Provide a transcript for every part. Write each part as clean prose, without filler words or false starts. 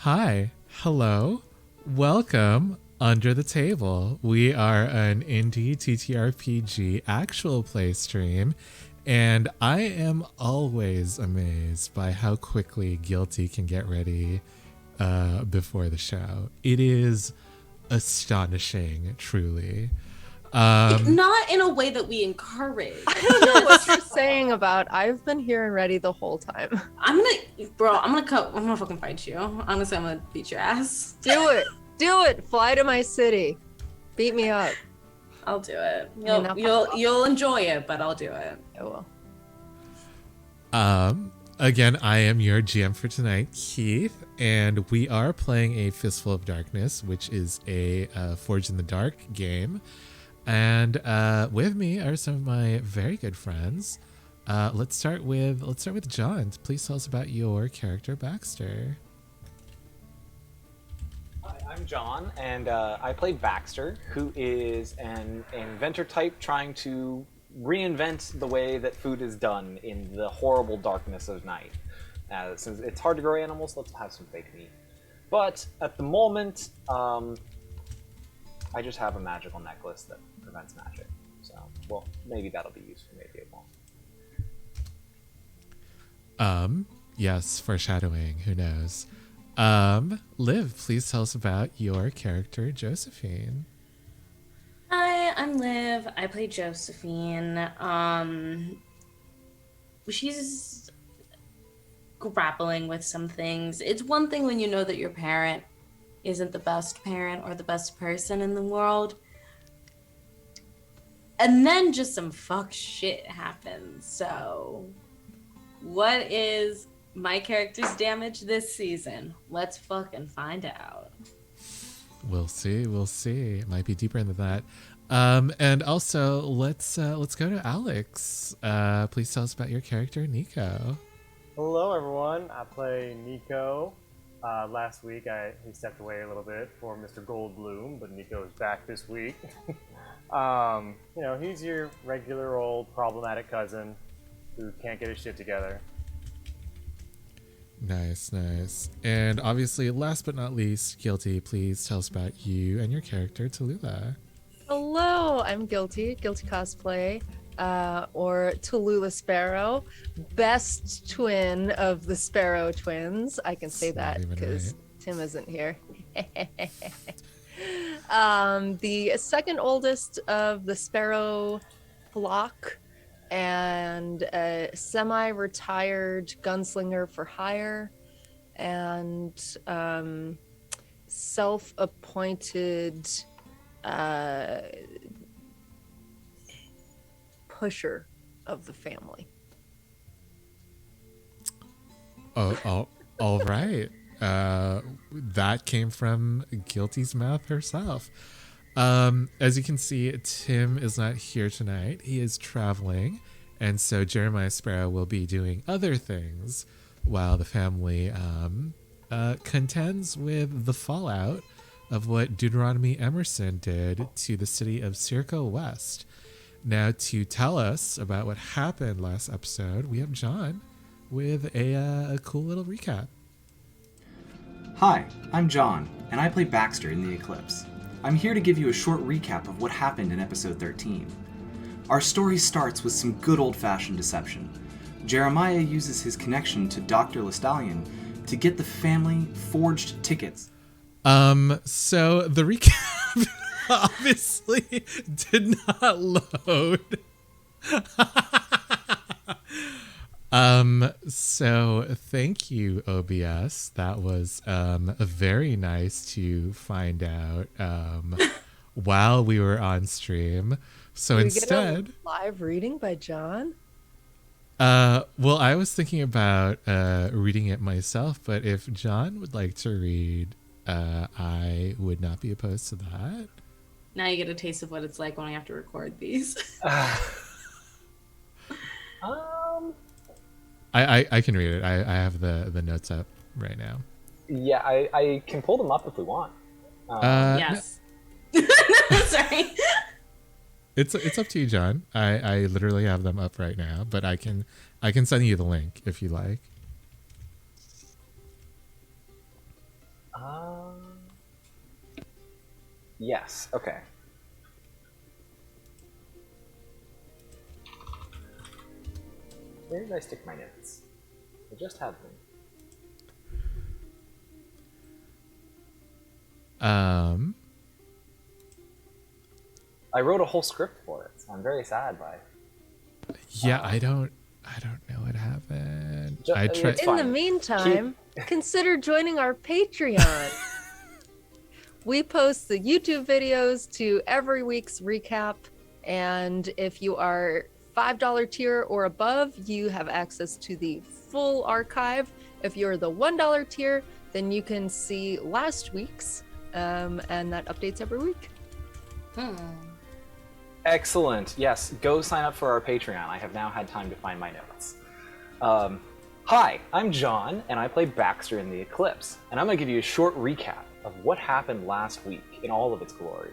Hi, hello, welcome Under the Table. We are an indie TTRPG actual play stream, and I am always amazed by how quickly Guilty can get ready before the show. It is astonishing, truly. Not in a way that we encourage. I don't know what you're saying about I've been here and ready the whole time. I'm gonna fucking fight you. Honestly, I'm gonna beat your ass. Do it. Fly to my city. Beat me up. I'll do it. You'll enjoy it, but I'll do it. I will. Again, I am your GM for tonight, Keith, and we are playing a Fistful of Darkness, which is a Forge in the Dark game. And with me are some of my very good friends. Let's start with John. Please tell us about your character, Baxter. Hi, I'm John, and I play Baxter, who is an inventor type trying to reinvent the way that food is done in the horrible darkness of night. Since it's hard to grow animals, let's have some fake meat. But at the moment, I just have a magical necklace that prevents magic. So, well, maybe that'll be useful, maybe it won't. Yes, foreshadowing, who knows. Liv, please tell us about your character, Josephine. Hi, I'm Liv. I play Josephine. She's grappling with some things. It's one thing when you know that your parent isn't the best parent or the best person in the world. And then just some fuck shit happens. So, what is my character's damage this season? Let's fucking find out. We'll see. We'll see. It might be deeper into that. And also, let's go to Alex. Please tell us about your character, Nico. Hello, everyone. I play Nico. Last week, he stepped away a little bit for Mr. Goldblum, but Nico is back this week. He's your regular old problematic cousin who can't get his shit together. Nice. And obviously, last but not least, Guilty, please tell us about you and your character, Tallulah. Hello, I'm Guilty Cosplay, or Tallulah Sparrow, best twin of the Sparrow twins. I can say that because Tim isn't here. The second oldest of the Sparrow flock, and a semi-retired gunslinger for hire, and self-appointed pusher of the family. Oh, all right. That came from Guilty's mouth herself. As you can see, Tim is not here tonight. He is traveling, and so Jeremiah Sparrow will be doing other things while the family contends with the fallout of what Deuteronomy Emerson did to the city of Circo West. Now, to tell us about what happened last episode, we have John with a cool little recap. Hi, I'm John, and I play Baxter in the Eclipse. I'm here to give you a short recap of what happened in episode 13. Our story starts with some good old-fashioned deception. Jeremiah uses his connection to Dr. Lestallion to get the family forged tickets. So the recap obviously did not load. So thank you, OBS. That was very nice to find out while we were on stream. So Did instead, we get a live reading by John? well, I was thinking about reading it myself, but if John would like to read, I would not be opposed to that. Now you get a taste of what it's like when I have to record these. I can read it. I have the notes up right now. Yeah, I can pull them up if we want. Yes. Sorry. It's up to you, John. I literally have them up right now, but I can send you the link if you like. Yes. Okay. Where did I stick my notes? I just had them. I wrote a whole script for it, so I'm very sad by it. Yeah, I don't know what happened. It's In fine. the meantime, consider joining our Patreon. We post the YouTube videos to every week's recap, and if you are $5 tier or above, you have access to the full archive. If you're the $1 tier, then you can see last week's, and that updates every week. Excellent. Yes, go sign up for our Patreon. I have now had time to find my notes. Hi, I'm John, and I play Baxter in the Eclipse, and I'm going to give you a short recap of what happened last week in all of its glory.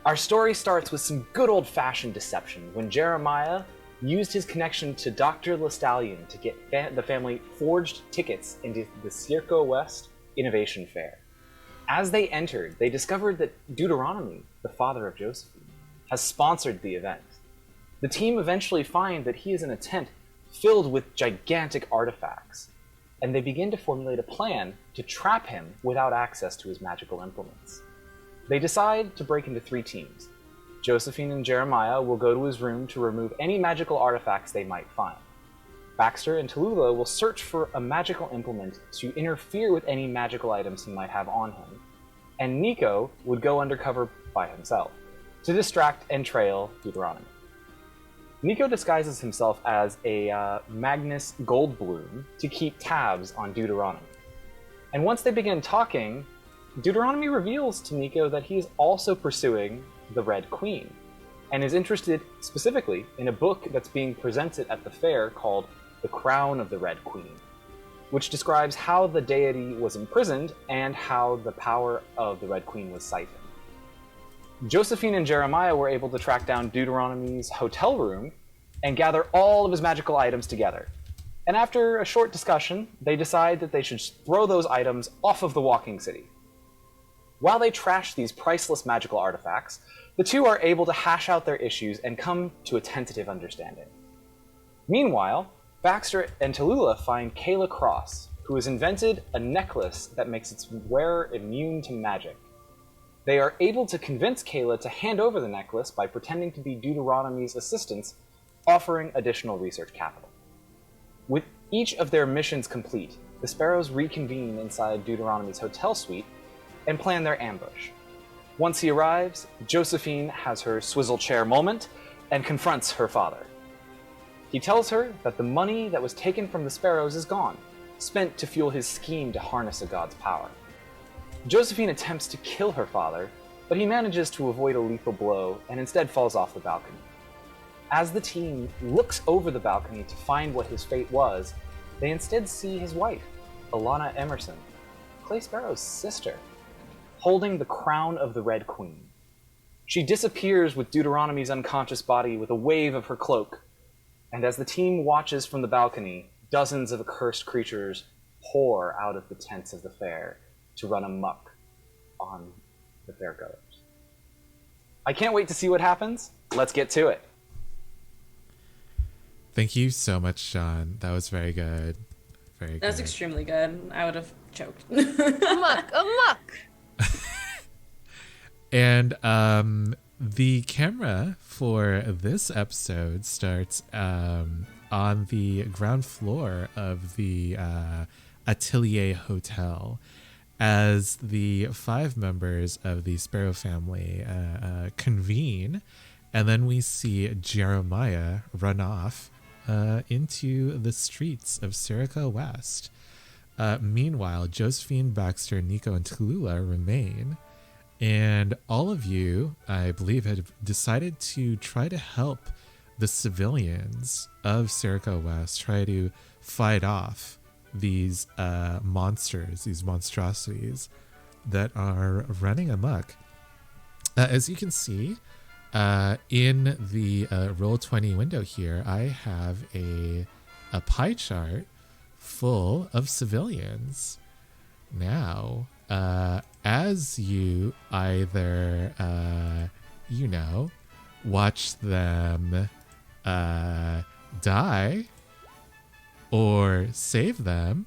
Our story starts with some good old-fashioned deception when Jeremiah used his connection to Dr. Lestallion to get the family forged tickets into the Circo West Innovation Fair. As they entered, they discovered that Deuteronomy, the father of Josephine, has sponsored the event. The team eventually find that he is in a tent filled with gigantic artifacts, and they begin to formulate a plan to trap him without access to his magical implements. They decide to break into 3 teams. Josephine and Jeremiah will go to his room to remove any magical artifacts they might find. Baxter and Tallulah will search for a magical implement to interfere with any magical items he might have on him. And Nico would go undercover by himself to distract and trail Deuteronomy. Nico disguises himself as a Magnus Goldblum to keep tabs on Deuteronomy. And once they begin talking, Deuteronomy reveals to Nico that he is also pursuing the Red Queen, and is interested specifically in a book that's being presented at the fair called The Crown of the Red Queen, which describes how the deity was imprisoned and how the power of the Red Queen was siphoned. Josephine and Jeremiah were able to track down Deuteronomy's hotel room and gather all of his magical items together. And after a short discussion, they decide that they should throw those items off of the Walking City. While they trash these priceless magical artifacts, the two are able to hash out their issues and come to a tentative understanding. Meanwhile, Baxter and Tallulah find Kayla Cross, who has invented a necklace that makes its wearer immune to magic. They are able to convince Kayla to hand over the necklace by pretending to be Deuteronomy's assistants, offering additional research capital. With each of their missions complete, the Sparrows reconvene inside Deuteronomy's hotel suite and plan their ambush. Once he arrives, Josephine has her swizzle chair moment and confronts her father. He tells her that the money that was taken from the Sparrows is gone, spent to fuel his scheme to harness a god's power. Josephine attempts to kill her father, but he manages to avoid a lethal blow and instead falls off the balcony. As the team looks over the balcony to find what his fate was, they instead see his wife, Alana Emerson, Clay Sparrow's sister, holding the crown of the Red Queen. She disappears with Deuteronomy's unconscious body with a wave of her cloak, and as the team watches from the balcony, dozens of accursed creatures pour out of the tents of the fair to run amok on the fairgoers. I can't wait to see what happens. Let's get to it. Thank you so much, Sean. That was very good. Very good. That's extremely good. I would have choked. Amok. And the camera for this episode starts on the ground floor of the Atelier Hotel as the 5 members of the Sparrow family convene, and then we see Jeremiah run off into the streets of Serica West. Meanwhile, Josephine, Baxter, Nico, and Tallulah remain. And all of you, I believe, have decided to try to help the civilians of Serica West try to fight off these monsters, these monstrosities that are running amok. As you can see, in the Roll20 window here, I have a pie chart full of civilians. Now, as you either, watch them die or save them,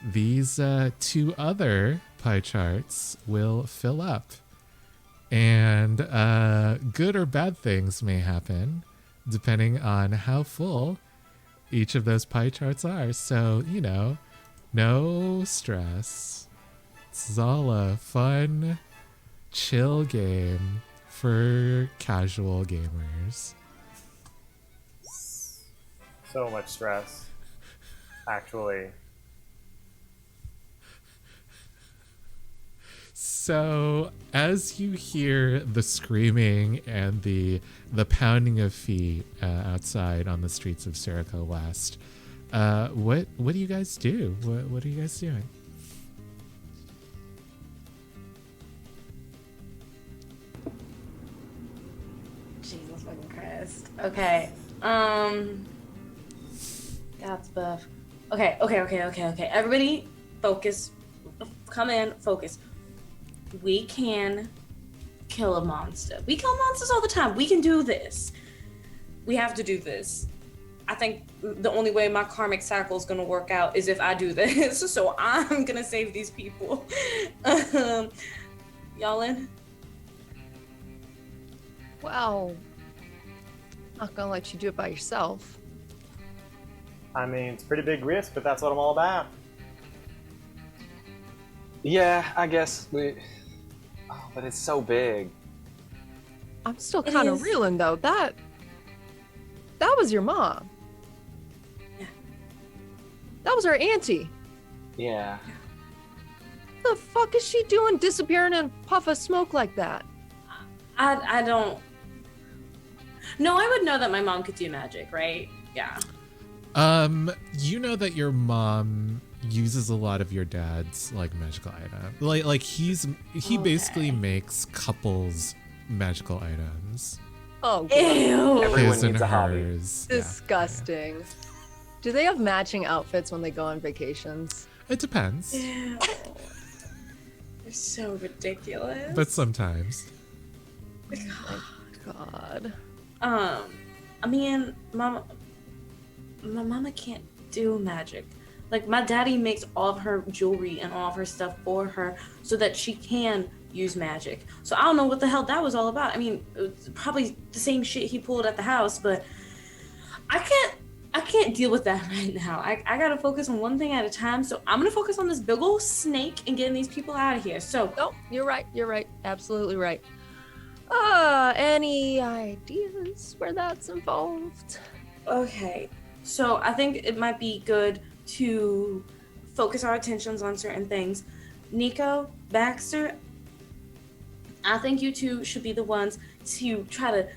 these 2 other pie charts will fill up. And good or bad things may happen depending on how full each of those pie charts are. So, no stress. This is all a fun, chill game for casual gamers. So much stress, actually. So, as you hear the screaming and the pounding of feet outside on the streets of Serica West, what do you guys do? What are you guys doing? Jesus fucking Christ. Okay. That's buff. Okay. Everybody, focus. Come in, focus. We can kill a monster. We kill monsters all the time. We can do this. We have to do this. I think the only way my karmic cycle is going to work out is if I do this. So I'm going to save these people. Y'all in? Well, not gonna let you do it by yourself. I mean, it's a pretty big risk, but that's what I'm all about. Yeah, I guess we... Oh, but it's so big. I'm still It kind of is. reeling though. That was your mom. Yeah. That was our auntie. Yeah. the fuck is she doing disappearing in a puff of smoke like that? I don't. No, I would know that my mom could do magic, right? Yeah. You know that your mom uses a lot of your dad's like magical item. Like he basically makes couples magical items. Oh, God. Ew. Everyone His and needs a hobby. hers. Yeah. Disgusting. Do they have matching outfits when they go on vacations? It depends, Ew. They're so ridiculous. but sometimes. God. I mean, my mama can't do magic. Like, my daddy makes all of her jewelry and all of her stuff for her so that she can use magic. So I don't know what the hell that was all about. I mean, it was probably the same shit he pulled at the house, but I can't deal with that right now. I gotta focus on one thing at a time. So I'm gonna focus on this big old snake and getting these people out of here. So Oh, you're right. You're right. Absolutely right. Any ideas where that's involved? okay, so I think it might be good to focus our attentions on certain things. Nico, Baxter, I think you two should be the ones to try to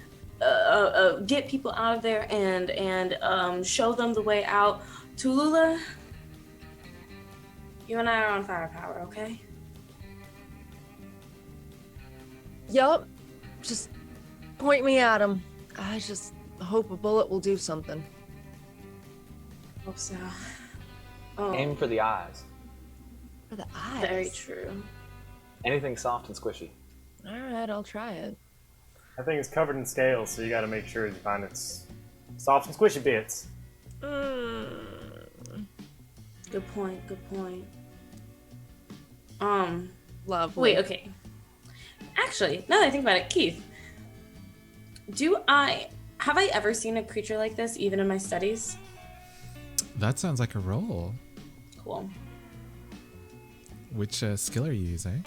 get people out of there and show them the way out. Tulula, you and I are on firepower, okay? Yup. Just point me at him. I just hope a bullet will do something. Hope so. Oh, Aim for the eyes. For the eyes. very true. Anything soft and squishy. All right, I'll try it. That thing is covered in scales, so you gotta make sure you find its soft and squishy bits. Good point. Good point. Lovely. Wait, okay. Actually, now that I think about it, Keith, have I ever seen a creature like this, even in my studies? That sounds like a roll. Cool. Which skill are you using?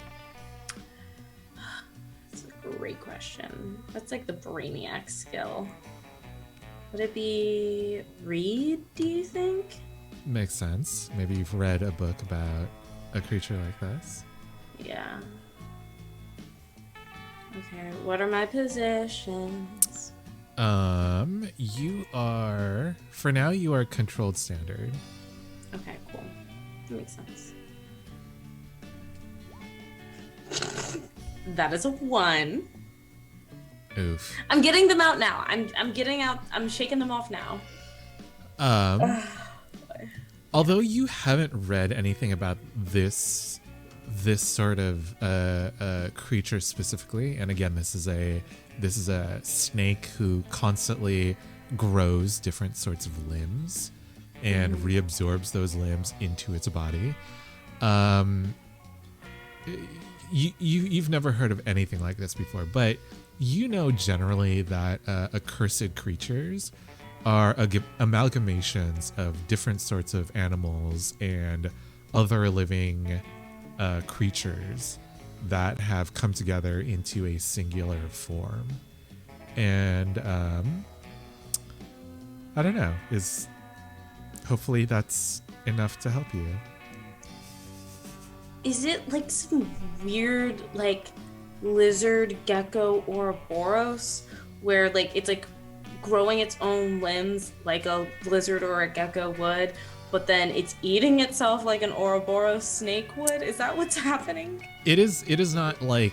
That's a great question. That's like the brainiac skill. Would it be read, do you think? Makes sense. Maybe you've read a book about a creature like this. Yeah. Okay, what are my positions? You are, for now, you are controlled standard. Okay, cool. That makes sense. That is a 1. Oof. I'm getting them out now. I'm shaking them off now. Although you haven't read anything about this sort of creature specifically, and again, this is a snake who constantly grows different sorts of limbs and reabsorbs those limbs into its body. You've never heard of anything like this before, but you know generally that accursed creatures are amalgamations of different sorts of animals and other living creatures that have come together into a singular form. And I don't know, hopefully that's enough to help you. Is it like some weird like lizard, gecko, Ouroboros where like it's like growing its own limbs like a lizard or a gecko would, but then it's eating itself like an Ouroboros snake would? Is that what's happening? It is not like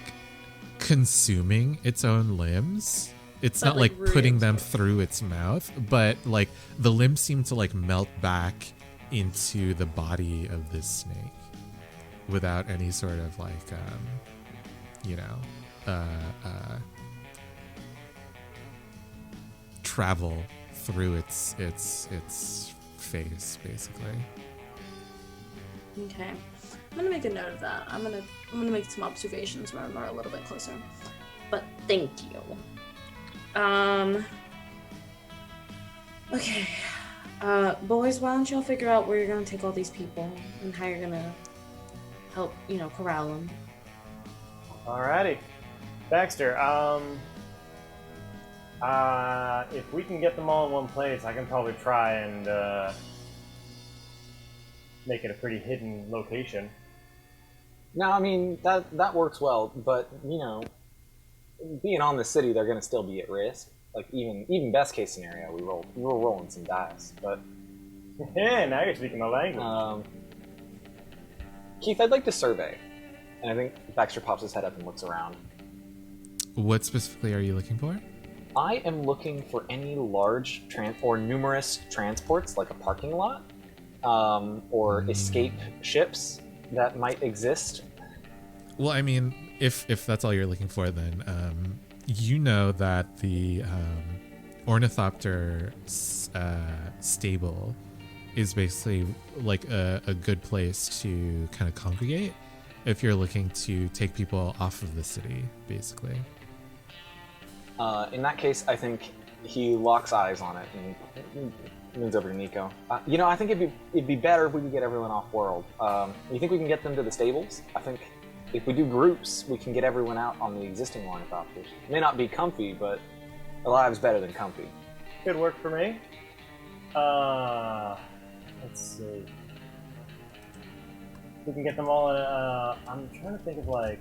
consuming its own limbs. It's But, not like, like putting them reabsorbing. through its mouth, but like the limbs seem to like melt back into the body of this snake without any sort of like travel through its face, basically. Okay. I'm gonna make a note of that. I'm gonna make some observations when we're a little bit closer. But thank you. Okay. Boys, why don't y'all figure out where you're gonna take all these people and how you're gonna help, corral them. Alrighty. Baxter, if we can get them all in one place, I can probably try and make it a pretty hidden location. No, I mean that works well, but you know, being on the city, they're gonna still be at risk. Like even best case scenario, we were rolling some dice, but Yeah, now you're speaking my language. Keith, I'd like to survey, and I think Baxter pops his head up and looks around. What specifically are you looking for? I am looking for any large or numerous transports, like a parking lot, or escape ships that might exist. Well, I mean, if that's all you're looking for, then you know that the ornithopter stable is basically like a good place to kind of congregate if you're looking to take people off of the city, basically. In that case, I think he locks eyes on it and moves over to Nico. You know, I think it'd be better if we could get everyone off world. You think we can get them to the stables? I think if we do groups, we can get everyone out on the existing ornithopters. It may not be comfy, but alive's better than comfy. Could work for me. Let's see. We can get them all. I'm trying to think of like.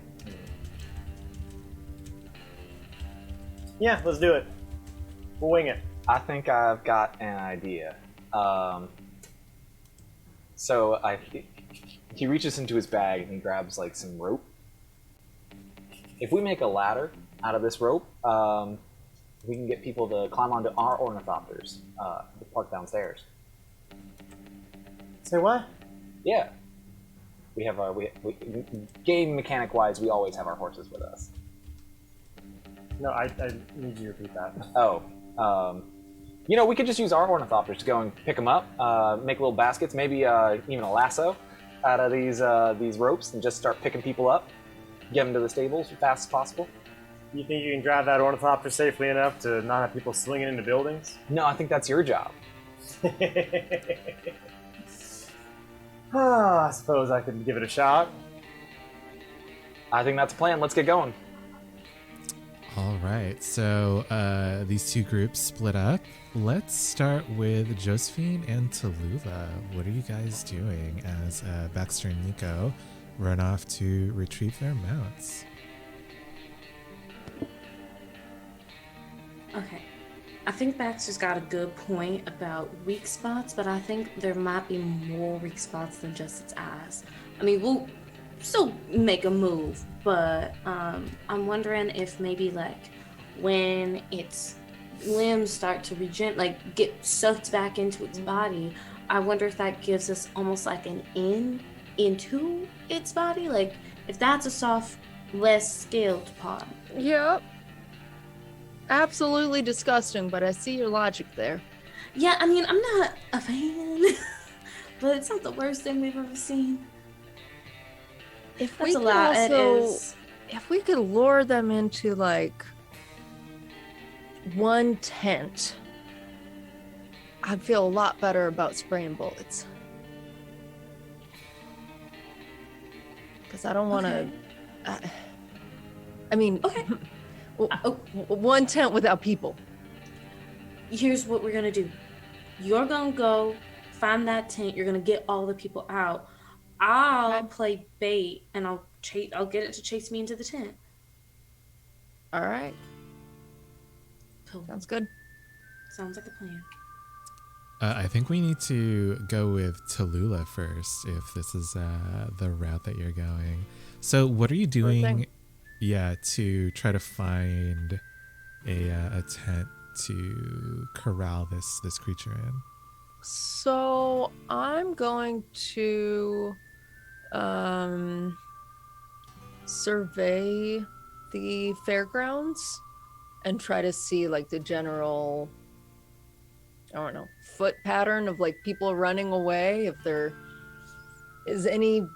Yeah, let's do it. We'll wing it. I think I've got an idea. He reaches into his bag and he grabs like some rope. If we make a ladder out of this rope, we can get people to climb onto our ornithopters, parked downstairs. Say what? Yeah, we have our game mechanic wise. We always have our horses with us. No, I need you to repeat that. Oh, you know, we could just use our ornithopters to go and pick them up, make little baskets, maybe even a lasso out of these ropes, and just start picking people up, get them to the stables as fast as possible. You think you can drive that ornithopter safely enough to not have people swinging into buildings? No, I think that's your job. I suppose I could give it a shot. I think that's a plan. Let's get going. All right, so these two groups split up. Let's start with Josephine and Tallulah. What are you guys doing as Baxter and Nico run off to retrieve their mounts? Okay. I think Baxter's got a good point about weak spots, but I think there might be more weak spots than just its eyes. I mean, we'll still make a move, but I'm wondering if maybe like when its limbs start to get sucked back into its body, I wonder if that gives us almost like an into its body, like if that's a soft, less scaled part. Yep. Absolutely disgusting, but I see your logic there. Yeah, I mean, I'm not a fan, but it's not the worst thing we've ever seen. If That's we a could lot. It also, is. if we could lure them into like one tent, I'd feel a lot better about spraying bullets. Because I don't want to. Okay. I mean, Okay. one tent without people. Here's what we're gonna do. You're gonna go find that tent. You're gonna get all the people out. I'll Okay. play bait and I'll get it to chase me into the tent. All right, Cool. sounds good. Sounds like a plan. I think we need to go with Tallulah first, if this is the route that you're going. So what are you doing? thing. Yeah, to try to find a tent to corral this creature in. So I'm going to survey the fairgrounds and try to see like the general, I don't know, foot pattern of like people running away, if there is any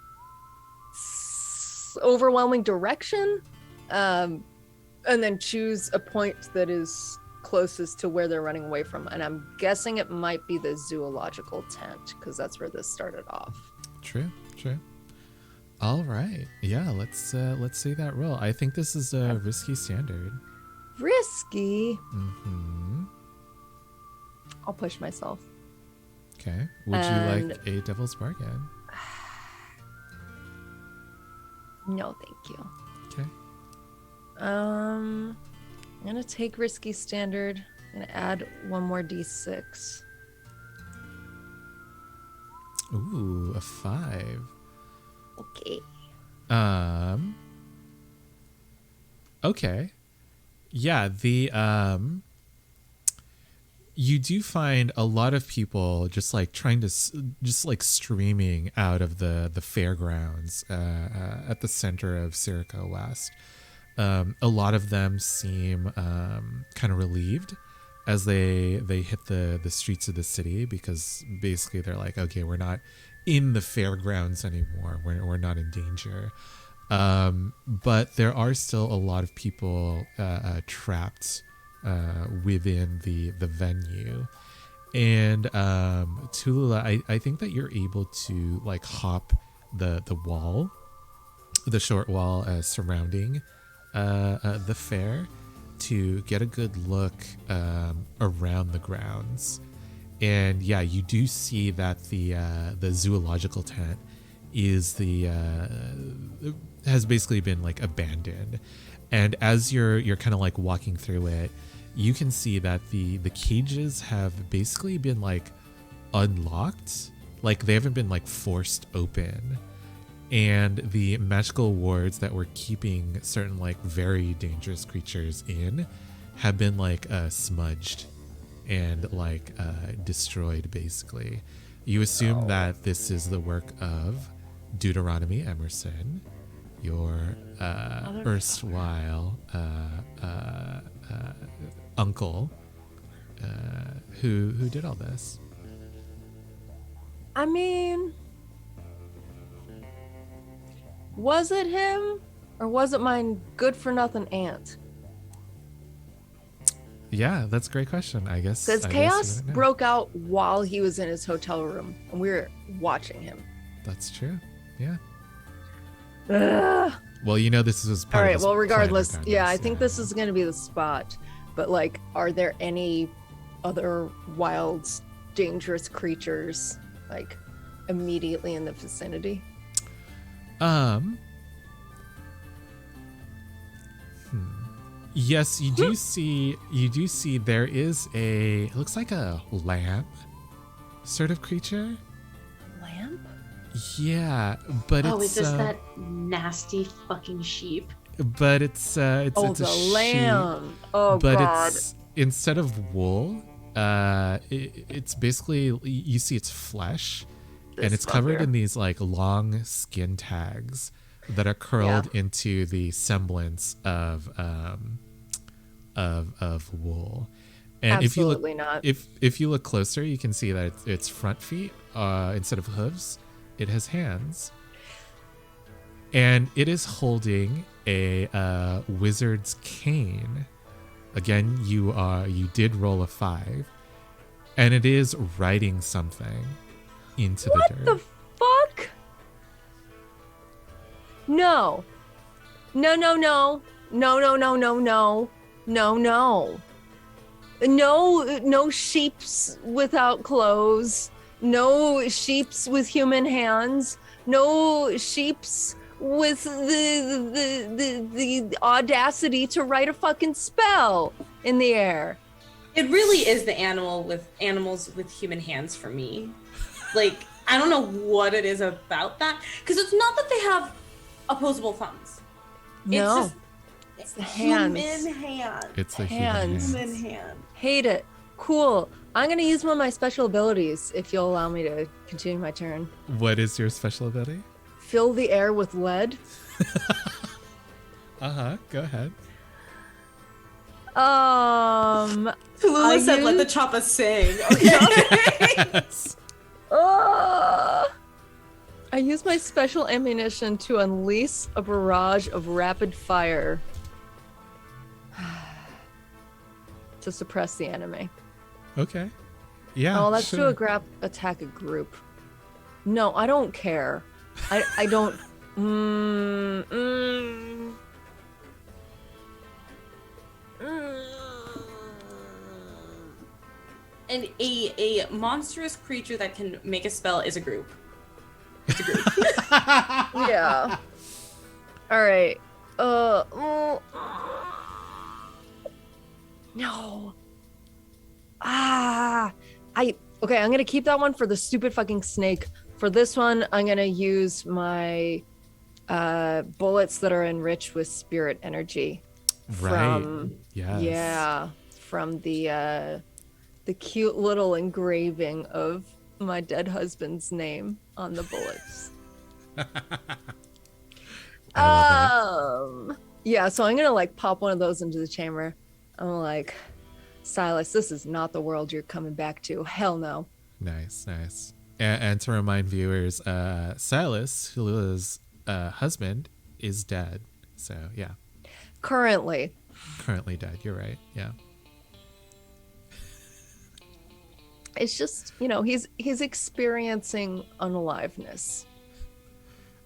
overwhelming direction, and then choose a point that is closest to where they're running away from. And I'm guessing it might be the zoological tent because that's where this started off. True. All right. Yeah, let's see that roll. I think this is a risky standard. Risky. Mm-hmm. I'll push myself. Okay. Would you And- like a devil's bargain? No, thank you. Okay. I'm gonna take risky standard and add one more d6. Ooh, a 5. Okay. Okay. Yeah, you do find a lot of people just like trying to just like streaming out of the fairgrounds at the center of Sirico West. A lot of them seem kind of relieved as they hit the streets of the city, because basically they're like, okay, we're not in the fairgrounds anymore. We're not in danger. But there are still a lot of people trapped within the venue. And Tulula, I think that you're able to like hop the wall, the short wall surrounding the fair, to get a good look around the grounds. And yeah, you do see that the zoological tent is has basically been like abandoned. And as you're kind of like walking through it, you can see that the cages have basically been like unlocked, like they haven't been like forced open. And the magical wards that were keeping certain like very dangerous creatures in have been like smudged and like destroyed basically. You assume that this is the work of Deuteronomy Emerson, your erstwhile uncle, who did all this. I mean, was it him or was it my good-for-nothing aunt? Yeah, that's a great question. I guess Because I guess chaos you don't know. broke out while he was in his hotel room, and we were watching him. That's true. Yeah. Ugh. Well, you know this was part All of right. his Well, plan regardless, yeah, I regardless, think this is going to be the spot. But like, are there any other wild, dangerous creatures like immediately in the vicinity? Yes, you do see. You do see there is a. It looks like a lamb, sort of creature. Lamp? Yeah, but Oh, it's is this that nasty fucking sheep? but it's Oh, it's a the sheep, lamb. Oh, but God. it's instead of wool, it's basically you see it's flesh, and This it's covered bugger. in these like long skin tags that are curled into the semblance of wool. And Absolutely if you look, not. if you look closer, you can see that it's front feet instead of hooves. It has hands, and it is holding a wizard's cane. Again, you did roll a 5, and it is writing something into What the dirt. the fuck? No. No, no, no. No, no, no, no, no. No, no. No sheeps without clothes. No sheeps with human hands. No sheeps with the audacity to write a fucking spell in the air. It really is the animals with human hands for me. Like, I don't know what it is about that, because it's not that they have opposable thumbs. No. It's the just hands. human hand. It's the Hands. human hands. Human hand. Hate it. Cool. I'm gonna use one of my special abilities if you'll allow me to continue my turn. What is your special ability? Fill the air with lead. Go ahead. Tallulah I said, "Let the use- choppa sing." Okay. Yes. I use my special ammunition to unleash a barrage of rapid fire to suppress the enemy. Okay. Yeah. Oh, let's sure. attack a group. No, I don't care. I don't. And a monstrous creature that can make a spell is a group. It's a group. Yeah. All right. Oh. No. Okay, I'm gonna keep that one for the stupid fucking snake. For this one, I'm gonna use my bullets that are enriched with spirit energy. Right. From Yes. yeah, from the cute little engraving of my dead husband's name on the bullets. I love Yeah, so I'm gonna like pop one of those into the chamber. I'm like, Silas, this is not the world you're coming back to. Hell no. it. Nice, nice. And to remind viewers, Silas, Hulu's husband, is dead. So yeah, Currently. currently dead. You're right. Yeah. It's just, he's experiencing unaliveness.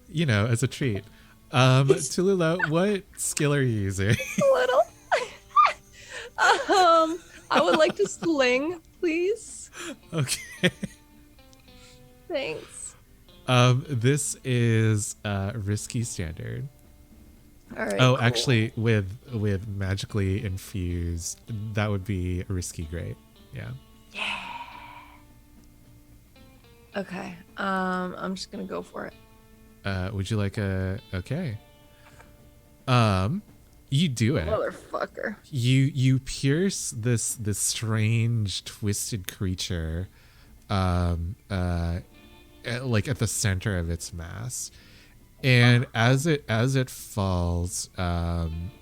You know, as a treat. Tallulah, what skill are you using? A little. I would like to sling, please. Okay. Thanks. This is risky standard. All right. Oh, cool. actually, with magically infused, that would be a risky great. Yeah. Okay. I'm just gonna go for it. Would you like a okay? You do it. Motherfucker. You pierce this strange twisted creature, like at the center of its mass, and as it falls,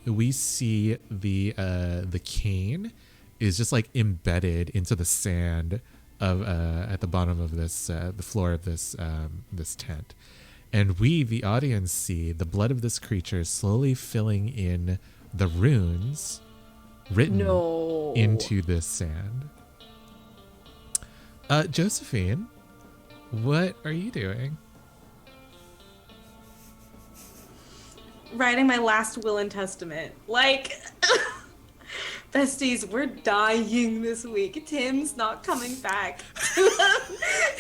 we see the cane is just like embedded into the sand of at the bottom of this the floor of this this tent. And we, the audience, see the blood of this creature slowly filling in the runes written into this sand. Josephine, what are you doing? Writing my last will and testament. Like, besties, we're dying this week. Tim's not coming back to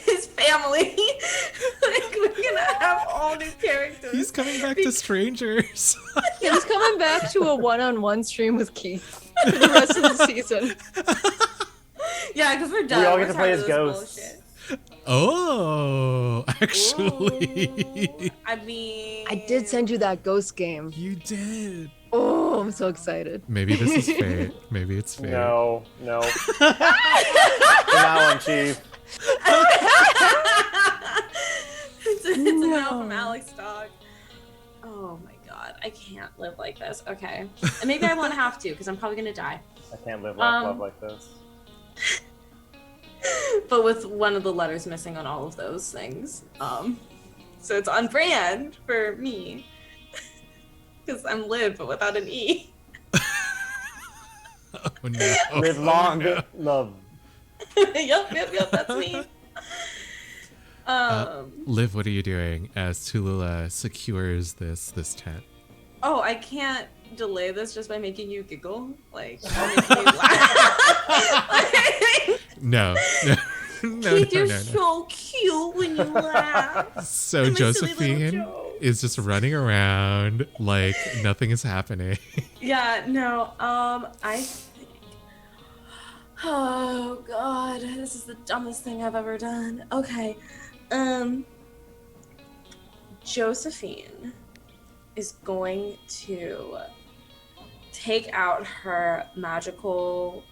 his family. Like, we're gonna have all new characters. He's coming back to strangers. He's coming back to a one-on-one stream with Keith for the rest of the season. Yeah, because we're done. We all We're get to play tired as of this ghosts. bullshit. Oh, actually. Ooh, I mean, I did send you that ghost game. You did. Oh, I'm so excited. Maybe this is fate. Maybe it's fate. No. From now on, Chief. it's a no from Alex Dog. Oh my god, I can't live like this. Okay, and maybe I won't have to because I'm probably gonna die. I can't live love like this. But with one of the letters missing on all of those things, so it's on brand for me because I'm live but without an E. Oh no. Live long, love. Yep, that's me. Liv, what are you doing as Tallulah secures this tent? Oh, I can't delay this just by making you giggle. Like, I'll make you laugh. Like, No. Keith, you're so cute when you laugh. So I'm a silly little Josephine joke. is just running around like nothing is happening. Yeah, no, I think... Oh, God, this is the dumbest thing I've ever done. Okay, Josephine is going to take out her magical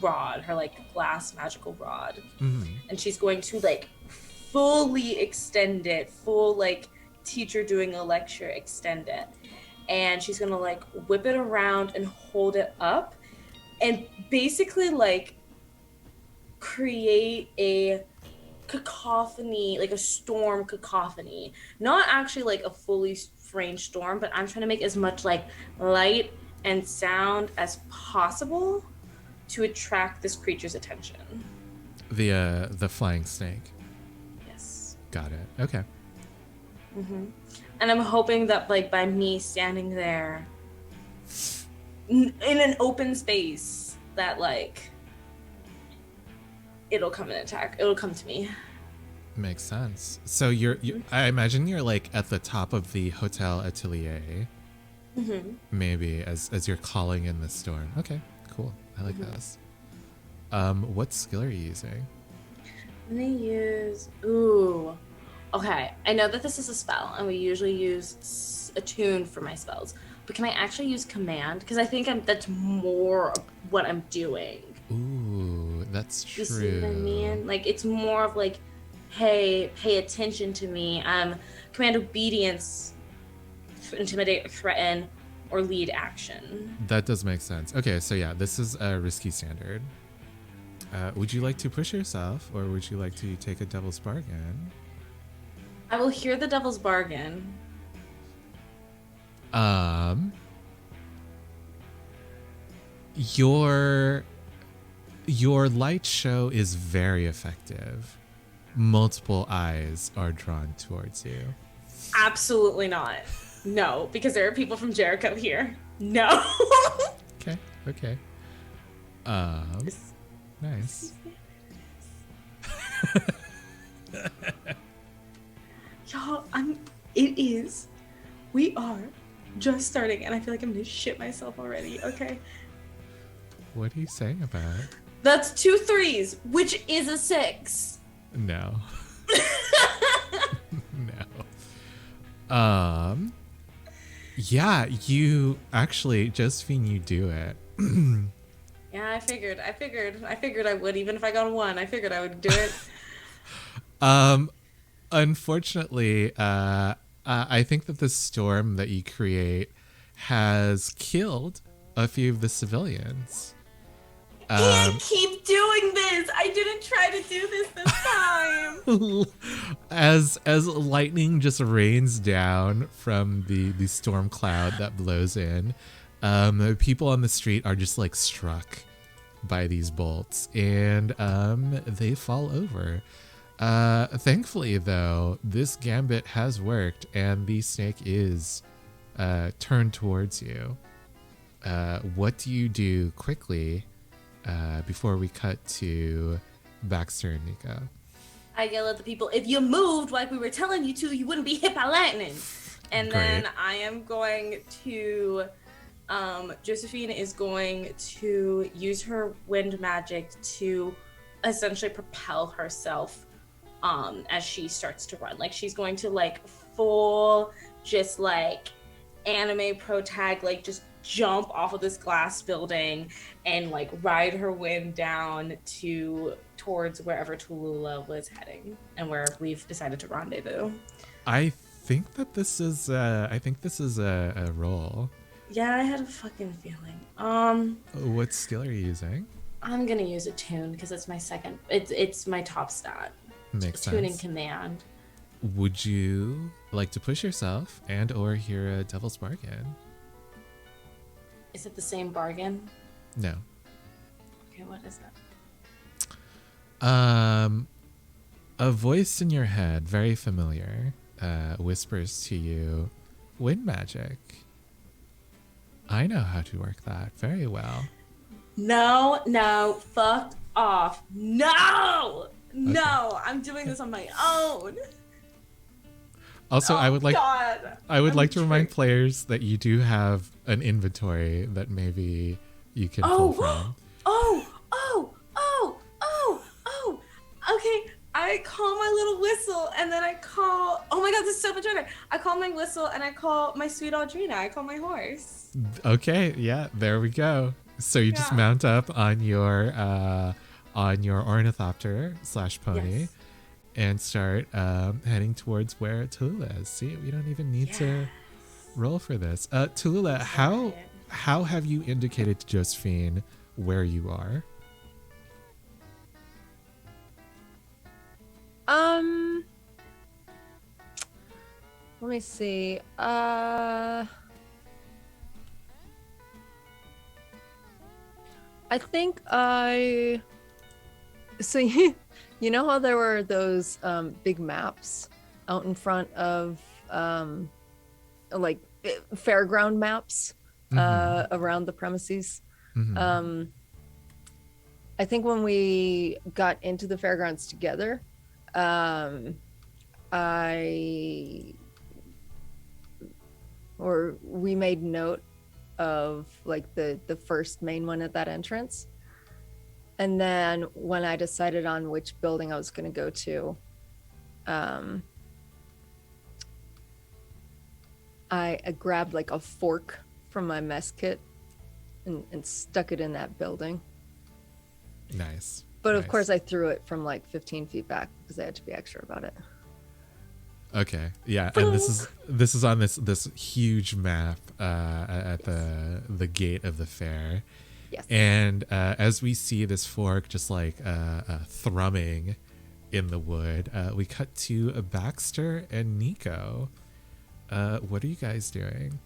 rod, her like glass magical rod, and she's going to like fully extend it, full like teacher doing a lecture, extend it, and she's gonna like whip it around and hold it up and basically like create a cacophony, like a storm cacophony, not actually like a fully range storm, but I'm trying to make as much like light and sound as possible to attract this creature's attention. The flying snake. Yes. Got it. Okay. And I'm hoping that like by me standing there in an open space that like it'll come and attack. It'll come to me. Makes sense. So I imagine you're like at the top of the Hotel Atelier. Maybe as you're calling in the storm. Okay, cool. I like this. What skill are you using? I'm gonna use. Ooh. Okay, I know that this is a spell, and we usually use attune for my spells. But can I actually use command? Because I think that's more of what I'm doing. Ooh, that's true. You see what I mean? Like, it's more of like, hey, pay attention to me. Command obedience, intimidate, threaten, or lead action. That does make sense. Okay, so yeah, this is a risky standard. Would you like to push yourself, or would you like to take a devil's bargain? I will hear the devil's bargain. Your light show is very effective. Multiple eyes are drawn towards you. Absolutely not. No, because there are people from Jericho here. No. Okay. Nice. Y'all, we are just starting, and I feel like I'm gonna shit myself already, okay? What are you saying about it? That's 2 3s, which is a 6. No. No. Yeah, you actually, Josephine, you do it. Yeah, I figured I would, even if I got a 1. I figured I would do it. Unfortunately, I think that the storm that you create has killed a few of the civilians. Can't keep doing this. I didn't try to do this time. as lightning just rains down from the storm cloud that blows in, people on the street are just like struck by these bolts, and they fall over. Thankfully, though, this gambit has worked, and the snake is turned towards you. What do you do quickly before we cut to Baxter and Nico? I yell at the people, if you moved like we were telling you to, you wouldn't be hit by lightning. And then I am going to, Josephine is going to use her wind magic to essentially propel herself as she starts to run. Like, she's going to like full, just like anime pro tag, like just jump off of this glass building and like ride her wind down towards wherever Tallulah was heading and where we've decided to rendezvous. I think this is a roll. Yeah, I had a fucking feeling. What skill are you using? I'm gonna use attune because it's my second. It's my top stat. Makes sense. Attune and command. Would you like to push yourself and or hear a devil's bargain? Is it the same bargain? No. Okay, what is that? A voice in your head, very familiar, whispers to you, wind magic. I know how to work that very well. No, fuck off. No, I'm doing this on my own. Also, I would like to remind tricked. players that you do have an inventory that maybe you can pull from. Okay, I call my little whistle, and then I call. Oh my god, this is so much better. I call my whistle, and I call my sweet Audrina. I call my horse. Okay, yeah, there we go. So you just mount up on your ornithopter / pony. Yes. And start heading towards where Tallulah is. See, we don't even need to roll for this. Tallulah, how have you indicated to Josephine where you are? Let me see. I think so you know how there were those big maps out in front of like fairground maps around the premises? Mm-hmm. I think when we got into the fairgrounds together, we made note of like the first main one at that entrance. And then when I decided on which building I was going to go to, I grabbed like a fork from my mess kit and stuck it in that building. Nice. But of Nice. course I threw it from like 15 feet back because I had to be extra about it. Okay, yeah, and this is on this huge map at the gate of the fair. Yes. And as we see this fork just like thrumming in the wood, we cut to Baxter and Nico. What are you guys doing?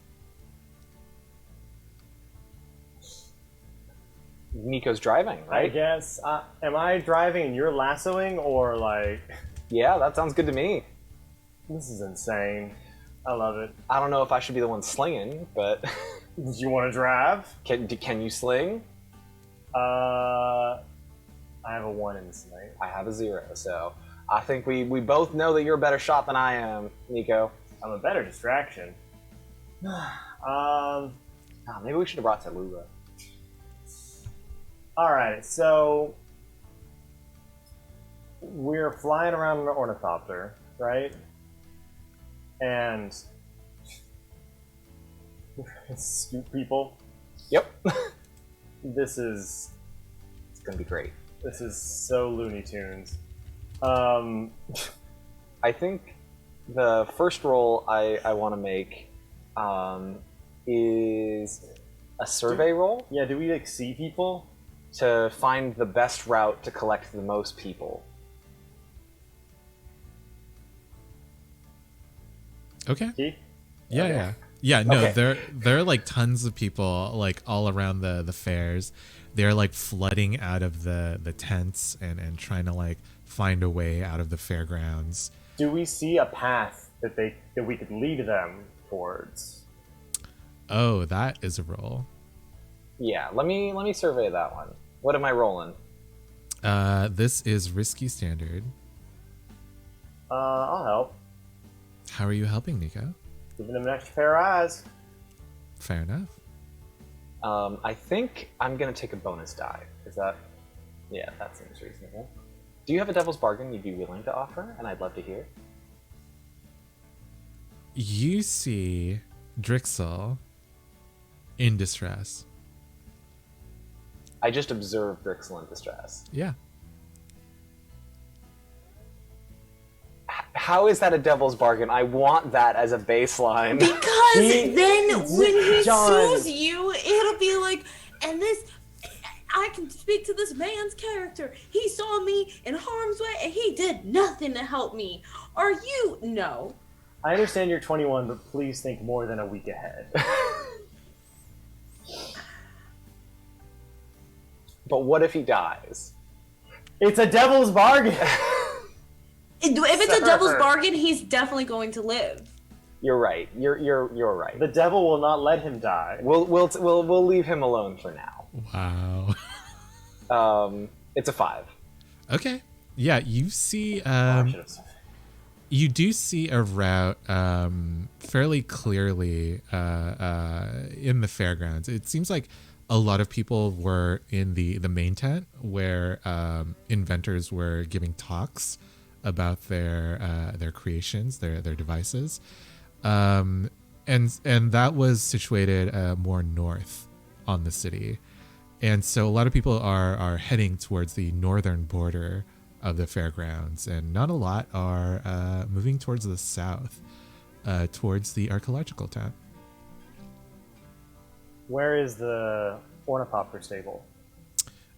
Nico's driving, I right? guess. Am I driving and you're lassoing, or like? Yeah, that sounds good to me. This is insane. I love it. I don't know if I should be the one slinging, but Do you want to drive? can you sling? I have a 1 in sling. I have a 0, so I think we both know that you're a better shot than I am, Nico. I'm a better distraction. Maybe we should have brought Tallulah. Alright, so we're flying around in an ornithopter, right? And scoop people. Yep. This is It's gonna be great. so Looney Tunes. I think the first roll I want to make is a survey roll Yeah, do we like see people? to find the best route to collect the most people. Okay. Keith? Yeah, Okay. yeah. No, Okay. there are like tons of people like all around the fairs. They're like flooding out of the tents and trying to like find a way out of the fairgrounds. Do we see a path that we could lead them towards? Oh, that is a roll. Yeah, let me survey that one. What am I rolling? This is risky standard. I'll help. How are you helping, Nico? Giving them an extra pair of eyes. Fair enough. I think I'm gonna take a bonus die. Is that? Yeah, that seems reasonable. Do you have a devil's bargain you'd be willing to offer? And I'd love to hear. You see Drixel in distress. I just observed Drixel in distress. Yeah. How is that a devil's bargain? I want that as a baseline. Because then when he John. sues you, it'll be like, and this, I can speak to this man's character. He saw me in harm's way and he did nothing to help me. Are you? No. I understand you're 21, but please think more than a week ahead. But what if he dies? It's a devil's bargain. If it's a Sir. devil's bargain, he's definitely going to live. You're right. You're right. The devil will not let him die. We'll leave him alone for now. Wow. It's a 5. Okay. Yeah, you see I should have said it. you do see a route fairly clearly in the fairgrounds. It seems like a lot of people were in the main tent where inventors were giving talks about their creations, their devices, and that was situated more north on the city, and so a lot of people are heading towards the northern border of the fairgrounds, and not a lot are moving towards the south, towards the archaeological tent. Where is the ornithopter stable?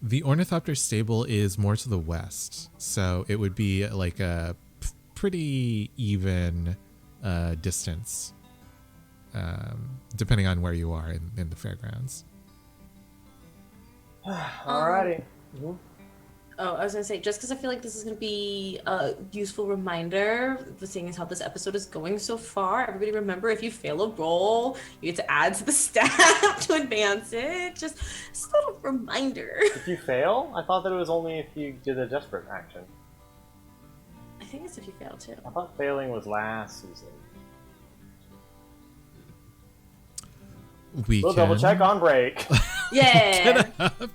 The ornithopter stable is more to the west, so it would be like a pretty even distance, depending on where you are in the fairgrounds. Alrighty. Oh, I was gonna say, just because I feel like this is gonna be a useful reminder, seeing as how this episode is going so far. Everybody remember, if you fail a roll, you get to add to the stat to advance it. Just a little reminder. If you fail, I thought that it was only if you did a desperate action. I think it's if you fail too. I thought failing was last season. We We'll can double check on break. Yeah. Get up.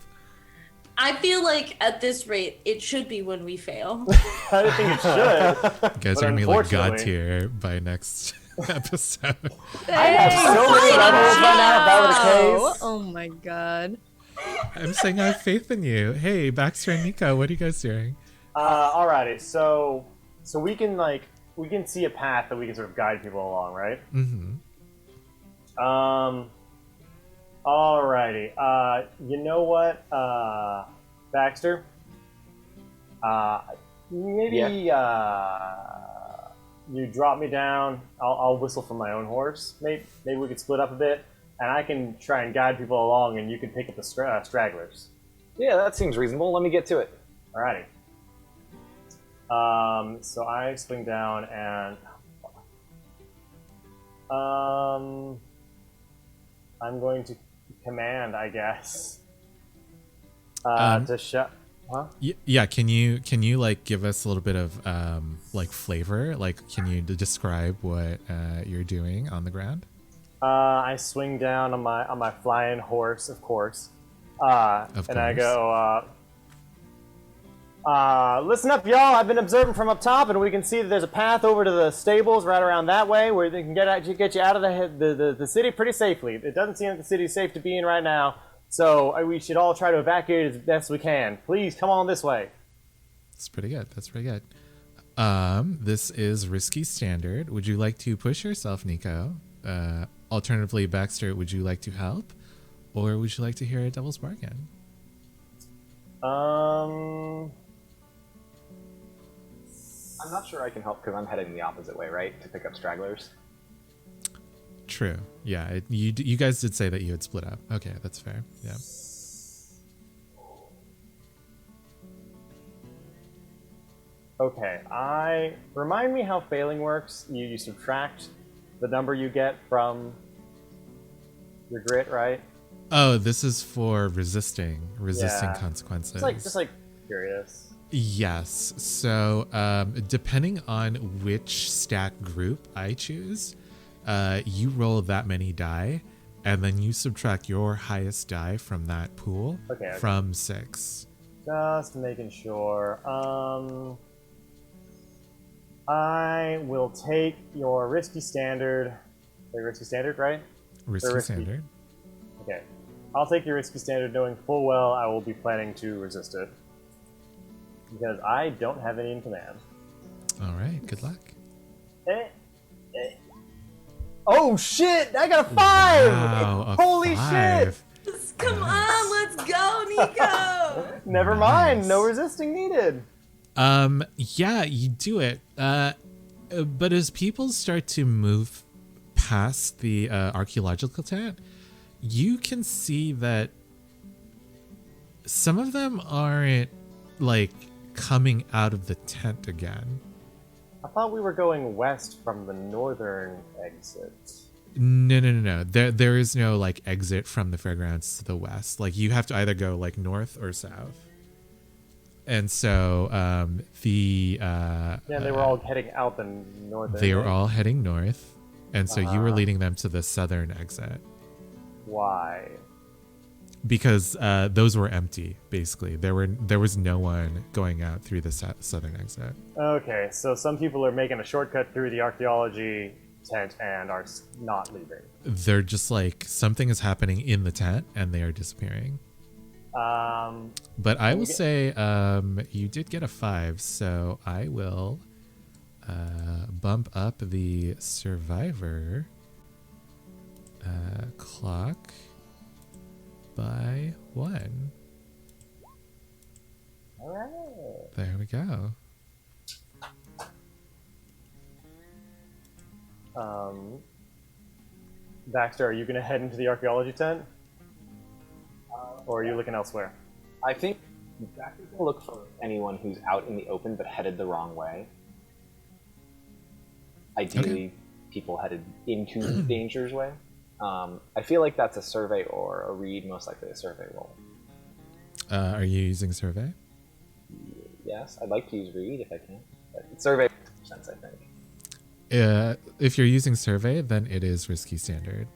I feel like at this rate, it should be when we fail. I didn't think it should. You guys But are gonna be like god unfortunately- tier by next episode. I have so many levels by now, if that were the case. Oh my god. I'm saying I have faith in you. Hey, Baxter and Nico, what are you guys doing? Alrighty, so we can see a path that we can sort of guide people along, right? Mm-hmm. Alrighty. You know what, Baxter? Maybe you drop me down. I'll whistle from my own horse. Maybe we could split up a bit, and I can try and guide people along, and you can pick up the stragglers. Yeah, that seems reasonable. Let me get to it. Alrighty. So I swing down and I'm going to command, I guess, to shut. Huh? Yeah, can you like give us a little bit of like flavor? Like, can you describe what you're doing on the ground? I swing down on my flying horse, of course, Of and I course. go. Listen up, y'all. I've been observing from up top, and we can see that there's a path over to the stables right around that way where they can get you out of the city pretty safely. It doesn't seem like the city's safe to be in right now, so we should all try to evacuate as best we can. Please come on this way. That's pretty good. This is risky standard. Would you like to push yourself, Nico? Alternatively, Baxter, would you like to help, or would you like to hear a devil's bargain? I'm not sure I can help because I'm heading the opposite way, right? To pick up stragglers. True. Yeah. You guys did say that you had split up. Okay, that's fair. Yeah. Okay, remind me how failing works. You subtract the number you get from your grit, right? Oh, this is for resisting Yeah. consequences. Just like curious. Yes. So, depending on which stat group I choose, you roll that many die, and then you subtract your highest die from that pool Okay. from 6. Just making sure. I will take your risky standard. Wait, risky standard, right? Risky risky. standard. Okay. I'll take your risky standard, knowing full well I will be planning to resist it. Because I don't have any in command. All right. Good luck. Oh shit! I got a 5! Wow, a Holy 5. Come on, let's go, Nico! shit! Never mind, Nice. no resisting needed. Yeah, you do it. But as people start to move past the archaeological tent, you can see that some of them aren't like coming out of the tent again. I thought we were going west from the northern exit. No. There is no like exit from the fairgrounds to the west. Like you have to either go like north or south. And so Yeah, they were all heading out the northern. they were exit. all heading north, and so you were leading them to the southern exit Why? because those were empty. Basically, there was no one going out through the southern exit. Okay, so some people are making a shortcut through the archaeology tent and are not leaving. They're just like something is happening in the tent, and they are disappearing. But I will say you did get a 5, so I will bump up the survivor clock by 1. All right. There we go. Baxter, are you going to head into the archaeology tent? Or are you looking elsewhere? I think Jack is going to look for anyone who's out in the open but headed the wrong way. Ideally, people headed into danger's way. I feel like that's a survey or a read, most likely a survey roll. Are you using survey? Yes, I'd like to use read if I can. Survey sense, I think. If you're using survey, then it is risky standard.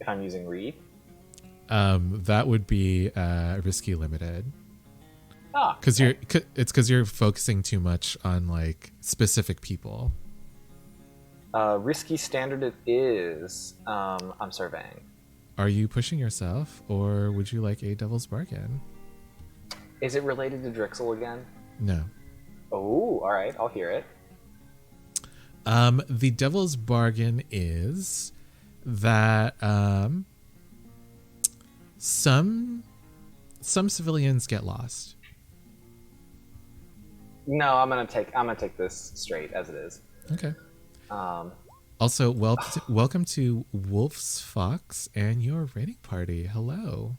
If I'm using read. That would be risky limited. Because Okay. it's because you're focusing too much on like specific people. Risky standard it is. I'm surveying. Are you pushing yourself, or would you like a devil's bargain? Is it related to Drixel again? No. Oh, all right. I'll hear it. The devil's bargain is that some civilians get lost. No, I'm gonna take this straight as it is. Okay. Um, Also, welcome to Wolf's Fox and your raiding party. Hello.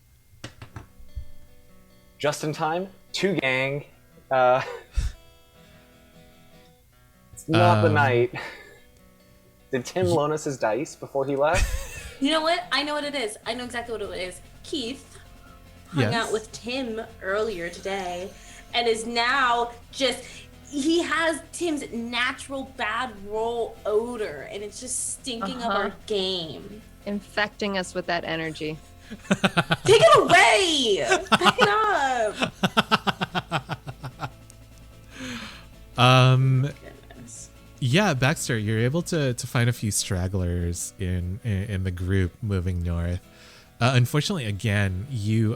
just in time. 2 gang. It's not the night. Did Tim loan us his dice before he left? You know what? I know what it is. I know exactly what it is. Keith hung Yes. out with Tim earlier today and is now just... He has Tim's natural bad roll odor, and it's just stinking up our game. Infecting us with that energy. Take it away! Back it up! Goodness. Yeah, Baxter, you're able to find a few stragglers in the group moving north. Unfortunately, again, you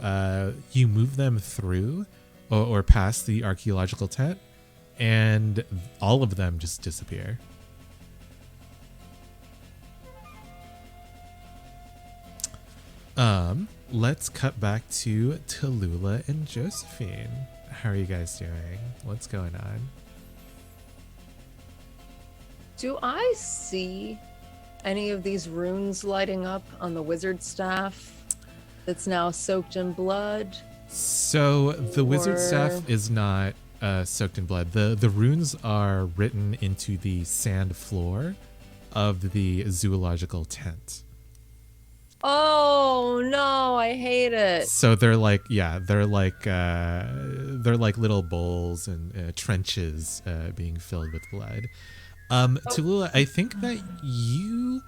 move them through or past the archaeological tent, and all of them just disappear. Let's cut back to Tallulah and Josephine. How are you guys doing? What's going on? Do I see any of these runes lighting up on the wizard staff that's now soaked in blood? So the wizard Or- staff is not soaked in blood. The runes are written into the sand floor of the zoological tent. Oh no, I hate it. So they're like little bowls and trenches being filled with blood. Tallulah, I think that you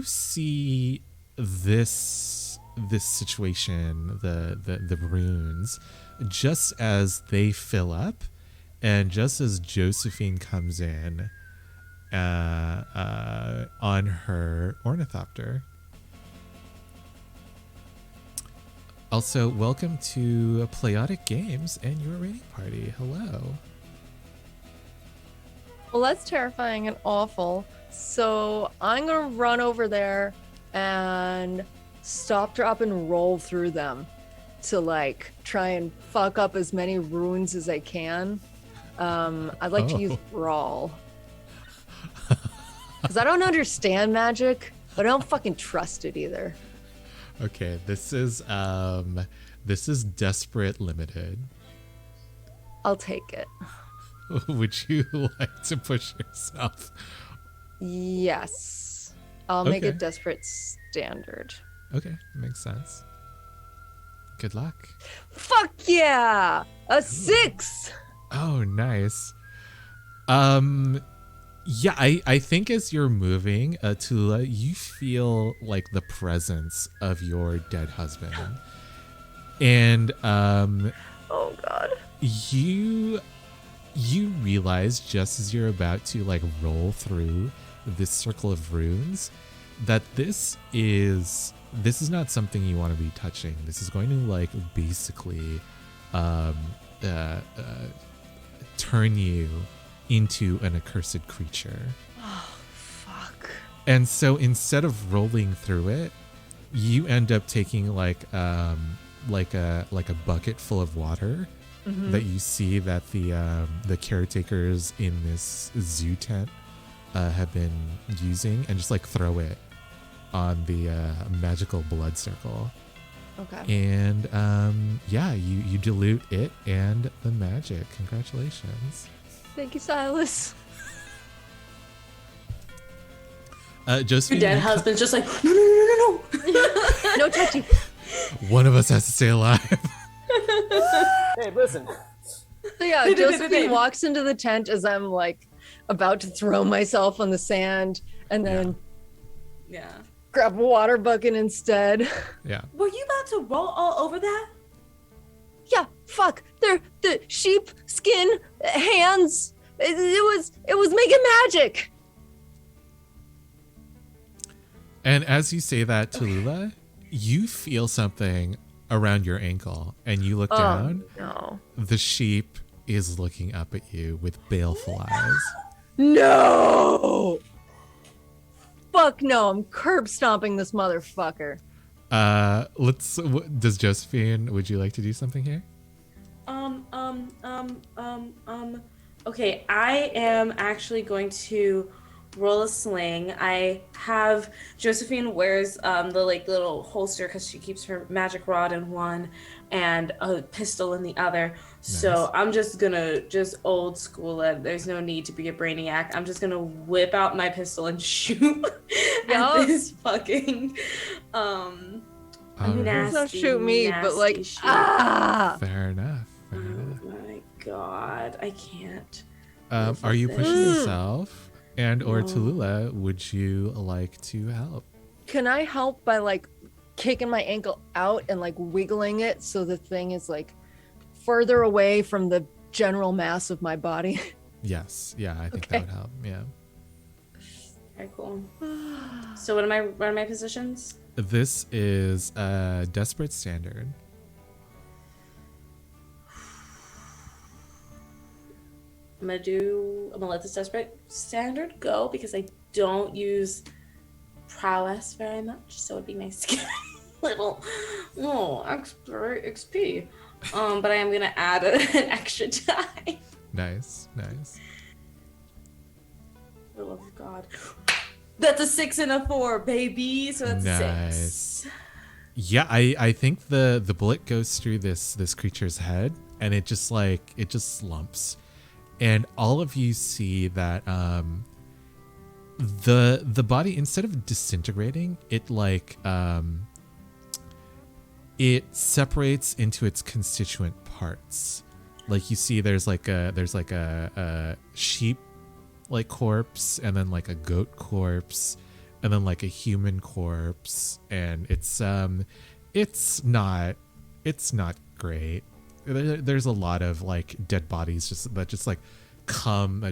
see this situation, the runes, just as they fill up, and just as Josephine comes in on her ornithopter. Also, welcome to Pleiadic Games and your raiding party. Hello. Well, that's terrifying and awful. So I'm gonna run over there and stop, drop, and roll through them to like try and fuck up as many runes as I can. I'd like to use brawl because I don't understand magic, but I don't fucking trust it either. Okay, this is desperate limited. I'll take it. Would you like to push yourself? Yes, I'll make Okay. it desperate standard. Okay, makes sense. Good luck. Fuck yeah! A 6! Oh, nice. Yeah, I think as you're moving, Tula, you feel like the presence of your dead husband. And Oh god. you realize just as you're about to like roll through this circle of runes that this is not something you want to be touching. This is going to like basically turn you into an accursed creature. Oh, fuck. And so instead of rolling through it, you end up taking like a bucket full of water that you see that the caretakers in this zoo tent have been using, and just like throw it on the magical blood circle. Okay. And yeah, you dilute it and the magic. Congratulations. Thank you, Silas. Josephine, Your dead husband's just like, no. No touchy. one of us has to stay alive. Hey, listen. So yeah, Josephine walks into the tent as I'm like about to throw myself on the sand and then Yeah. grab a water bucket instead. Yeah. Were you about to roll all over that? Yeah, fuck. They're the sheep skin hands. It was making magic. And as you say that, Tallulah, you feel something around your ankle, and you look down. No. The sheep is looking up at you with baleful eyes. No. Fuck no! I'm curb stomping this motherfucker. Does Josephine, would you like to do something here? Okay, I am actually going to roll a sling. I have Josephine wears the like little holster because she keeps her magic rod in one and a pistol in the other. So I'm just gonna old school it. There's no need to be a brainiac. I'm just gonna whip out my pistol and shoot at this fucking nasty, Don't shoot me, but like sheep. Fair enough. Fair Oh enough. my god, I can't. Are you pushing yourself? And or No. Tallulah, would you like to help? Can I help by like kicking my ankle out and like wiggling it so the thing is like further away from the general mass of my body? Yes. Yeah, I think Okay. that would help. Yeah. Okay, cool. So what are my positions? This is a desperate standard. I'm gonna let this desperate standard go because I don't use prowess very much, so it'd be nice to get a little extra XP. But I am gonna add an extra die. Nice. Nice. For the love of God. That's a 6 and a 4, baby. So that's Nice. 6. Yeah, I think the bullet goes through this creature's head, and it just slumps. And all of you see that the body, instead of disintegrating, it separates into its constituent parts. Like you see there's like a sheep like corpse, and then like a goat corpse, and then like a human corpse, and it's not great. There's a lot of like dead bodies that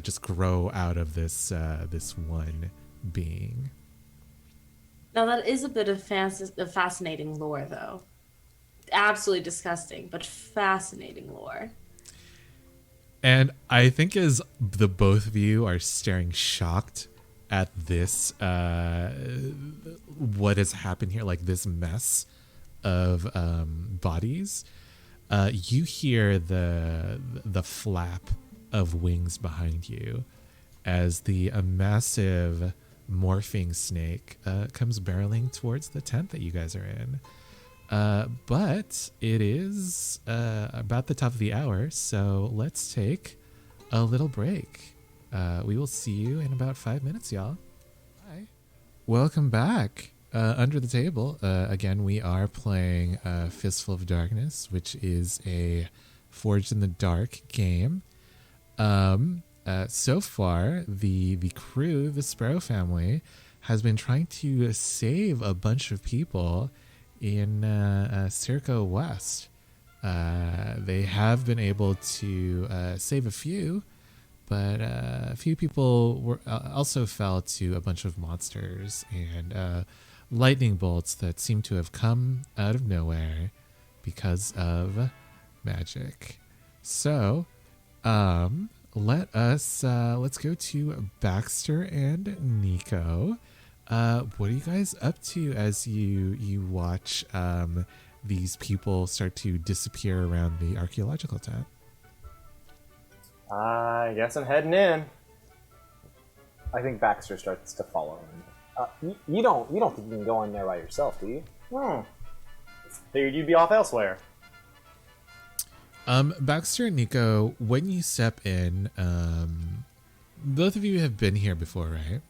just grow out of this one being. Now that is a bit of fascinating lore, though. Absolutely disgusting, but fascinating lore. And I think as the both of you are staring shocked at this, what has happened here, like this mess of bodies, you hear the flap of wings behind you as a massive morphing snake comes barreling towards the tent that you guys are in. But it is about the top of the hour, so let's take a little break. We will see you in about 5 minutes, y'all. Bye. Welcome back. Under the table, again, we are playing Fistful of Darkness, which is a Forged in the Dark game. So far, the crew, the Sparrow family, has been trying to save a bunch of people in Circo West. They have been able to save a few, but a few people also fell to a bunch of monsters and lightning bolts that seem to have come out of nowhere because of magic. So, let's go to Baxter and Nico. What are you guys up to as you watch these people start to disappear around the archaeological tent? I guess I'm heading in. I think Baxter starts to follow him. You don't think you can go in there by yourself, do you? Figured you'd be off elsewhere. Baxter and Nico, when you step in, both of you have been here before, right?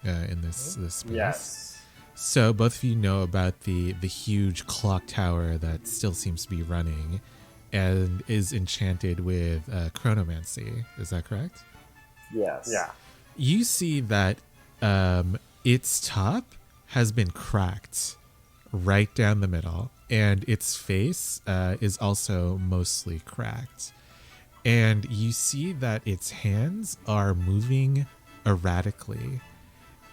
In this space. Yes. So both of you know about the huge clock tower that still seems to be running, and is enchanted with chronomancy. Is that correct? Yes. Yeah. You see that its top has been cracked right down the middle, and its face is also mostly cracked. And you see that its hands are moving erratically.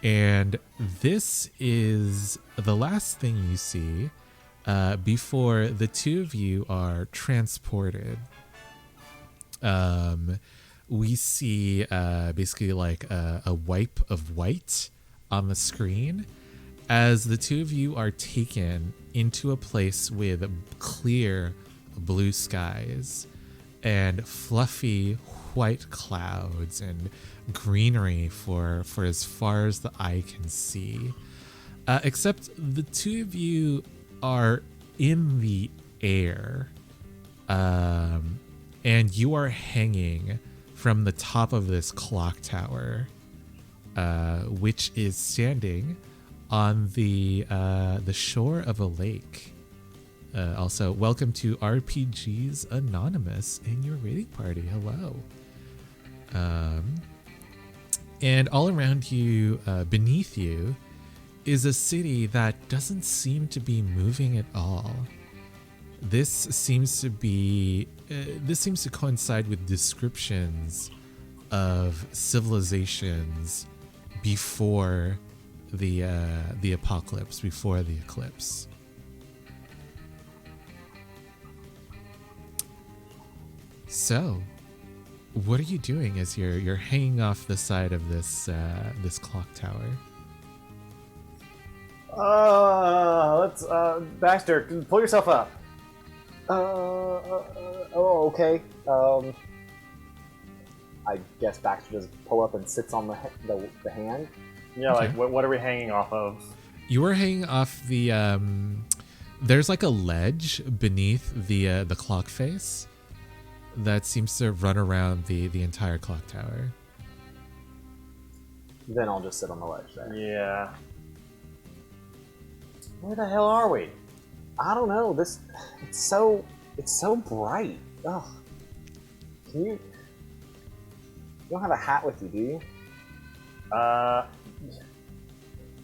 And this is the last thing you see before the two of you are transported. We see basically like a wipe of white on the screen as the two of you are taken into a place with clear blue skies and fluffy white clouds and greenery for as far as the eye can see. Except the two of you are in the air, and you are hanging from the top of this clock tower, which is standing on the shore of a lake. Also, welcome to RPGs Anonymous in your raiding party. Hello. And all around you, beneath you, is a city that doesn't seem to be moving at all. This seems to coincide with descriptions of civilizations before the apocalypse, before the eclipse. So, what are you doing as you're hanging off the side of this clock tower? Let's Baxter, pull yourself up. Oh, okay. I guess Baxter just pull up and sits on the hand. Yeah, Okay. like what are we hanging off of? You are hanging off the there's like a ledge beneath the clock face that seems to run around the entire clock tower. Then I'll just sit on the ledge there. Yeah. Where the hell are we? I don't know. It's so bright. Ugh. You don't have a hat with you, do you?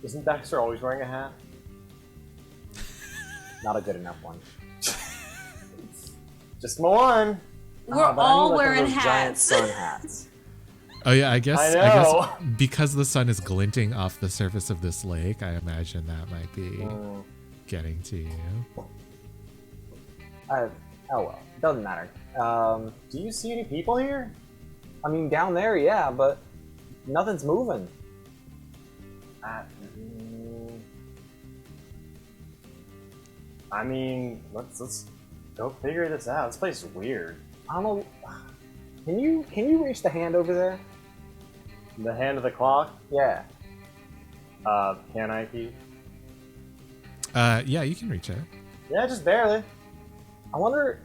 Isn't Baxter always wearing a hat? Not a good enough one. Just my one. We're But I all need, like, one of wearing those giant hats. sun hats. Oh yeah, I guess I know. because the sun is glinting off the surface of this lake, I imagine that might be Mm. getting to you. Oh well, doesn't matter. Do you see any people here? I mean, down there, yeah, but nothing's moving. I mean, let's go figure this out. This place is weird. I don't know. Can you reach the hand over there? The hand of the clock. Yeah. Can I, Pete? Yeah, you can reach it. Yeah, just barely. I wonder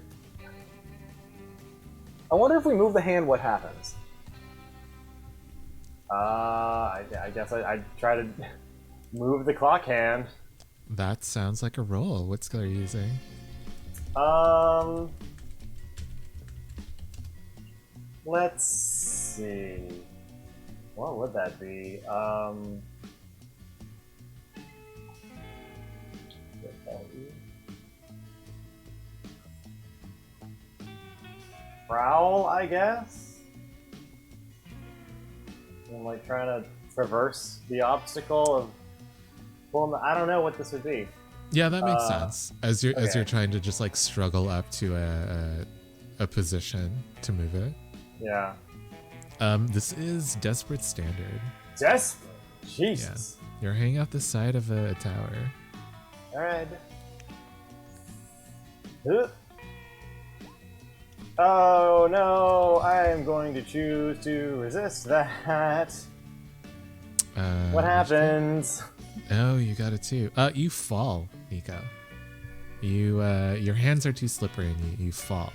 if we move the hand, what happens? I guess I'd try to move the clock hand. That sounds like a roll. What skill are you using? Let's see. What would that be? Prowl, I guess? I'm like trying to traverse the obstacle of. Well, I don't know what this would be. Yeah, that makes sense. As you're okay. trying to just like struggle up to a position to move it. Yeah. This is Desperate Standard. Desperate? Jesus. You're hanging out the side of a tower. Alright. Oh no, I am going to choose to resist that. What happens? Oh, you got it too. You fall, Nico. You your hands are too slippery and you fall.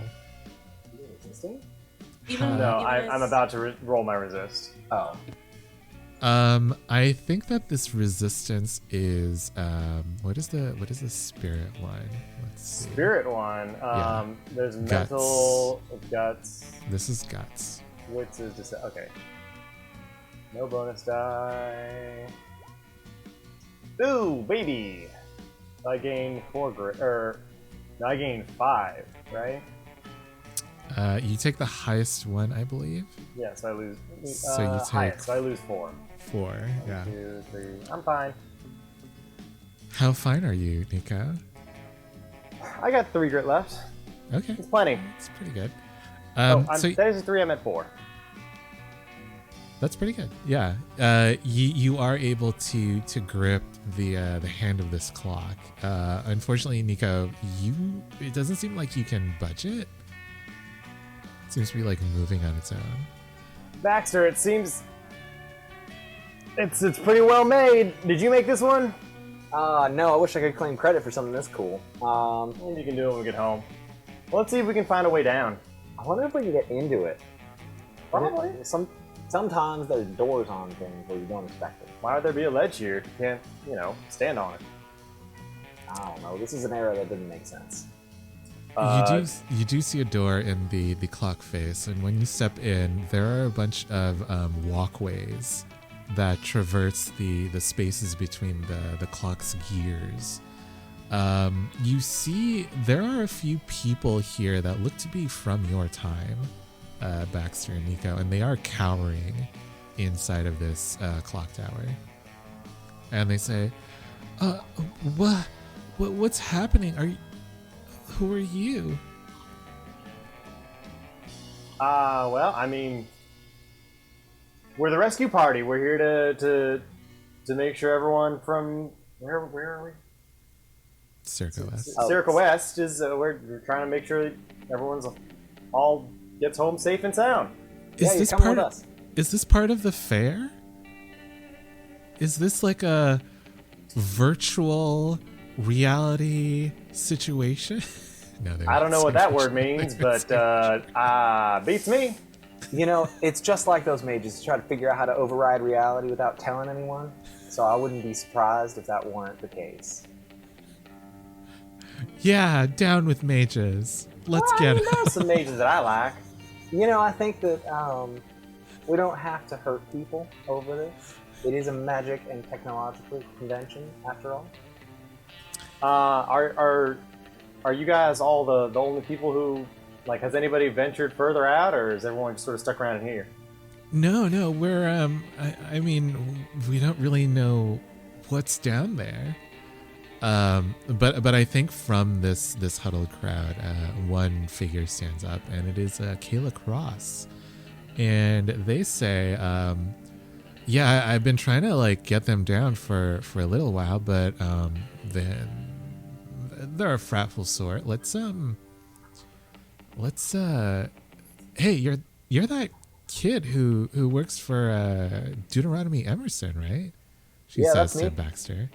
Even, No, even I'm as- about to roll my resist. Oh. I think that this resistance is what is the spirit one? Let's see. Spirit one. There's Guts. mental guts. This is guts. Wits is just okay. No bonus die. Ooh, baby! I gain 4 no, I gain 5, right? You take the highest one, I believe. Yeah, so I lose. So you take highest, so I lose 4. 4. Yeah. 1, 2, 3. I'm fine. How fine are you, Nico? I got 3 grit left. Okay, It's plenty. that's pretty good. So there's a 3. I'm at 4. That's pretty good. Yeah. You are able to grip the hand of this clock. Unfortunately, Nico, it doesn't seem like you can budge it. It seems to be like moving on its own. Baxter, it seems it's pretty well made. Did you make this one? No, I wish I could claim credit for something this cool. Maybe you can do it when we get home. Well, let's see if we can find a way down. I wonder if we can get into it. Probably. Sometimes there's doors on things where you don't expect it. Why would there be a ledge here? You can't, stand on it. I don't know. This is an era that didn't make sense. You do see a door in the clock face, and when you step in, there are a bunch of walkways that traverse the spaces between the clock's gears. You see there are a few people here that look to be from your time, Baxter and Nico, and they are cowering inside of this clock tower. And they say, what's happening? Who are you? Well, I mean, we're the rescue party. We're here to make sure everyone from where are we? Circa West. Circa West is. We're trying to make sure that everyone's all gets home safe and sound. Is this part of the fair? Is this like a virtual reality situation? No, I don't know what that word means, but beats me. It's just like those mages try to figure out how to override reality without telling anyone. So I wouldn't be surprised if that weren't the case. Yeah, down with mages. Let's get it. There's some mages that I like. I think that we don't have to hurt people over this. It is a magic and technological convention, after all. Are you guys all the only people who, has anybody ventured further out, or is everyone just sort of stuck around in here? No, we're I mean, we don't really know what's down there. But I think from this huddled crowd, one figure stands up, and it is Kayla Cross, and they say, "Yeah, I've been trying to get them down for a little while, but then they're a fratful sort. Hey, you're that kid who works for Deuteronomy Emerson, right?" She says to Baxter.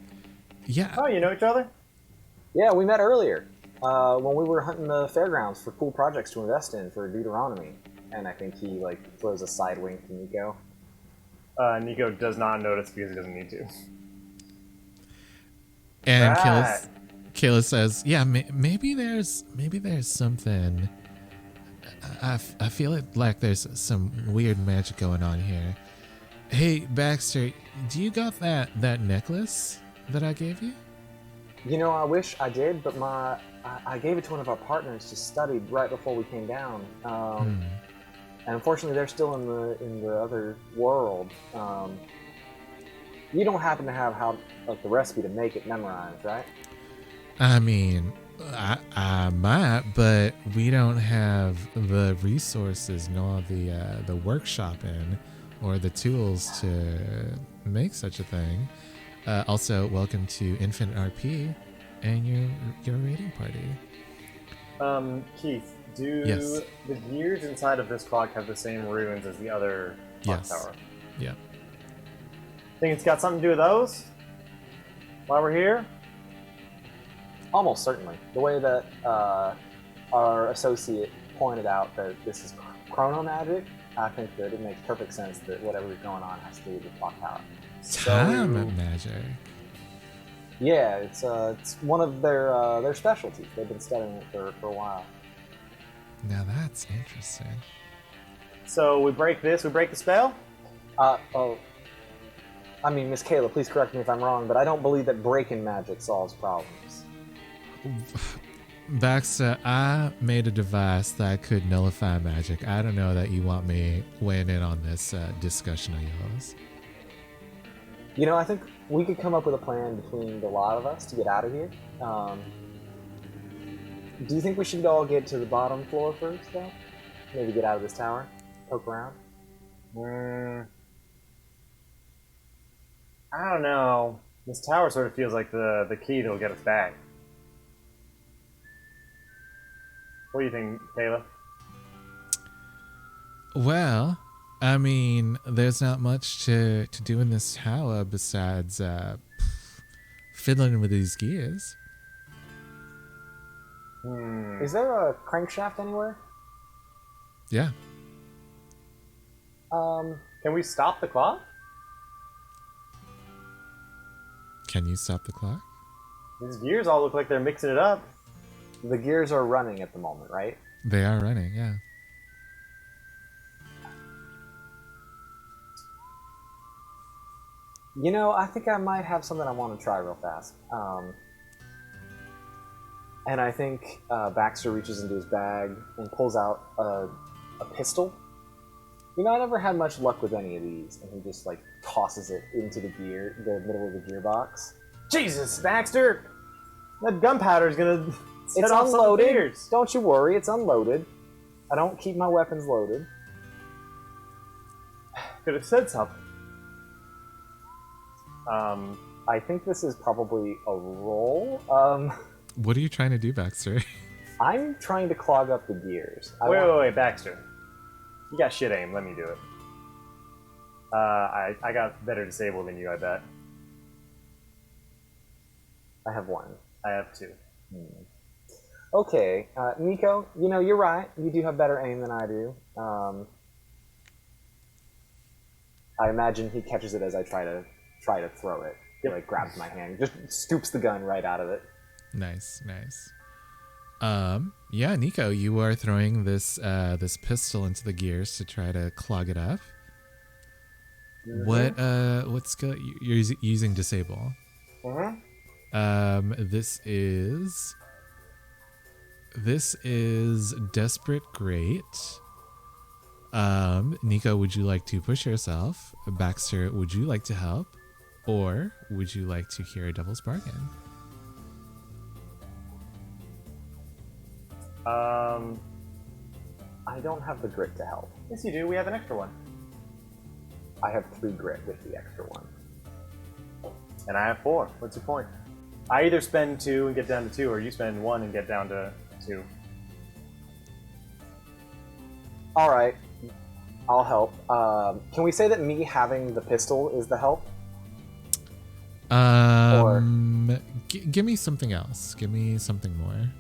Yeah. Oh, you know each other? Yeah, we met earlier when we were hunting the fairgrounds for cool projects to invest in for Deuteronomy. And I think he throws a side wink to Nico. Nico does not notice because he doesn't need to. And Kayla says, "Yeah, maybe there's something. I feel like there's some weird magic going on here. Hey, Baxter, do you got that necklace that I gave you?" I wish I did, but I gave it to one of our partners to study right before we came down. And unfortunately, they're still in the other world. You don't happen to have the recipe to make it memorized, right? I mean, I might, but we don't have the resources nor the workshopping or the tools to make such a thing. Also, welcome to Infinite RP and your raiding party. Keith, do the gears inside of this clock have the same runes as the other clock tower? Yeah. Think it's got something to do with those? While we're here? Almost certainly. The way that our associate pointed out that this is chrono magic, I think that it makes perfect sense that whatever's going on has to do with the clock tower. Time magic. Yeah, it's one of their specialties. They've been studying it for a while. Now that's interesting. So we break the spell? I mean, Miss Kayla, please correct me if I'm wrong, but I don't believe that breaking magic solves problems. Baxter, I made a device that could nullify magic. I don't know that you want me weighing in on this discussion of yours. You know, I think we could come up with a plan between the lot of us to get out of here. Do you think we should all get to the bottom floor first, though? Maybe get out of this tower? Poke around? I don't know. This tower sort of feels like the key that'll get us back. What do you think, Kayla? Well, I mean, there's not much to do in this tower besides fiddling with these gears. Is there a crankshaft anywhere? Yeah. Can we stop the clock? Can you stop the clock? These gears all look like they're mixing it up. The gears are running at the moment, right? They are running, yeah. You know, I think I might have something I want to try real fast. And I think Baxter reaches into his bag and pulls out a pistol. You know, I never had much luck with any of these, and he just like tosses it into the middle of the gearbox. Jesus, Baxter! That gunpowder's gonna set It's off some unloaded. gears. Don't you worry, it's unloaded. I don't keep my weapons loaded. Could have said something. I think this is probably a roll. What are you trying to do, Baxter? I'm trying to clog up the gears. Wait, Baxter. You got shit aim. Let me do it. I got better disable than you, I bet. I have one. I have two. Okay, Nico, you know, you're right. You do have better aim than I do. I imagine he catches it as I try to throw it. He like grabs my hand, just scoops the gun right out of it. Nice. Yeah, Nico, you are throwing this pistol into the gears to try to clog it up. Mm-hmm. What skill you're using? Disable. Mm-hmm. This is Desperate Great. Nico, would you like to push yourself? Baxter, would you like to help? Or would you like to hear a devil's bargain? I don't have the grit to help. Yes, you do. We have an extra one. I have 3 grit with the extra one. And I have 4. What's your point? I either spend 2 and get down to 2, or you spend 1 and get down to 2. All right, I'll help. Can we say that me having the pistol is the help? Give me something else. Give me something more.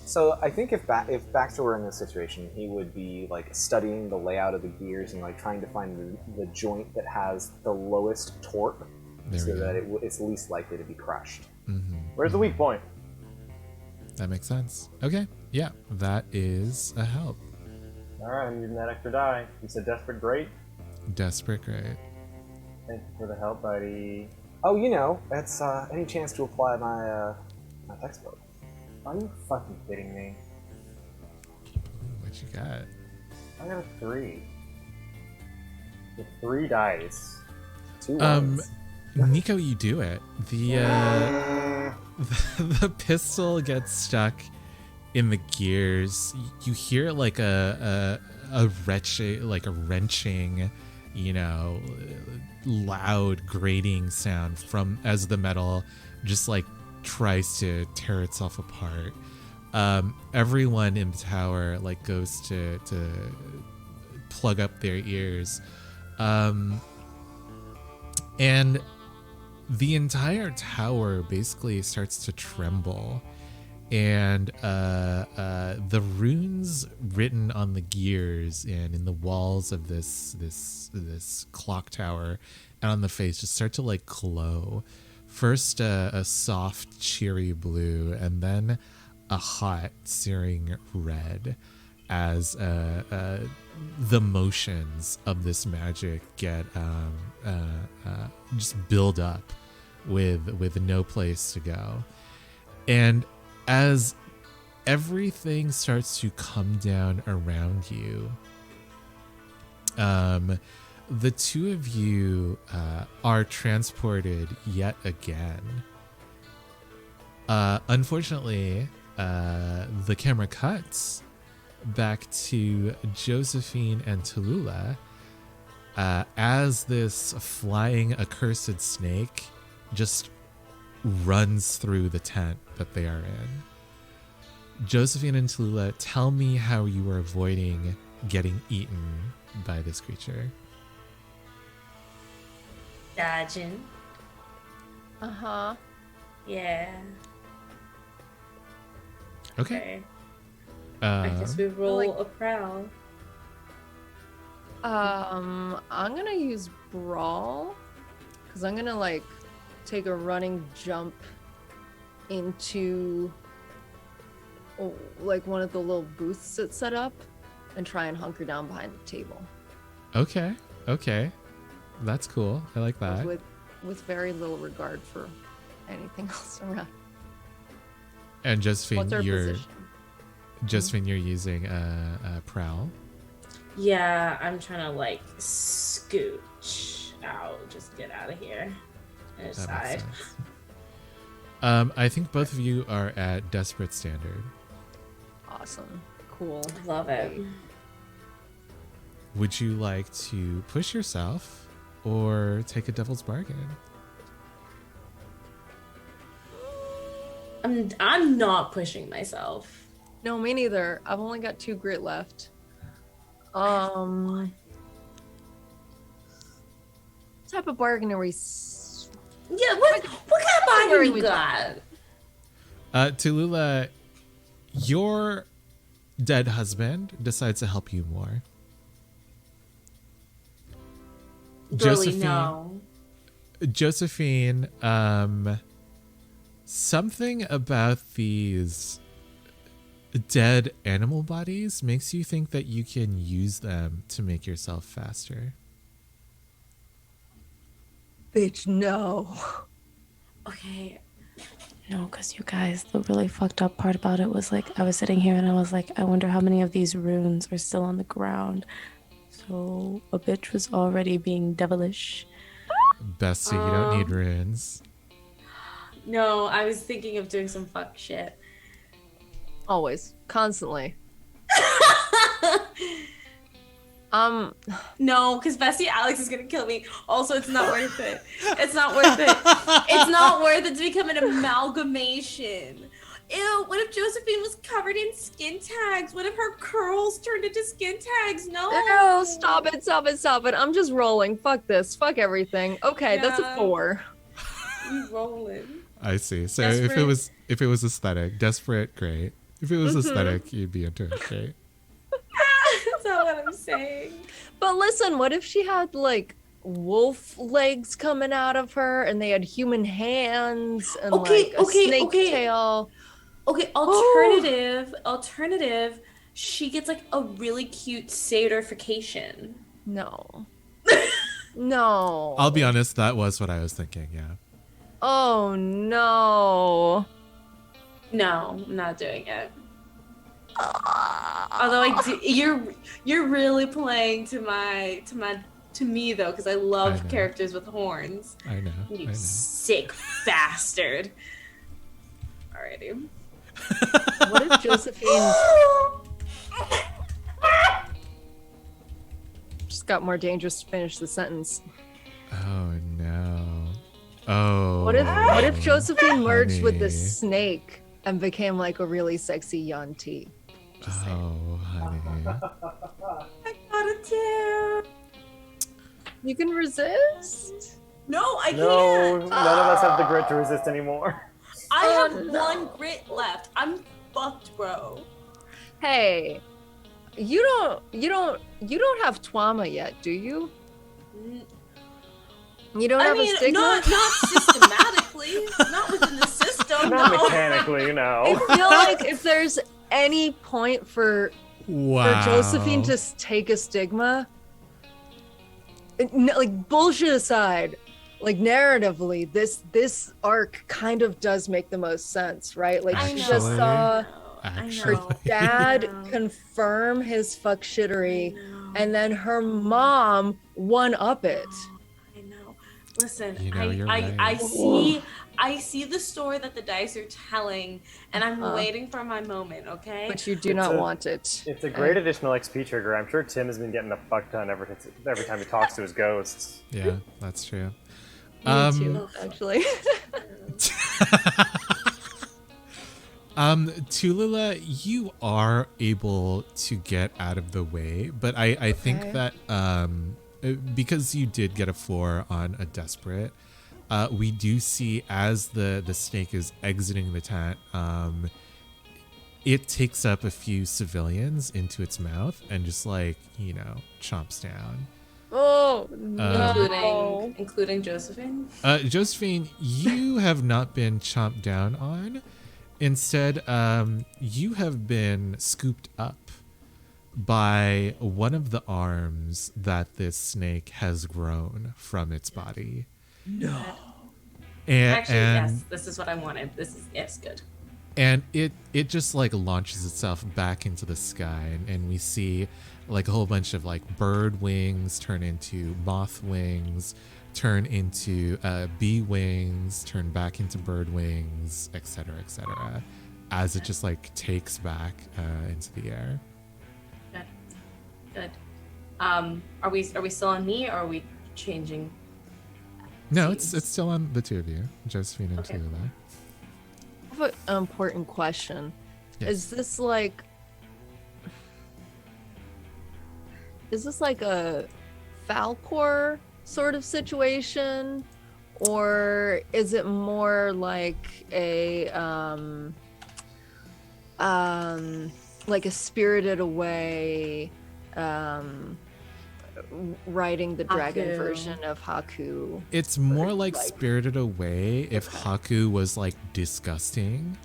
So I think if Baxter were in this situation, he would be like studying the layout of the gears and like trying to find the joint that has the lowest torque, so that it's least likely to be crushed. Mm-hmm. Where's the weak point? That makes sense. Okay, yeah, that is a help. Alright, I'm using that extra die. You said Desperate Great? Desperate Great. Thank you for the help, buddy. Oh, you know, that's any chance to apply my textbook. Are you fucking kidding me? What you got? I got a 3. With 3 dice. 2 ones. Nico, you do it. The pistol gets stuck in the gears. You hear like a wrenching, you know, loud grating sound from as the metal just like tries to tear itself apart. Everyone in the tower like goes to plug up their ears, and the entire tower basically starts to tremble and the runes written on the gears and in the walls of this clock tower and on the face just start to like glow. First a soft cheery blue, and then a hot searing red, as the motions of this magic get just build up with no place to go. And as everything starts to come down around you, the two of you are transported yet again. Unfortunately, the camera cuts back to Josephine and Tallulah as this flying accursed snake just runs through the tent that they are in. Josephine and Tallulah, tell me how you were avoiding getting eaten by this creature. Dodging. Uh-huh. Yeah. Okay. I guess we roll like- a prowl. I'm gonna use Brawl, because I'm gonna like take a running jump into like one of the little booths that's set up and try and hunker down behind the table. Okay. That's cool. I like that. With very little regard for anything else around. And Josephine, What's our position? Josephine, you're using a prowl. Yeah, I'm trying to like scooch out, just get out of here. And That aside. makes sense. I think both of you are at desperate standard. Awesome. Cool. Love it. Would you like to push yourself or take a devil's bargain? I'm not pushing myself. No, me neither. I've only got 2 grit left. What type of bargain are we? Yeah, what kind of bargain you got? Tallulah, your dead husband decides to help you more. Really, no. Josephine, something about these dead animal bodies makes you think that you can use them to make yourself faster. Bitch, no. Okay. No, because you guys, the really fucked up part about it was like, I was sitting here and I was like, I wonder how many of these runes are still on the ground. So a bitch was already being devilish. Bestie, you don't need runes. No, I was thinking of doing some fuck shit. Always, constantly. No, because Bessie Alex is gonna kill me. Also, it's not worth it. It's not worth it. It's not worth it to become an amalgamation. Ew, what if Josephine was covered in skin tags? What if her curls turned into skin tags? No. No, stop it. I'm just rolling. Fuck this. Fuck everything. Okay, that's a Yeah. 4. You rolling. I see. So Desperate. if it was aesthetic, desperate, great. If it was aesthetic, you'd be into it, great. That's not what I'm saying. But listen, what if she had like wolf legs coming out of her and they had human hands and like a snake tail? Okay, alternative, she gets like a really cute satyrification. No. No. I'll be honest, that was what I was thinking, yeah. Oh no. No, I'm not doing it. Although you're really playing to me though, because I love know. characters with horns. I know. You sick bastard. Alrighty. What if Josephine just got more dangerous to finish the sentence? Oh no. Oh. What if Josephine merged with the honey. snake and became like a really sexy Yanti? Oh, honey. I got it too. You can resist? No, I No, can't. none of us have the grit to resist anymore. I I have Oh, one no. grit left. I'm fucked, bro. Hey, you don't have trauma yet, do you? You don't I have a mean, stigma? not systematically, not within the system. Not No. mechanically, no. I feel like if there's any point for Wow. Josephine to take a stigma, like bullshit aside, like narratively, this arc kind of does make the most sense, right? Like I she know. just saw I her know. dad I know. confirm his fuck shittery, I know. and then her mom one up it. I know. Listen, You know, you're right. I see the story that the dice are telling, and I'm waiting for my moment. Okay. But you do not want it. It's a great additional XP trigger. I'm sure Tim has been getting a fuck ton every time he talks to his ghosts. Yeah, that's true. Me too, actually. Tulula, you are able to get out of the way, but I think that because you did get a 4 on a desperate, we do see as the snake is exiting the tent, it takes up a few civilians into its mouth and just like, chomps down. Oh no. Including Josephine. Josephine, you have not been chomped down on. Instead, you have been scooped up by one of the arms that this snake has grown from its body. No. And, Actually, and, yes, this is what I wanted. This is yes, good. And it just like launches itself back into the sky, and we see like a whole bunch of like bird wings turn into moth wings, turn into bee wings, turn back into bird wings, etc., as it just like takes back into the air. Good. Are we still on me, or are we changing? No, it's still on the two of you, Josephine and Tulula. I have an important question. Yes. Is this like a Falcor sort of situation, or is it more like a Spirited Away, riding the dragon Haku. version of Haku? It's more like Spirited Away if Haku was like disgusting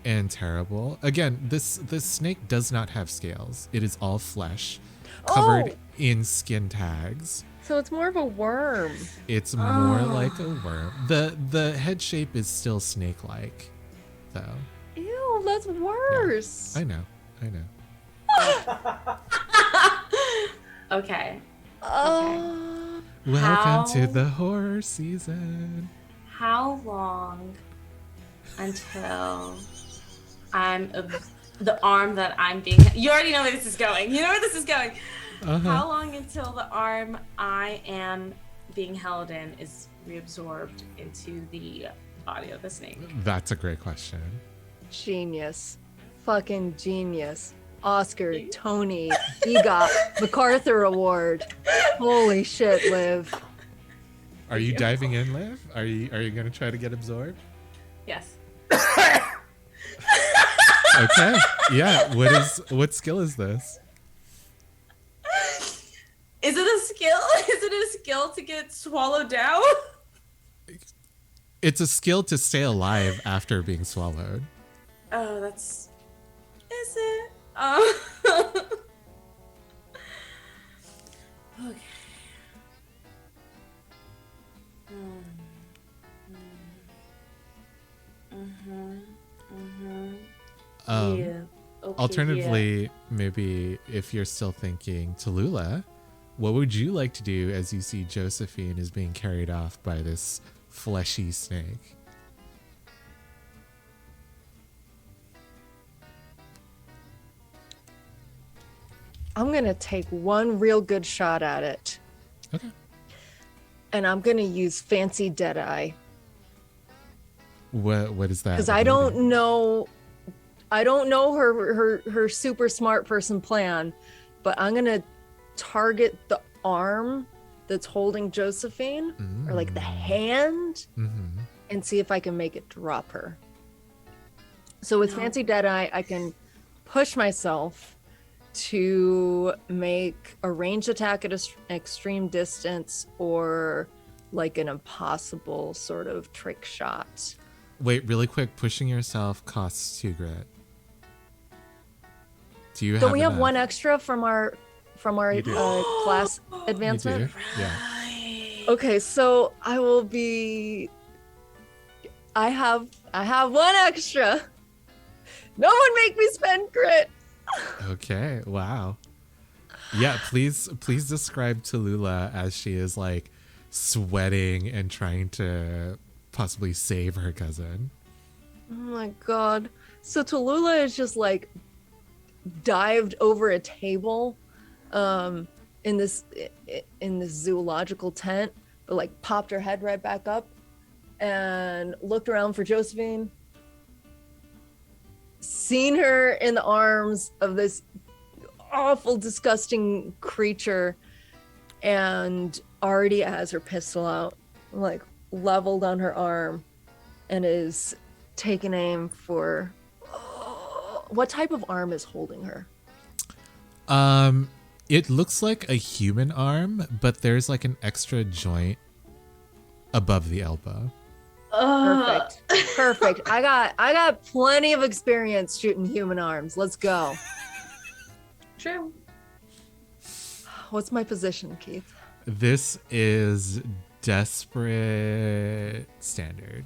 and terrible. Again, this snake does not have scales. It is all flesh covered in skin tags. So it's more of a worm. It's more like a worm. The head shape is still snake-like, though. Ew, that's worse. I know. Okay. Welcome to the horror season. How long until I'm the arm that I'm being? You already know where this is going. You know where this is going. How long until the arm I am being held in is reabsorbed into the body of the snake? That's a great question. Genius. Fucking genius. Oscar, Tony, EGOT, MacArthur Award. Holy shit, Liv. Are you diving in, Liv? Are you gonna try to get absorbed? Yes. Okay. Yeah. What skill is this? Is it a skill? Is it a skill to get swallowed down? It's a skill to stay alive after being swallowed. Oh, that's. Is it? Okay. Yeah. Okay, Alternatively, maybe if you're still thinking, Tallulah, what would you like to do as you see Josephine is being carried off by this fleshy snake? I'm gonna take one real good shot at it. Okay. And I'm gonna use Fancy Deadeye. What is that? Because I don't know her super smart person plan, but I'm gonna target the arm that's holding Josephine, or like the hand, and see if I can make it drop her. So with No. Fancy Deadeye, I can push myself to make a ranged attack at an extreme distance or like an impossible sort of trick shot. Wait, really quick. Pushing yourself costs 2 grit. Do you Don't we have enough? 1 extra from our You do. class You advancement? do? Yeah. Right. Okay, so I will be. I have 1 extra. No one make me spend grit. Okay. Wow. Yeah. Please describe Tallulah as she is like sweating and trying to possibly save her cousin. Oh my god. So Tallulah is just like dived over a table in this zoological tent, but like popped her head right back up and looked around for Josephine. Seen her in the arms of this awful, disgusting creature, and already has her pistol out, like leveled on her arm, and is taking aim for. What type of arm is holding her? It looks like a human arm, but there's like an extra joint above the elbow. Perfect. I got plenty of experience shooting human arms. Let's go. True. What's my position, Keith? This is desperate standard.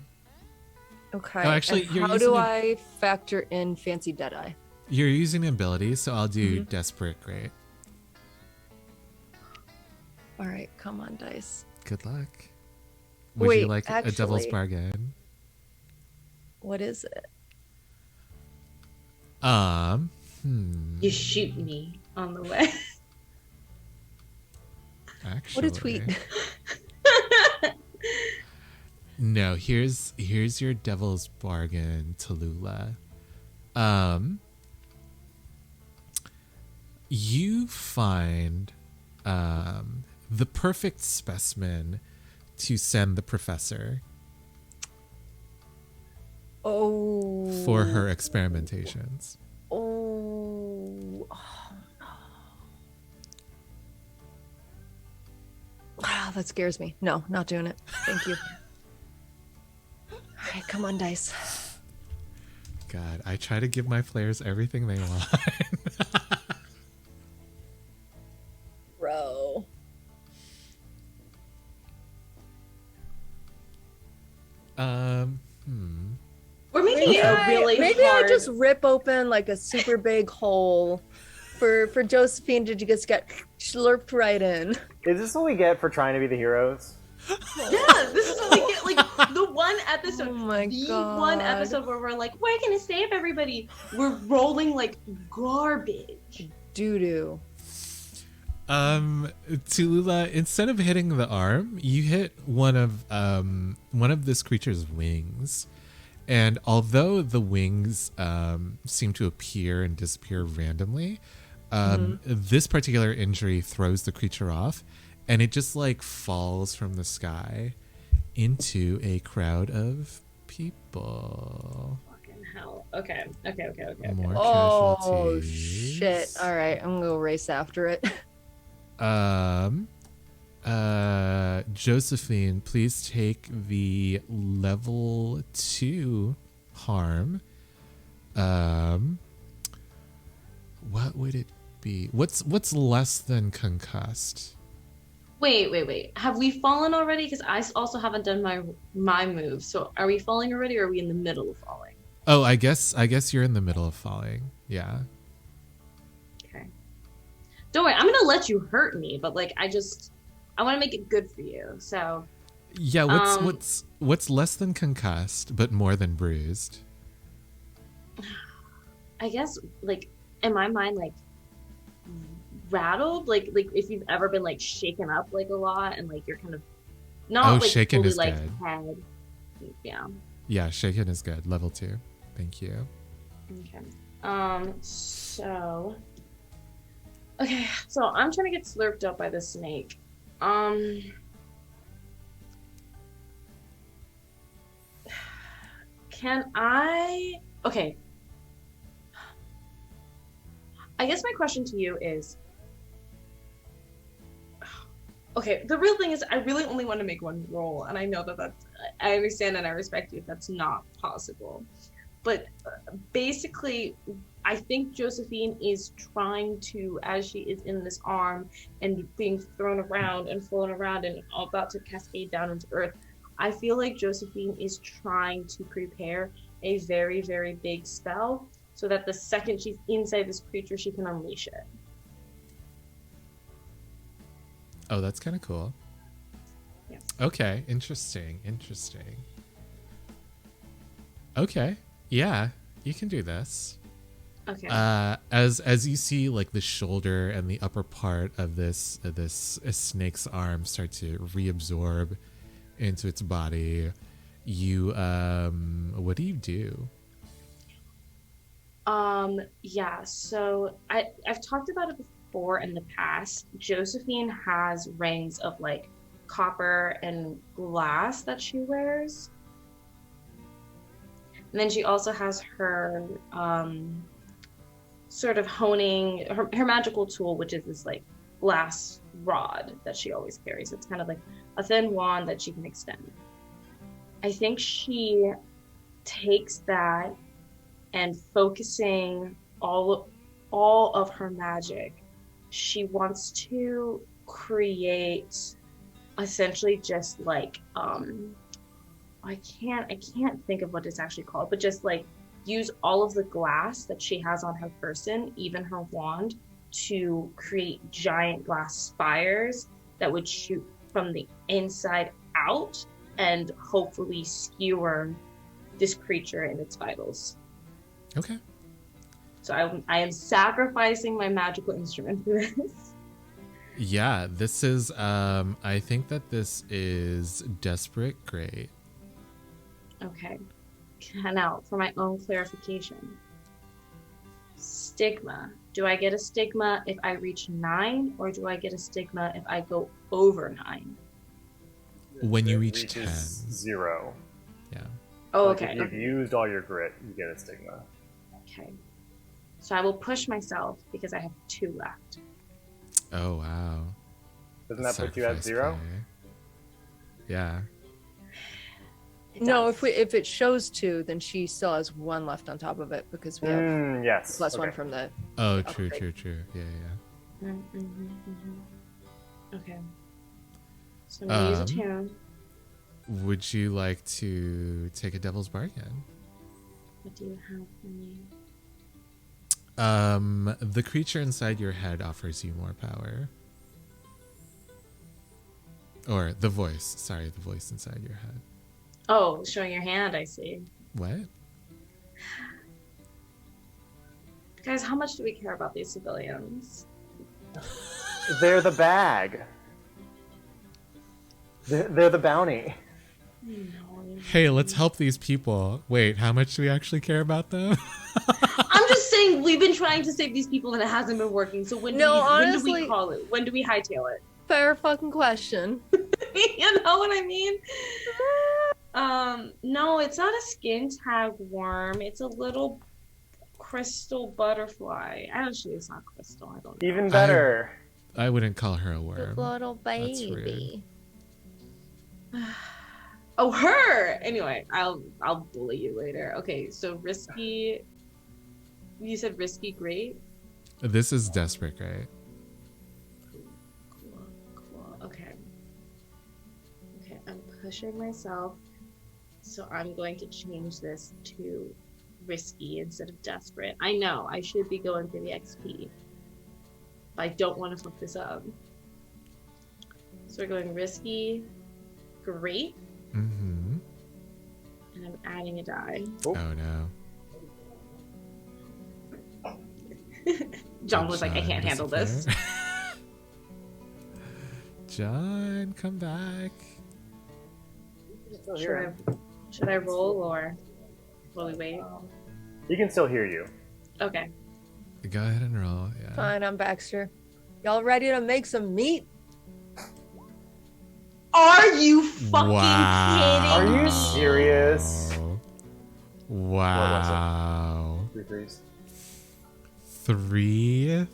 Okay. Oh, actually, and you're how using do a- I factor in Fancy Deadeye? You're using ability, so I'll do desperate great. All right, come on, dice. Good luck. Would you Wait, like a devil's actually- bargain? What is it? You shoot me on the way. Actually, What a tweet. No, here's your devil's bargain, Tallulah. You find the perfect specimen to send the professor Oh. for her experimentations. Oh. Ah, that scares me. No, not doing it. Thank you. All right, come on, dice. God, I try to give my players everything they want. Bro. We're making it a really Maybe hard. I just rip open like a super big hole for Josephine to just get slurped right in. Is this what we get for trying to be the heroes? Yeah, this is what we get. Like the one episode, Oh my the God. one episode where we're like, we're gonna save everybody. We're rolling like garbage. Doo-doo. Tallulah, instead of hitting the arm, you hit one of this creature's wings. And although the wings seem to appear and disappear randomly, this particular injury throws the creature off, and it just like falls from the sky into a crowd of people. Fucking hell. Okay. More Oh, casualties. shit. All right, I'm going to go race after it. Josephine, please take the level 2 harm. What would it be? What's less than concussed? Wait. Have we fallen already? Because I also haven't done my move. So are we falling already, or are we in the middle of falling? Oh, I guess you're in the middle of falling. Yeah. Okay. Don't worry, I'm gonna let you hurt me, but like I want to make it good for you. So Yeah, what's less than concussed but more than bruised? I guess like in my mind, like rattled, like if you've ever been like shaken up like a lot and like you're kind of not Oh, like shaken fully is like good. head. Yeah. Yeah, shaken is good. Level 2. Thank you. Okay. So. Okay, so I'm trying to get slurped up by the snake. Can I? Okay, I guess my question to you is, okay, the real thing is I really only want to make one roll, and I know I understand and I respect you if that's not possible. But basically, I think Josephine is trying to, as she is in this arm and being thrown around and flown around and about to cascade down into Earth, I feel like Josephine is trying to prepare a very, very big spell so that the second she's inside this creature, she can unleash it. Oh, that's kind of cool. Yes. Okay, interesting. Okay, yeah, you can do this. Okay. As you see, like the shoulder and the upper part of this snake's arm start to reabsorb into its body, you what do you do? Yeah, so I've talked about it before in the past. Josephine has rings of like copper and glass that she wears. And then she also has her sort of honing her magical tool, which is this like glass rod that she always carries. It's kind of like a thin wand that she can extend. I think she takes that and focusing all of her magic, she wants to create essentially just like I can't think of what it's actually called, but just like use all of the glass that she has on her person, even her wand, to create giant glass spires that would shoot from the inside out and hopefully skewer this creature in its vitals. Okay. So I am sacrificing my magical instrument for this. Yeah, this is I think that this is Desperate Great. Okay. Now, for my own clarification. Stigma. Do I get a stigma if I reach 9, or do I get a stigma if I go over 9? When you It reach reaches 10. 0. Yeah. Oh, Like, okay. if you've used all your grit, you get a stigma. Okay. So I will push myself because I have 2 left. Oh wow. Doesn't that put you at Sacrifice 0? pay. Yeah. It No, does. if it shows 2, then she still has 1 left on top of it because we have Yes. plus okay. 1 from the. Oh, the true. upgrade. Yeah. Okay. So I'm gonna use a Um, tune. Would you like to take a devil's bargain? What do you have for me? The creature inside your head offers you more power. Or the voice. Sorry, the voice inside your head. Oh, showing your hand, I see. What? Guys, how much do we care about these civilians? They're the bag. They're the bounty. Hey, let's help these people. Wait, how much do we actually care about them? I'm just saying we've been trying to save these people and it hasn't been working. So when do honestly- we call it? When do we hightail it? Fair fucking question. You know what I mean? No, it's not a skin tag worm. It's a little crystal butterfly. Actually, it's not crystal. I don't know. Even better. I wouldn't call her a worm. Little That's baby. Oh, her. Anyway, I'll bully you later. Okay, so risky. You said risky, great. This is Desperate Great. Cool. Okay. Okay, I'm pushing myself. So I'm going to change this to risky instead of desperate. I know I should be going for the XP, but I don't want to fuck this up. So we're going risky, great, Mm-hmm. and I'm adding a die. Oh no. John was like, I can't handle this. John, come back. Still hear him. Should I roll or will we wait? He can still hear you. Okay. Go ahead and roll. Yeah. Fine, I'm Baxter. Y'all ready to make some meat? Are you fucking Wow. kidding Are you me? serious? Wow. 3 threes. 3.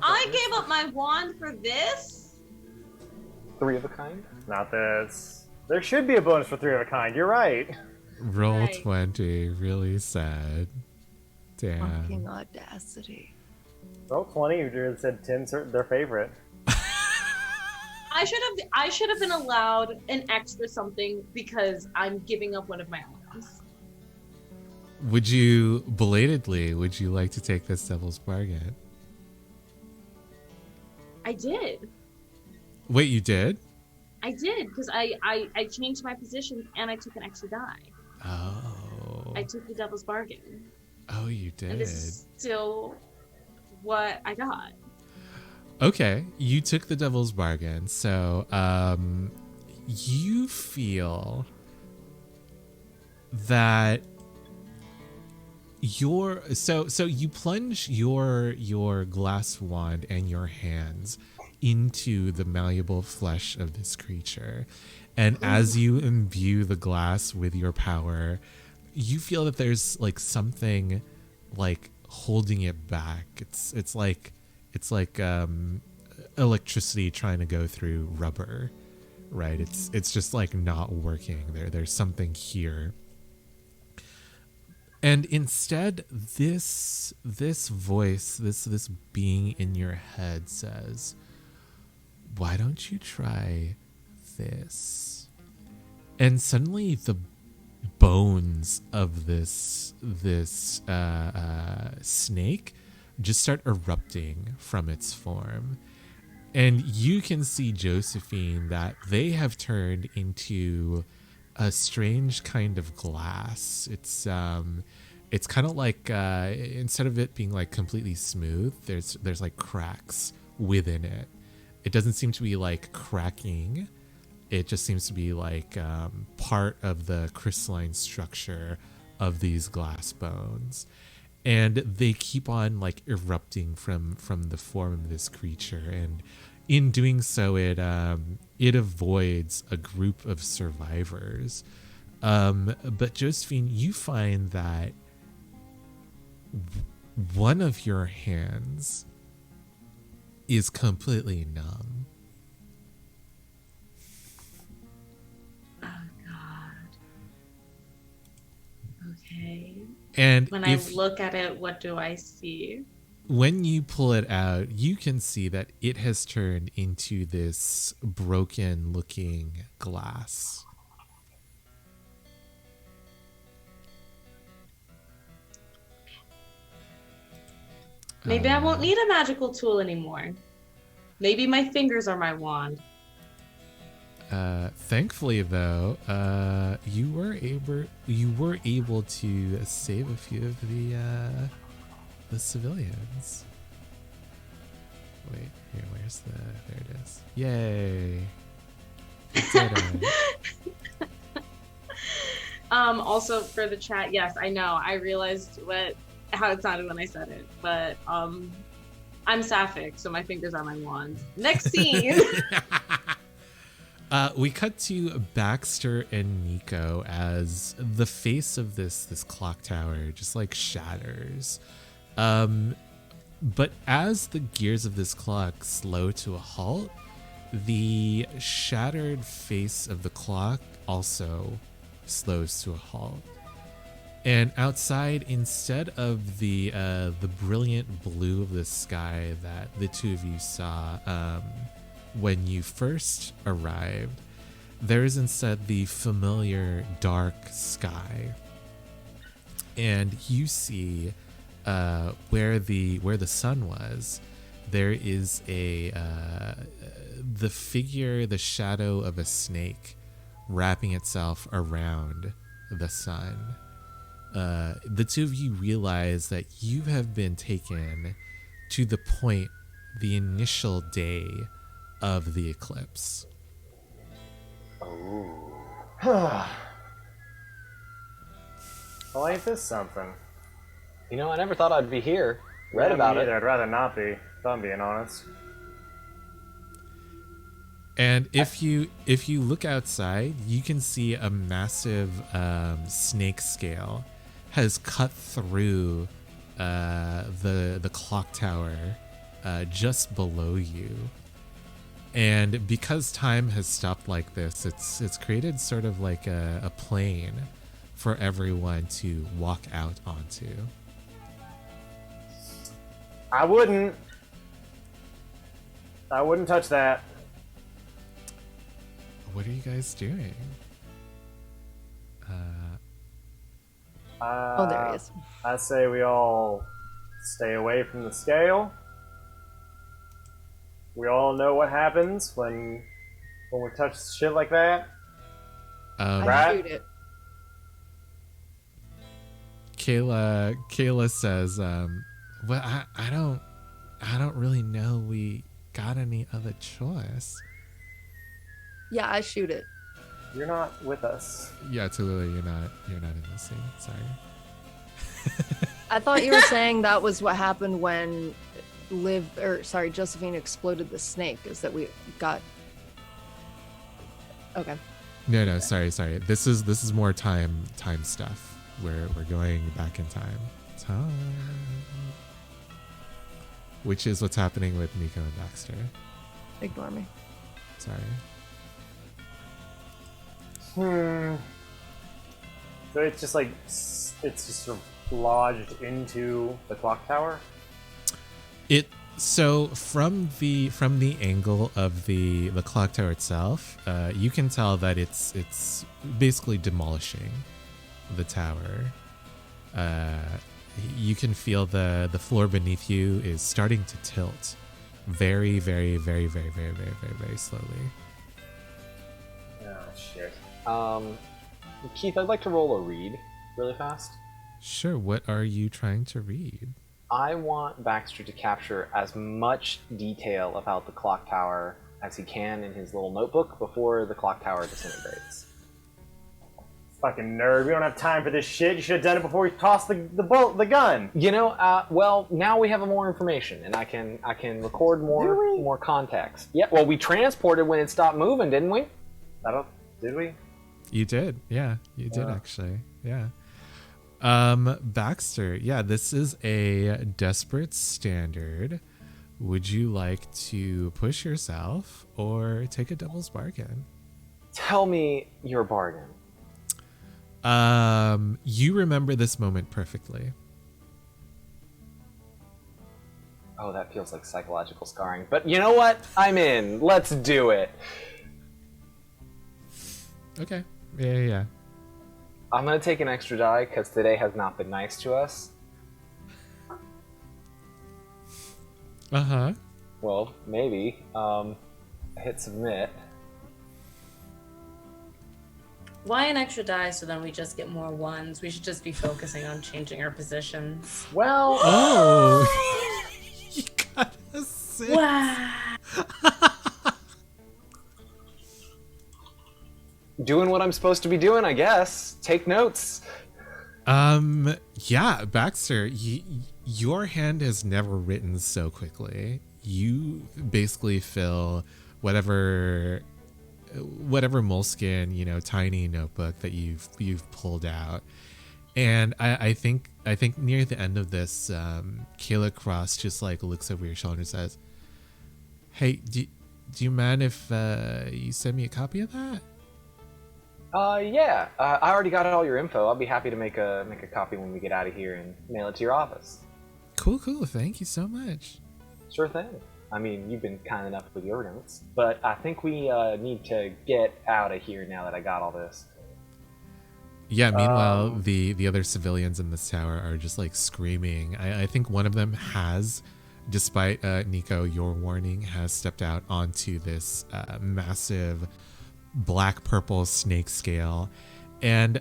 I gave up my wand for this? 3 of a kind. Not this. There should be a bonus for 3 of a kind. You're right. Roll Right. 20. Really sad. Damn. Fucking audacity. Roll 20. You said 10's their favorite. I should have been allowed an extra something because I'm giving up one of my items. Would you like to take this devil's bargain? I did. Wait, you did? I did because I changed my position and I took an extra die. Oh. I took the devil's bargain, Oh, you and did. this is still what I got. Okay, you took the devil's bargain. So, you feel that so you plunge your glass wand and your hands into the malleable flesh of this creature, and as you imbue the glass with your power, you feel that there's like something like holding it back. It's like electricity trying to go through rubber, right? It's just like not working. There's something here. And instead, this voice, this being in your head says, "Why don't you try this?" And suddenly, the bones of this snake just start erupting from its form, and you can see, Josephine, that they have turned into a strange kind of glass. It's kind of like instead of it being like completely smooth, there's like cracks within it. It doesn't seem to be like cracking. It just seems to be like part of the crystalline structure of these glass bones, and they keep on like erupting from the form of this creature. And in doing so, it avoids a group of survivors. But Josephine, you find that one of your hands is completely numb. Oh God. Okay. And When I look at it, what do I see? when you pull it out, you can see that it has turned into this broken looking glass. Maybe I won't need a magical tool anymore. Maybe my fingers are my wand. Thankfully, though, you were able to save a few of the civilians. Wait, here, there it is. Yay! You did it. Also for the chat, yes, I know. I realized how it sounded when I said it, but I'm sapphic, so my fingers are my wand. Next scene. We cut to Baxter and Nico as the face of this clock tower just like shatters. But as the gears of this clock slow to a halt, the shattered face of the clock also slows to a halt. And outside, instead of the brilliant blue of the sky that the two of you saw when you first arrived, there is instead the familiar dark sky. And you see where the sun was, there is the figure, the shadow of a snake wrapping itself around the sun. The two of you realize that you have been taken to the point, the initial day of the eclipse. Well, ain't this something? You know, I never thought I'd be here. Read about it. I'd rather not be, if I'm being honest. And if you look outside, you can see a massive snake scale has cut through the clock tower just below you. And because time has stopped like this, it's created sort of like a plane for everyone to walk out onto. I wouldn't touch that. What are you guys doing? Oh, there he is. I say we all stay away from the scale. We all know what happens when we touch shit like that. I Right? shoot it. Kayla says, well, I don't really know we got any other choice. Yeah, I shoot it. You're not with us. Yeah, Tallulah, you're not in the scene. Sorry. I thought you were saying that was what happened when Josephine exploded the snake. Is that we got? Okay. No, sorry. This is more time stuff. We're going back in time. Which is what's happening with Nico and Baxter. Ignore me. Sorry. So it's just like it's just sort of lodged into the clock tower. So from the angle of the clock tower itself, you can tell that it's basically demolishing the tower. You can feel the floor beneath you is starting to tilt very, very, very, very, very, very, very, very slowly. Oh shit. Keith, I'd like to roll a read really fast. Sure. What are you trying to read? I want Baxter to capture as much detail about the clock tower as he can in his little notebook before the clock tower disintegrates. Fucking nerd. We don't have time for this shit. You should have done it before you tossed the gun. You know, well, now we have more information, and I can record more context. Yeah, well, we transported when it stopped moving, didn't we? Did we? You did. Yeah, you did actually. Yeah. Baxter, yeah, this is a desperate standard. Would you like to push yourself or take a devil's bargain? Tell me your bargain. You remember this moment perfectly. Oh, that feels like psychological scarring. But you know what? I'm in. Let's do it. Okay. Yeah. I'm going to take an extra die because today has not been nice to us. Uh-huh. Well, maybe. Hit submit. Why an extra die so then we just get more ones? We should just be focusing on changing our positions. Well. Oh. You got a 6. Wow. Doing what I'm supposed to be doing, I guess. Take notes. Yeah, Baxter, your hand has never written so quickly. You basically fill whatever moleskin, tiny notebook that you've pulled out. And I think near the end of this, Kayla Cross just like looks over your shoulder and says, "Hey, do you mind if you send me a copy of that?" Yeah. I already got all your info. I'll be happy to make a copy when we get out of here and mail it to your office. Cool. Thank you so much. Sure thing. I mean, you've been kind enough with your notes, but I think we need to get out of here now that I got all this. Yeah, meanwhile, the other civilians in this tower are just like screaming. I think one of them has, despite Nico, your warning, has stepped out onto this massive black-purple snake scale, and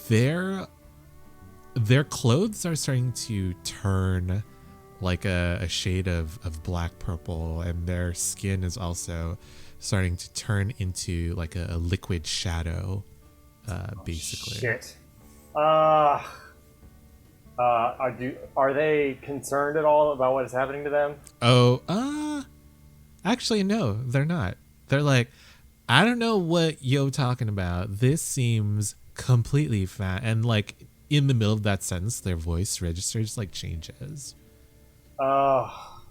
their clothes are starting to turn like a shade of black purple, and their skin is also starting to turn into like a liquid shadow, basically. Shit. Are they concerned at all about what is happening to them? Actually, no, they're not. They're like, I don't know what you're talking about. This seems completely fat. And like in the middle of that sentence, their voice register just like changes. Oh,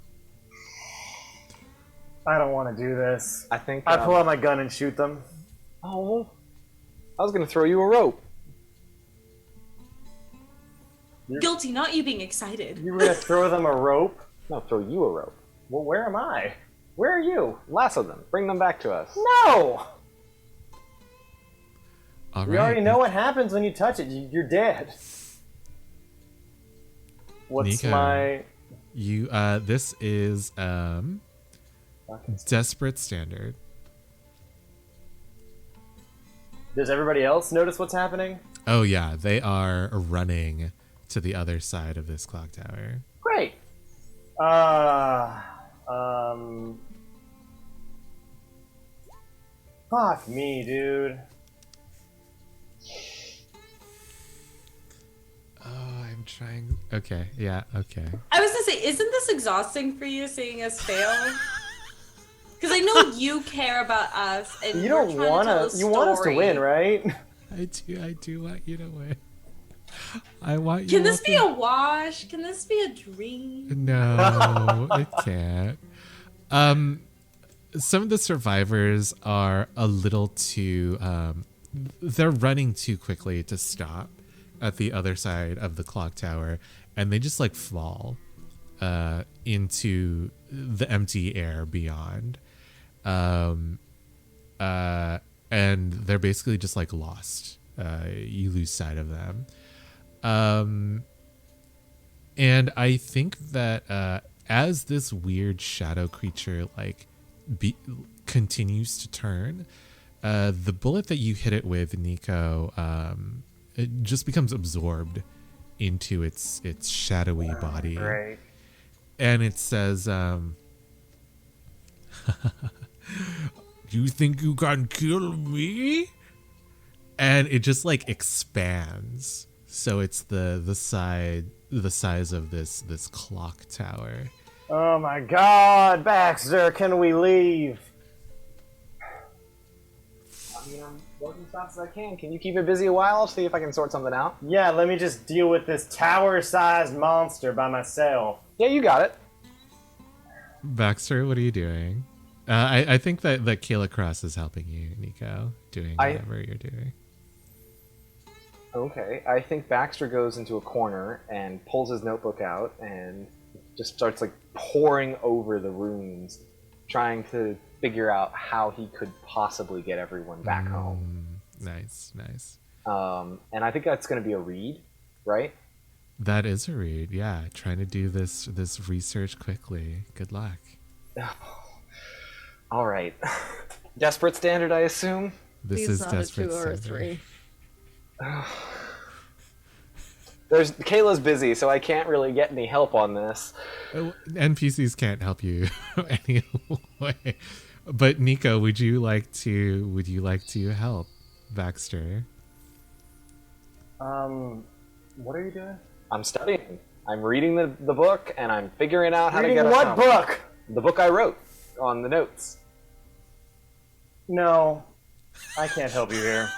I don't want to do this. I think I pull out my gun and shoot them. Oh, I was gonna throw you a rope. Guilty, not you being excited. You were gonna throw them a rope? No, throw you a rope. Well, where am I? Where are you? Lasso them. Bring them back to us. No! All We already know what happens when you touch it. You're dead. What's Nico. my... You this is Desperate Standard. Does everybody else notice what's happening? Oh yeah, they are running to the other side of this clock tower. Great. Fuck me, dude. Oh, I'm trying. Okay, yeah, okay. I was gonna say, isn't this exhausting for you seeing us fail? Because I know you care about us, and You we're don't trying wanna. to tell a You want us to story. win, right? I do want you to win. I want you. Can this all be to- a wash? Can this be a dream? No, it can't. Some of the survivors are a little too. They're running too quickly to stop at the other side of the clock tower, and they just like fall into the empty air beyond. And they're basically just like lost. You lose sight of them. And I think that as this weird shadow creature like continues to turn, the bullet that you hit it with, Nico, it just becomes absorbed into its shadowy body. Great. And it says, you think you can kill me? And it just like expands. So it's the size of this clock tower. Oh my God, Baxter! Can we leave? I mean, I'm working as fast as I can. Can you keep it busy a while? I'll see if I can sort something out. Yeah, let me just deal with this tower-sized monster by myself. Yeah, you got it. Baxter, what are you doing? I think that Kayla Cross is helping you, Nico, doing whatever you're doing. Okay, I think Baxter goes into a corner and pulls his notebook out and just starts like poring over the runes, trying to figure out how he could possibly get everyone back home. Nice. And I think that's going to be a read, right? That is a read, yeah. Trying to do this research quickly. Good luck. All right. Desperate Standard, I assume? This He's is not Desperate a 2 or a Standard. 3. Kayla's busy, so I can't really get any help on this. NPCs can't help you anyway. But Nico, would you like to help Baxter? What are you doing? I'm studying. I'm reading the book, and I'm figuring out how to get Reading us what home. book? The book I wrote on the notes. No, I can't help you here.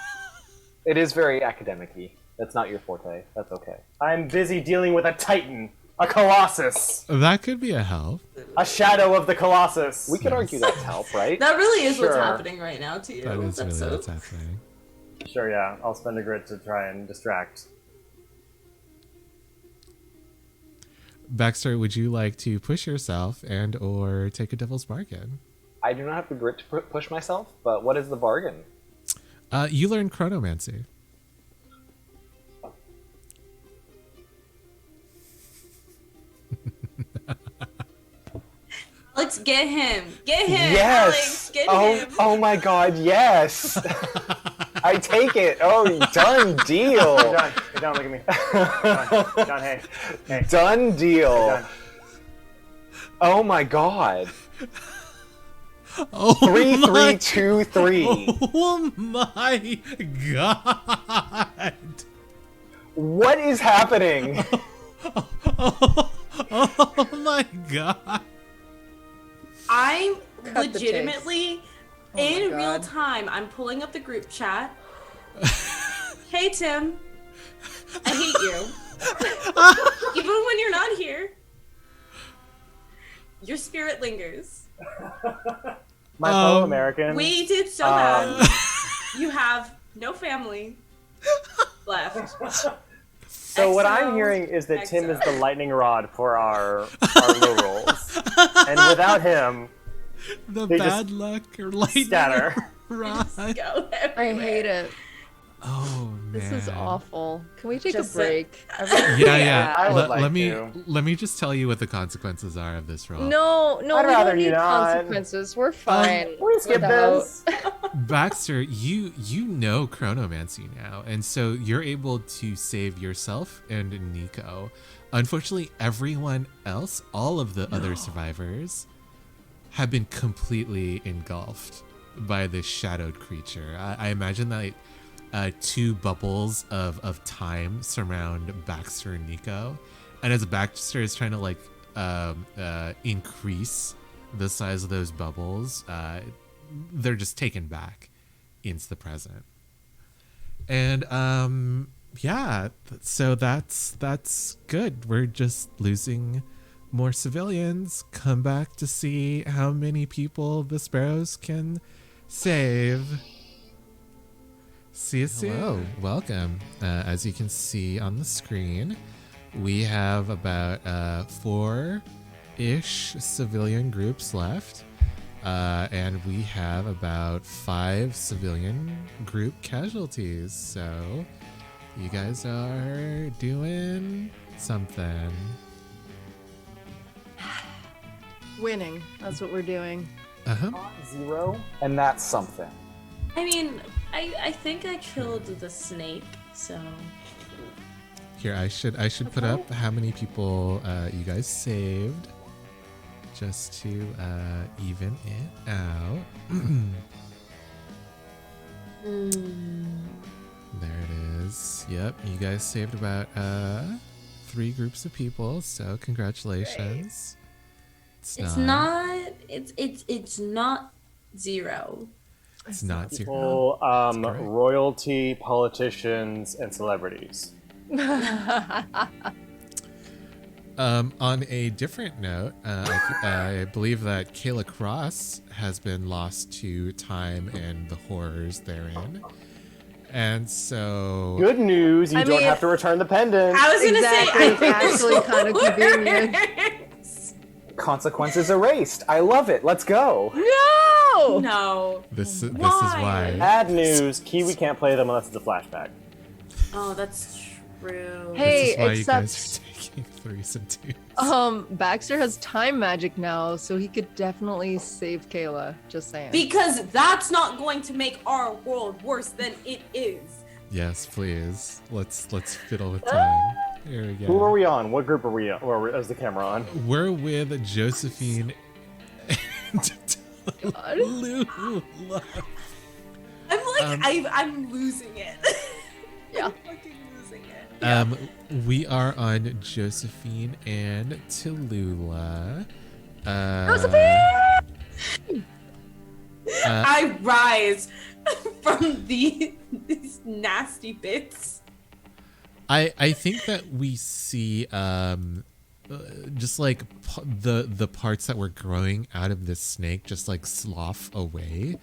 It is very academic-y. That's not your forte. That's okay. I'm busy dealing with a titan, a colossus, That could be a help. a shadow of the colossus. We could argue that's help, right? That really is what's Sure. happening right now to you. That is really That's what's happening. Sure, yeah. I'll spend a grit to try and distract. Baxter, would you like to push yourself and or take a devil's bargain? I do not have the grit to push myself, but what is the bargain? You learn chronomancy. Alex, get him. Get him. Yes! Alex, get him. Oh my god, yes! I take it. Oh, done deal. John, hey, John, look at me. John, hey. Hey. Done deal. John. Oh my god. Oh 3323. Oh my god! What is happening? Oh my god! I'm Cut the legitimately Oh my in God. real time. I'm pulling up the group chat. Hey Tim. I hate you. Even when you're not here, your spirit lingers. My fellow Americans. We did so bad. You have no family left. So what XO, I'm hearing is that Tim XO. is the lightning rod for our low rolls, and without him, The They bad just luck or lightning scatter. rod. Go I everywhere. hate it. Oh man. This is awful. Can we take Just a break? Yeah. I would let like me to. let me just tell you what the consequences are of this roll. No, I'd we rather don't you need not. consequences. We're fine. We skip without- this. Baxter, you know chronomancy now, and so you're able to save yourself and Nico. Unfortunately, everyone else, all of the other survivors, have been completely engulfed by this shadowed creature. I imagine that two bubbles of time surround Baxter and Nico, and as Baxter is trying to increase the size of those bubbles, they're just taken back into the present. And so that's good. We're just losing more civilians. Come back to see how many people the sparrows can save. See you soon. Hello, welcome. As you can see on the screen, we have about 4-ish civilian groups left. And we have about 5 civilian group casualties. So you guys are doing something. Winning. That's what we're doing. Uh-huh. 0. And that's something. I mean, I think I killed the snake, so Here, I should put up how many people you guys saved, just to even it out. There it is. Yep, you guys saved about 3 groups of people, so congratulations. it's not 0. It's not 0. People, correct. royalty, politicians, and celebrities. On a different note, I believe that Kayla Cross has been lost to time and the horrors therein. And so... Good news, you I don't mean- have to return the pendant. I was gonna Exactly, say, I actually kind of convenient. Consequences erased. I love it. Let's go. No! No. This is Why? why. Bad news, Kiwi can't play them unless it's a flashback. Oh, that's true. Hey, This is why you except guys are taking 3s and 2s. Baxter has time magic now, so he could definitely save Kayla. Just saying. Because that's not going to make our world worse than it is. Yes, please. Let's fiddle with time. Here we go. Who are we on? What group are we on? Or is the camera on? We're with Josephine and Lula. I'm losing it. Yeah. I'm fucking losing it. We are on Josephine and Tallulah. I rise from these nasty bits. I think that we see just like the parts that were growing out of this snake just like slough away,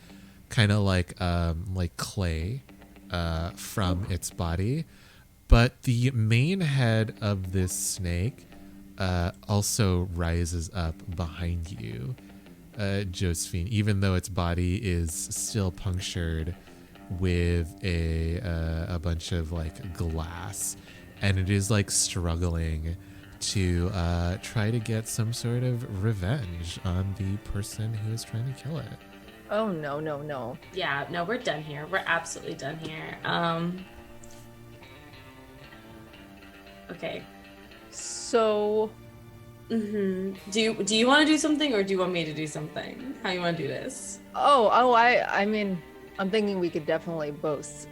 kind of like clay from its body. But the main head of this snake also rises up behind you, Josephine, even though its body is still punctured with a bunch of like glass, and it is like struggling to try to get some sort of revenge on the person who is trying to kill it. Oh no. Yeah, no, we're done here. We're absolutely done here. Okay. So Do you want to do something, or do you want me to do something? How you want to do this? I mean, I'm thinking we could definitely both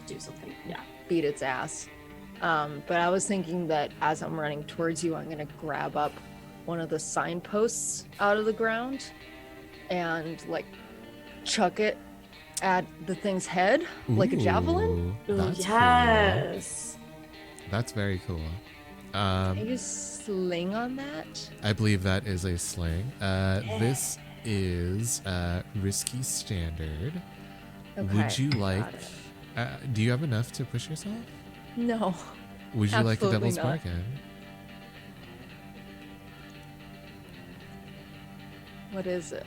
Do something. Yeah. beat its ass. But I was thinking that as I'm running towards you, I'm gonna grab up one of the signposts out of the ground and like chuck it at the thing's head, like a javelin. Ooh, Ooh, that's yes. cool. That's very cool. Can you sling on that? I believe that is a sling. This is risky standard. Okay. Would you like? got it. Do you have enough to push yourself? No. Would you like a Absolutely devil's not. bargain? What is it?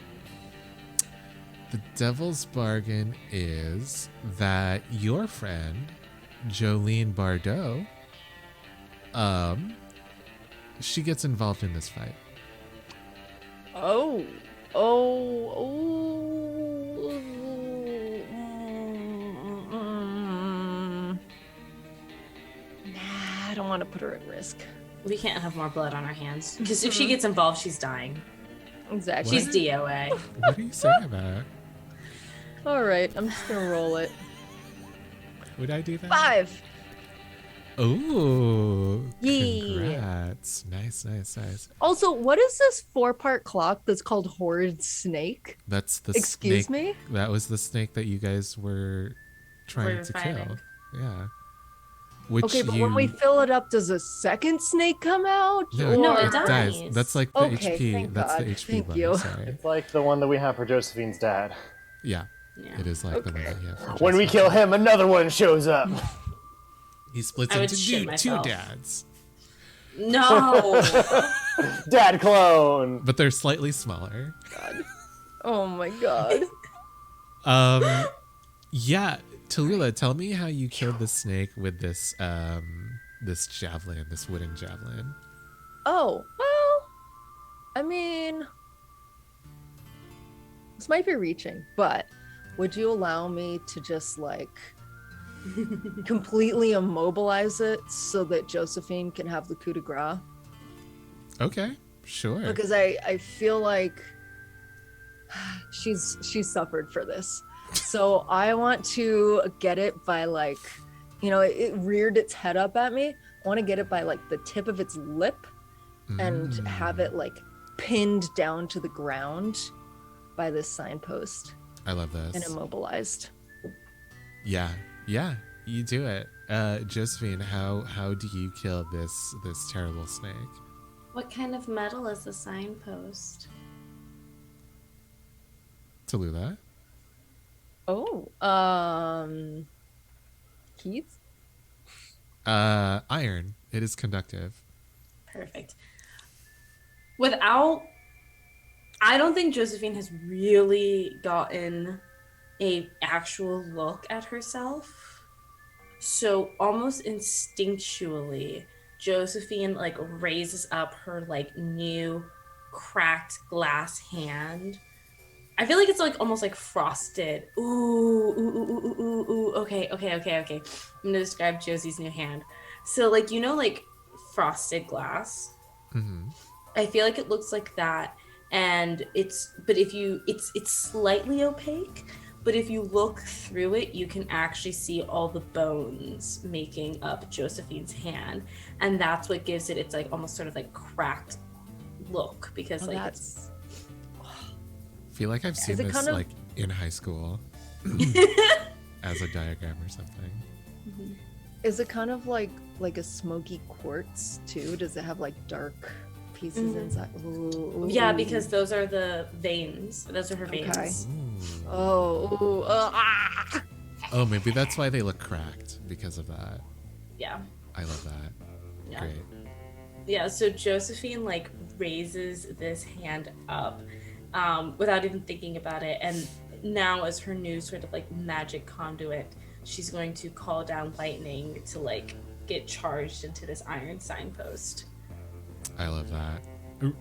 The devil's bargain is that your friend, Jolene Bardot, she gets involved in this fight. Oh. Nah, I don't want to put her at risk. We can't have more blood on our hands because if she gets involved, she's dying. Exactly. She's DOA. What are you saying about? All right, I'm just gonna roll it. Would I do that? 5. Ooh. Yeah. Congrats. Nice. Also, what is this 4-part clock that's called Horrid Snake? That's the Excuse snake. me? That was the snake that you guys were trying We're to fighting. kill. Yeah. Which Okay, but you... when we fill it up, does a second snake come out? No, it Or- dies. That's like the Okay, HP. thank That's the God. HP Thank button. you. Sorry. It's like the one that we have for Josephine's dad. Yeah. Yeah. It is like the one that you have. for When we Jessica. kill him, another one shows up. He splits I would into shit two myself. dads, No. Dad clone. but they're slightly smaller. Oh my God. Yeah, Tallulah, tell me how you killed the snake with this this javelin, this wooden javelin. Oh, well, I mean, this might be reaching, but would you allow me to just like completely immobilize it so that Josephine can have the coup de grace? Okay, sure. Because I feel like she's suffered for this. So I want to get it by like, you know, it reared its head up at me. I want to get it by like the tip of its lip and have it like pinned down to the ground by this signpost I love this. and immobilized. Yeah, you do it. Josephine, how do you kill this terrible snake? What kind of metal is the signpost? Tallulah? Oh, Keith? Iron. It is conductive. Perfect. I don't think Josephine has really gotten a actual look at herself. So almost instinctually, Josephine like raises up her like new cracked glass hand. I feel like it's like almost like frosted. Ooh. Okay. I'm gonna describe Josie's new hand. So like, you know, like frosted glass. Mm-hmm. I feel like it looks like that, and it's slightly opaque, but if you look through it, you can actually see all the bones making up Josephine's hand, and that's what gives it its like almost sort of like cracked look because Oh, like that's I feel like I've seen it this kind of- like in high school as a diagram or something. Is it kind of like a smoky quartz too? Does it have like dark pieces inside? Ooh. yeah, because those are the veins. Those are her veins. Ooh. Oh, Oh, maybe that's why they look cracked because of that. Yeah. I love that. Yeah. Great. Yeah, so Josephine like raises this hand up without even thinking about it, and now as her new sort of like magic conduit, she's going to call down lightning to like get charged into this iron signpost. I love that.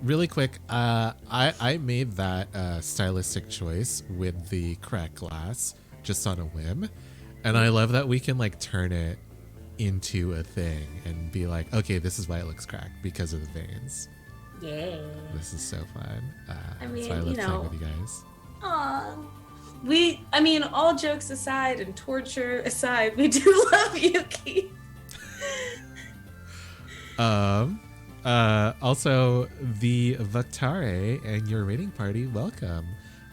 Really quick, I made that stylistic choice with the cracked glass just on a whim, and I love that we can like turn it into a thing and be like, okay, this is why it looks cracked because of the veins. Yeah. This is so fun. I That's mean, why I love you playing know, with you guys. Aw. All jokes aside and torture aside, we do love you, Keith. Also, the Vaktare and your raiding party, welcome.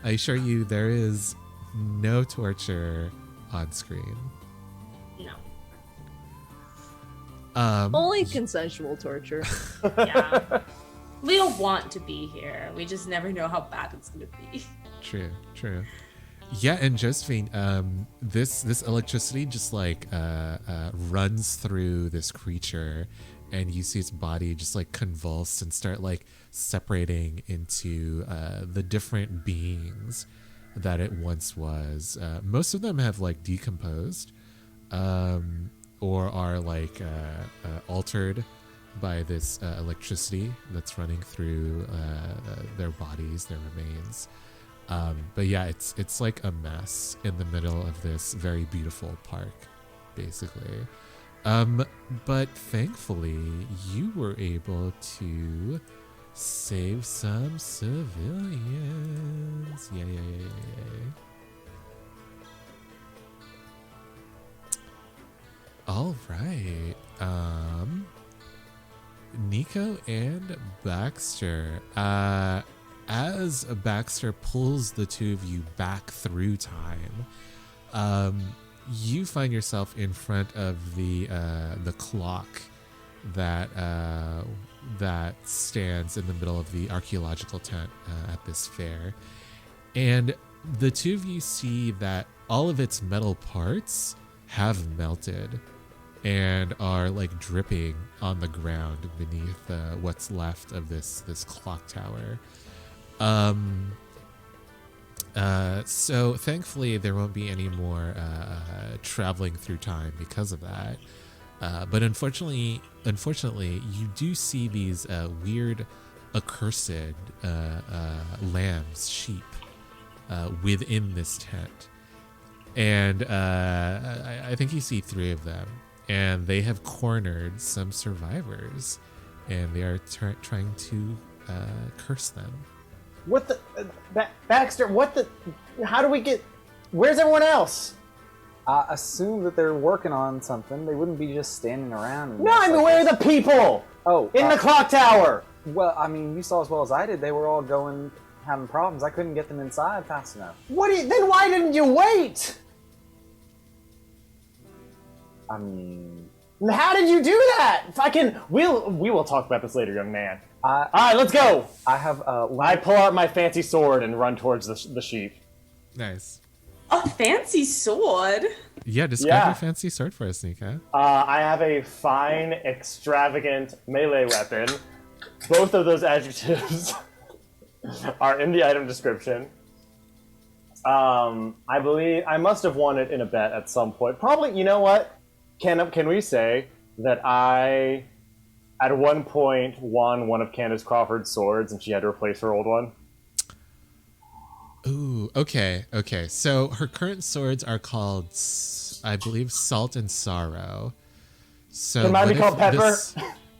I assure you there is no torture on screen. No. Only consensual torture. Yeah. We don't want to be here. We just never know how bad it's gonna be. True. Yeah, and Josephine, this electricity just like runs through this creature, and you see its body just like convulse and start like separating into the different beings that it once was. Most of them have like decomposed, or are like altered by this electricity that's running through their bodies, their remains. But yeah, it's like a mess in the middle of this very beautiful park, basically. But thankfully, you were able to save some civilians. Yay. All right. Nico and Baxter. As Baxter pulls the two of you back through time, you find yourself in front of the clock that stands in the middle of the archaeological tent at this fair, and the two of you see that all of its metal parts have melted and are like dripping on the ground beneath what's left of this clock tower. So thankfully there won't be any more traveling through time because of that. But unfortunately, you do see these weird, accursed lambs, sheep, within this tent, and I think you see 3 of them, and they have cornered some survivors, and they are trying to curse them. What the... Baxter, what the... How do we get... Where's everyone else? I assume that they're working on something. They wouldn't be just standing around. And No, I mean, where are the people? Oh, in the clock tower. Well, I mean, you saw as well as I did. They were all having problems. I couldn't get them inside fast enough. Then why didn't you wait? I mean... How did you do that? We will talk about this later, young man. All right, let's go. I have I pull out my fancy sword and run towards the sheep. Nice. A fancy sword? Yeah, describe your fancy sword for us, Nika. I have a fine, extravagant melee weapon. Both of those adjectives are in the item description. I believe I must have won it in a bet at some point. Probably, you know what? Can we say that I, at one point, won one of Candace Crawford's swords and she had to replace her old one? Ooh, okay. So her current swords are called, I believe, Salt and Sorrow. So it might be called Pepper.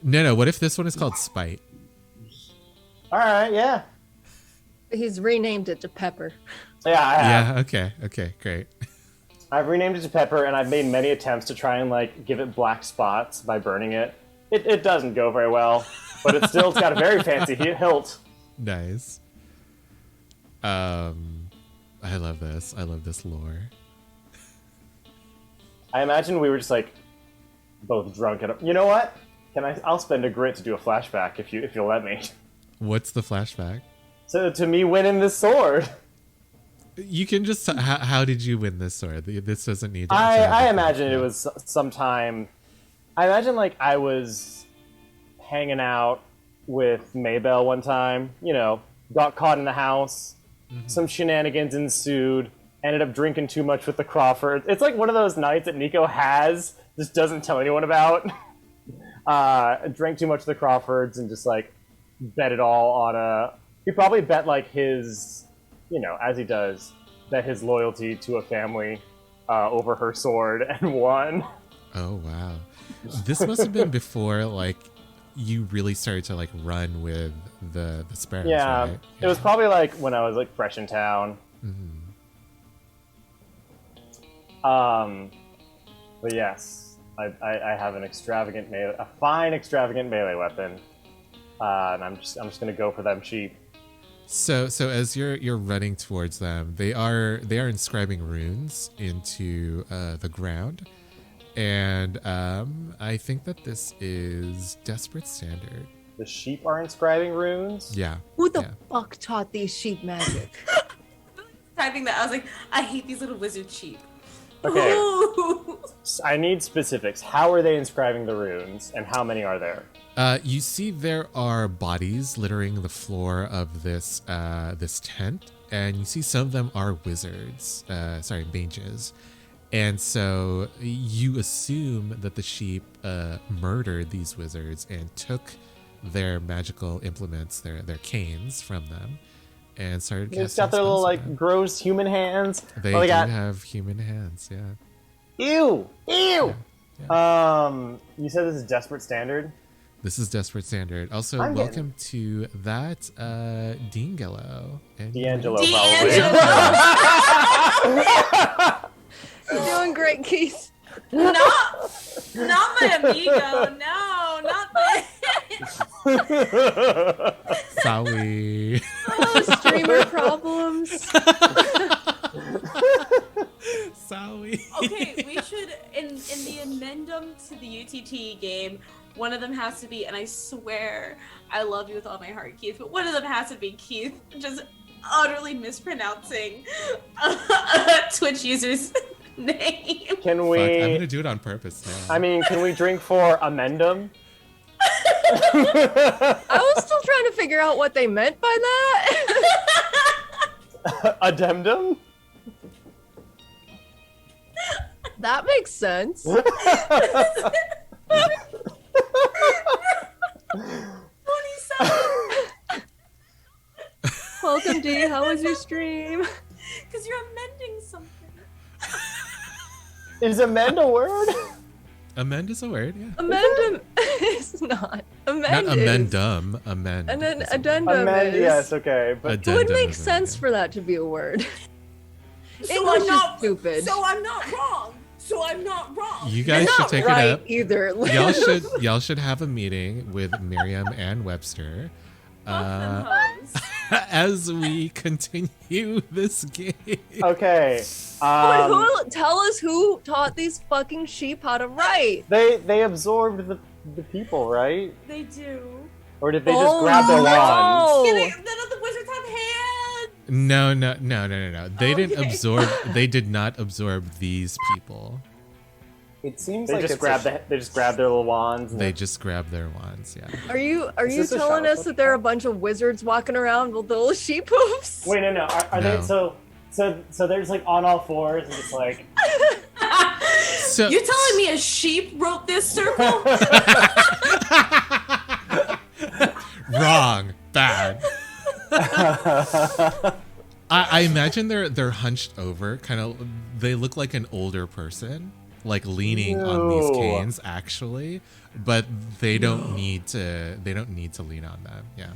No. What if this one is called Spite? All right, yeah. He's renamed it to Pepper. Yeah, I have. Yeah. Okay. Great. I've renamed it to Pepper, and I've made many attempts to try and like give it black spots by burning it. It doesn't go very well, but it's got a very fancy hilt. Nice. I love this. I love this lore. I imagine we were just like both drunk at you know what? I'll spend a grit to do a flashback if you'll let me. What's the flashback? So to me winning this sword. You can just how did you win this sword? This doesn't need. I imagine it was sometime. I imagine like I was hanging out with Maybell one time. You know, got caught in the house. Mm-hmm. Some shenanigans ensued. Ended up drinking too much with the Crawfords. It's like one of those nights that Nico just doesn't tell anyone about. Drank too much with the Crawfords and just like bet it all on he probably bet like his, as he does, bet his loyalty to a family over her sword and won. Oh wow, this must have been before like you really started to like run with the sparrows. Yeah, right? It was probably like when I was like fresh in town. Mm-hmm. But yes, I have a fine extravagant melee weapon, and I'm just gonna go for them cheap. So as you're running towards them, they are inscribing runes into the ground, and I think that this is Desperate Standard. The sheep are inscribing runes? Yeah. Who the yeah. fuck taught these sheep magic? Typing that, I was like, I hate these little wizard sheep. Okay. Ooh. I need specifics. How are they inscribing the runes, and how many are there? You see, there are bodies littering the floor of this this tent, and you see some of them are wizards. Mages, and so you assume that the sheep murdered these wizards and took their magical implements, their canes, from them, and started. They've got their little like gross human hands. They oh, do have human hands. Yeah. Ew! Ew! Yeah. You said this is Desperate Standard? This is Desperate Standard. Also, welcome to that D'Angelo. D'Angelo, D'Angelo. probably. You're doing great, Keith. Not my amigo. No, not this. Sorry. Oh, streamer problems. Sorry. Okay, we should in the addendum to the UTT game. One of them has to be, and I swear I love you with all my heart, Keith, but one of them has to be Keith just utterly mispronouncing a Twitch user's name. Can we... Fuck, I'm gonna do it on purpose now. I mean, can we drink for amendum? I was still trying to figure out what they meant by that. Addendum? That makes sense. Welcome, D. How was your stream? Because you're amending something. Is amend a word? Amend is a word, yeah. Amendum is not. Amend Not is. amendum, amend. And then is a word. addendum Amend, is. yes, okay. But It would Addendum make is a word, sense yeah. for that to be a word. So English I'm not is stupid. So I'm not wrong. So I'm not wrong. You guys You're should not take right it up. either. Y'all should have a meeting with Miriam and Webster Fuck them hoes. as we continue this game. okay. Tell us who taught these fucking sheep how to write. They absorbed the people, right? They do. Or did they just grab their wands? None of the wizards have hands. No. They didn't Okay. absorb. They did not absorb these people. It seems They like just it's grabbed they just grabbed their little wands. And They just grabbed their wands. Yeah. Are you this a telling shower us that there are a bunch of wizards walking around with little sheep hooves? Wait, no. Are No. they so they're just like on all fours and just like So You're telling me a sheep wrote this circle? wrong, bad. I imagine they're hunched over, kind of. They look like an older person, like leaning on these No. canes, actually, but they don't need to. They don't need to lean on them. Yeah.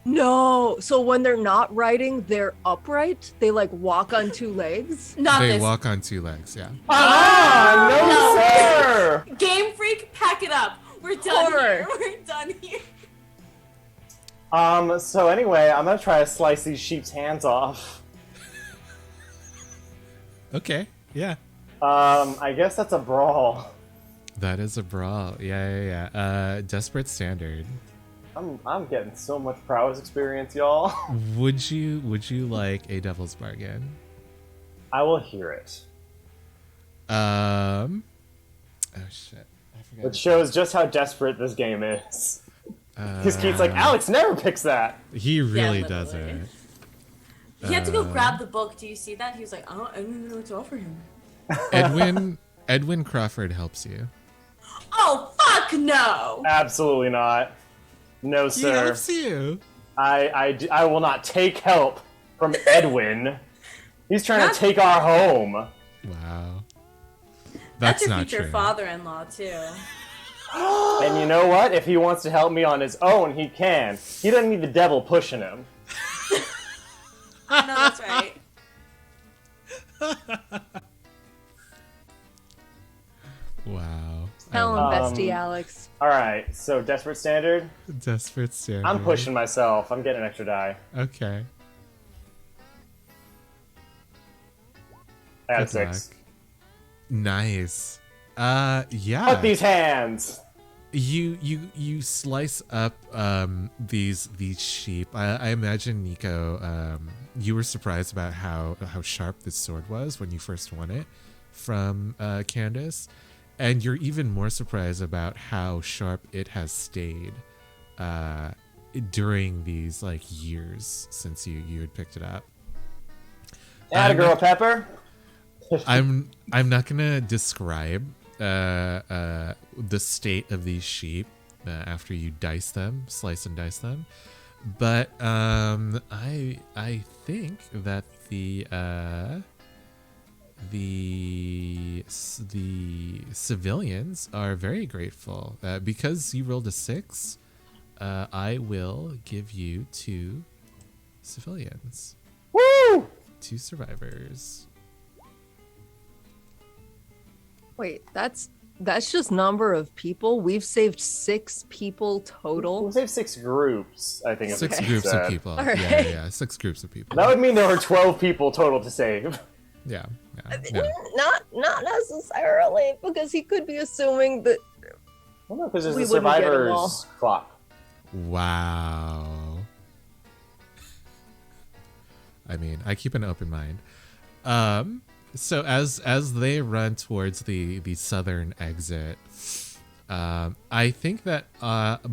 No. So when they're not writing, they're upright. They like walk on two legs. Not They this. walk on two legs. Yeah. no, sir. Game Freak, pack it up. We're done Horror. here. We're done here. So anyway, I'm gonna try to slice these sheep's hands off. Okay. Yeah. I guess that's a brawl. That is a brawl. Yeah. Desperate Standard. I'm getting so much prowess experience, y'all. Would you like a Devil's Bargain? I will hear it. Oh shit. I forgot. It shows just how desperate this game is. Because Keith's like, Alex never picks that. He really literally. doesn't. He had to go grab the book. Do you see that? He was like, oh, I don't even know what to offer him. Edwin Crawford helps you. Oh, fuck no. Absolutely not. No, He sir. helps you. I will not take help from Edwin. He's trying That's- to take our home. Wow. That's your not future true. father-in-law, too. And you know what? If he wants to help me on his own, he can. He doesn't need the devil pushing him. No, that's right. Wow. Tell him, love bestie Alex. All right, so desperate standard. it. Desperate standard. I'm pushing myself. I'm getting an extra die. Okay. I got Good 6. luck. Nice. Yeah. Fuck these hands. You slice up these sheep. I imagine, Nico, you were surprised about how sharp this sword was when you first won it from Candace, and you're even more surprised about how sharp it has stayed during these like years since you had picked it up. Atta girl, Pepper. I'm not gonna describe the state of these sheep after you slice and dice them, but I think that the civilians are very grateful because you rolled a 6. I will give you 2 civilians. Woo! 2 survivors. Wait, that's just number of people. We've saved 6 people total. We'll save 6 groups, I think. 6 is groups of said. people. right. Yeah. 6 groups of people. That would mean there were 12 people total to save. Yeah. Not necessarily, because he could be assuming that. Well, no, because there's We the wouldn't get 'em all. survivors clock. Wow. I mean, I keep an open mind. So as they run towards the southern exit, I think that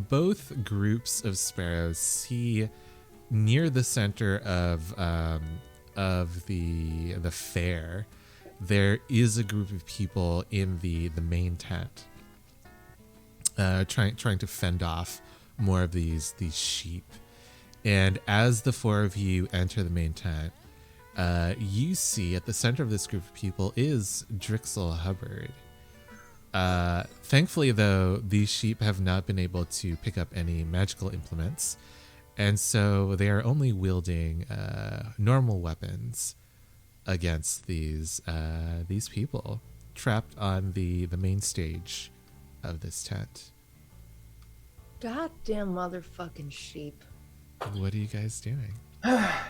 both groups of sparrows see near the center of the fair, there is a group of people in the main tent, trying to fend off more of these sheep. And as the 4 of you enter the main tent, you see at the center of this group of people is Drixel Hubbard. Thankfully, though, these sheep have not been able to pick up any magical implements, and so they are only wielding normal weapons against these people trapped on the main stage of this tent. Goddamn motherfucking sheep. What are you guys doing?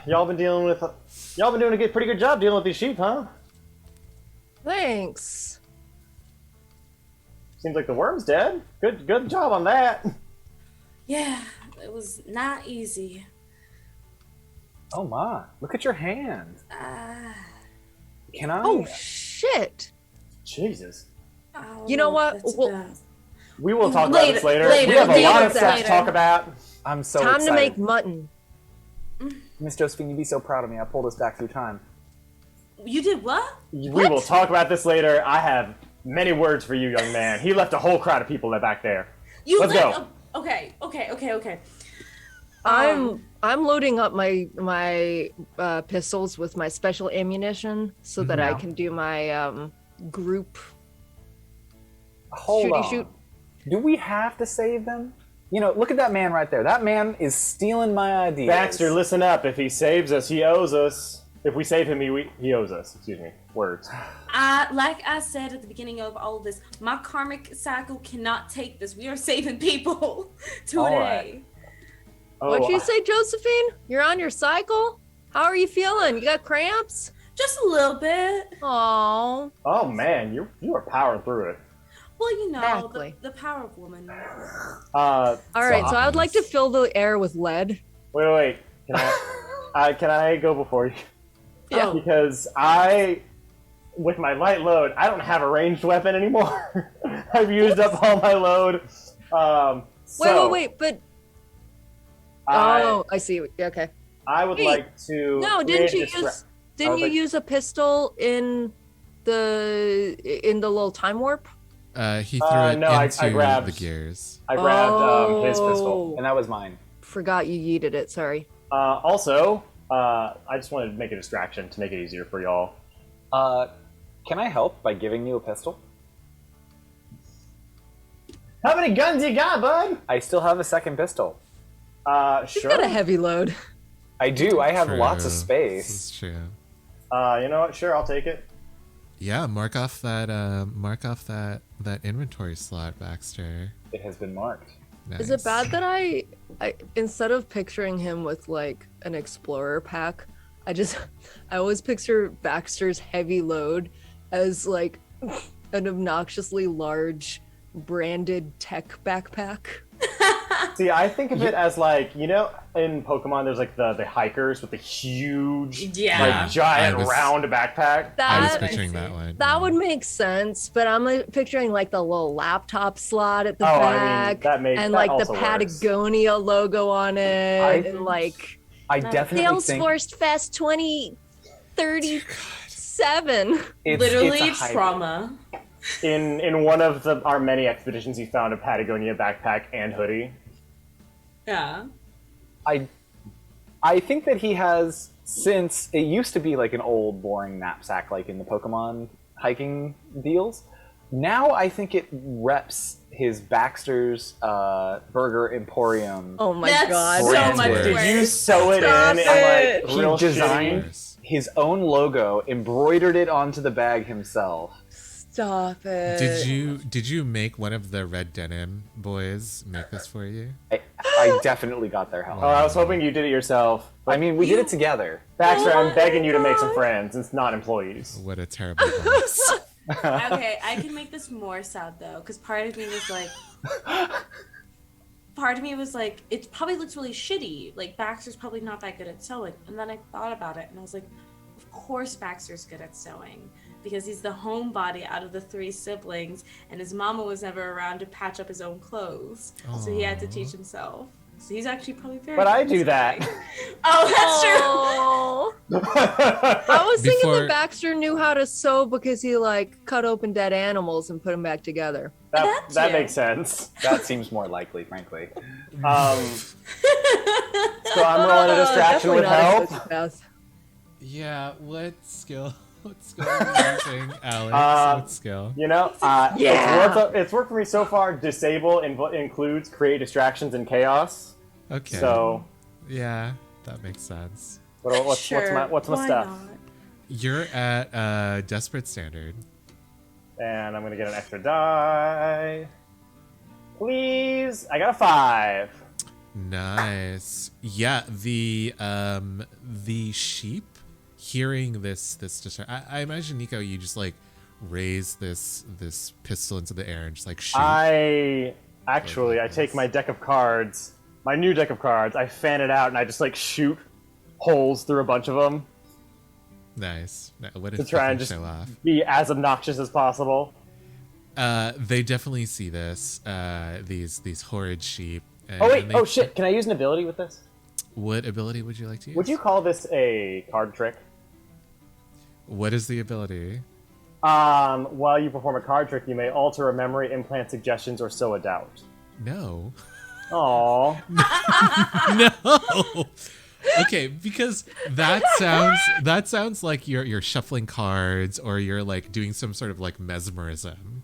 Y'all been doing a pretty good job dealing with these sheep, huh? Thanks. Seems like the worm's dead. Good job on that. Yeah, it was not easy. Oh my! Look at your hand. Can I? Oh shit. Jesus. I don't You know what? if that's Well, bad. We will talk about this later. Later, We have a lot of later, stuff to later. talk about. I'm so Time excited. to make mutton. Miss Josephine, you'd be so proud of me. I pulled us back through time. You did what? We will talk about this later. I have many words for you, young man. He left a whole crowd of people back there. Let's go. Okay. I'm loading up my pistols with my special ammunition so that I can do my group Hold shooty on. shoot. Do we have to save them? You know, look at that man right there. That man is stealing my ideas. Baxter, listen up. If he saves us, he owes us. If we save him, he owes us. Excuse me. Words. Like I said at the beginning of all of this, my karmic cycle cannot take this. We are saving people today. All right. What'd you say, Josephine? You're on your cycle? How are you feeling? You got cramps? Just a little bit. Oh. Oh man, you are powering through it. Well, you know, Exactly. the power of woman. All right, so I would like to fill the air with lead. Wait. Can can I go before you? Yeah. Because with my light load, I don't have a ranged weapon anymore. I've used up all my load. Wait, but I see. Okay. I would Wait. like to. No, didn't you create use a pistol in the little time warp? He threw it no, I into grabbed- the gears. I grabbed his Oh. pistol. And that was mine. Forgot you yeeted it. Sorry. Also, I just wanted to make a distraction to make it easier for y'all. Can I help by giving you a pistol? How many guns you got, bud? I still have a second pistol. You've Sure. got a heavy load. I do. I have True. lots of This space. is true. You know what? Sure, I'll take it. Yeah, mark off that inventory slot, Baxter. It has been marked. Nice. Is it bad that I instead of picturing him with like an explorer pack, I always picture Baxter's heavy load as like an obnoxiously large branded tech backpack. See, I think of it as like, you know, in Pokemon, there's like the hikers with the huge, like giant round backpack. I was That picturing that one. that would make sense, but I'm like picturing like the little laptop slot at the Oh, I mean, back, that and like the also works. Patagonia logo on it, and like I definitely think Salesforce Fest 2037. Literally it's a trauma. In one of our many expeditions, he found a Patagonia backpack and hoodie. Yeah. I think that he has, since it used to be like an old boring knapsack like in the Pokemon hiking deals, now I think it reps his Baxter's Burger Emporium. Oh my That's god. so Brand much work. Did you worse. sew it Stop in it. and like He real designed shitty? his own logo, embroidered it onto the bag himself. Stop it. Did you make one of the red denim boys make this for you? I definitely got their help. Oh, I was hoping you did it yourself. I mean, we did it together. Baxter, I'm begging you to make some friends. It's not employees. What a terrible boss. Okay, I can make this more sad though, because part of me was like, it probably looks really shitty. Like Baxter's probably not that good at sewing. And then I thought about it, and I was like, of course Baxter's good at sewing, because he's the homebody out of the 3 siblings, and his mama was never around to patch up his own clothes, so he had to teach himself. So he's actually probably very. But good I at do that. sewing. Oh, that's true. Oh. I was thinking Before- that Baxter knew how to sew because he like cut open dead animals and put them back together. that too. makes sense. That seems more likely, frankly. So I'm rolling a distraction Definitely with not a help. sociopath. Yeah, what skill? What skill are you using, Alex? What skill? You know, Yeah. it's worked for me so far. Disable includes create distractions and chaos. Okay. So Yeah, that makes sense. what's my Why stuff? not? You're at Desperate Standard. And I'm gonna get an extra die. Please, I got a 5. Nice. Yeah, the sheep hearing this I imagine, Nico, you just like raise this pistol into the air and just like shoot. I take my deck of cards, my new deck of cards. I fan it out and I just like shoot holes through a bunch of them Nice. What to if try you and can just show off? be as obnoxious as possible. They definitely see this. These horrid sheep. And, Oh wait! and they- Oh shit! Can I use an ability with this? What ability would you like to use? Would you call this a card trick? What is the ability? While you perform a card trick, you may alter a memory, implant suggestions, or sow a doubt. No. Aww. No. Okay, because that sounds like you're shuffling cards or you're like doing some sort of like mesmerism.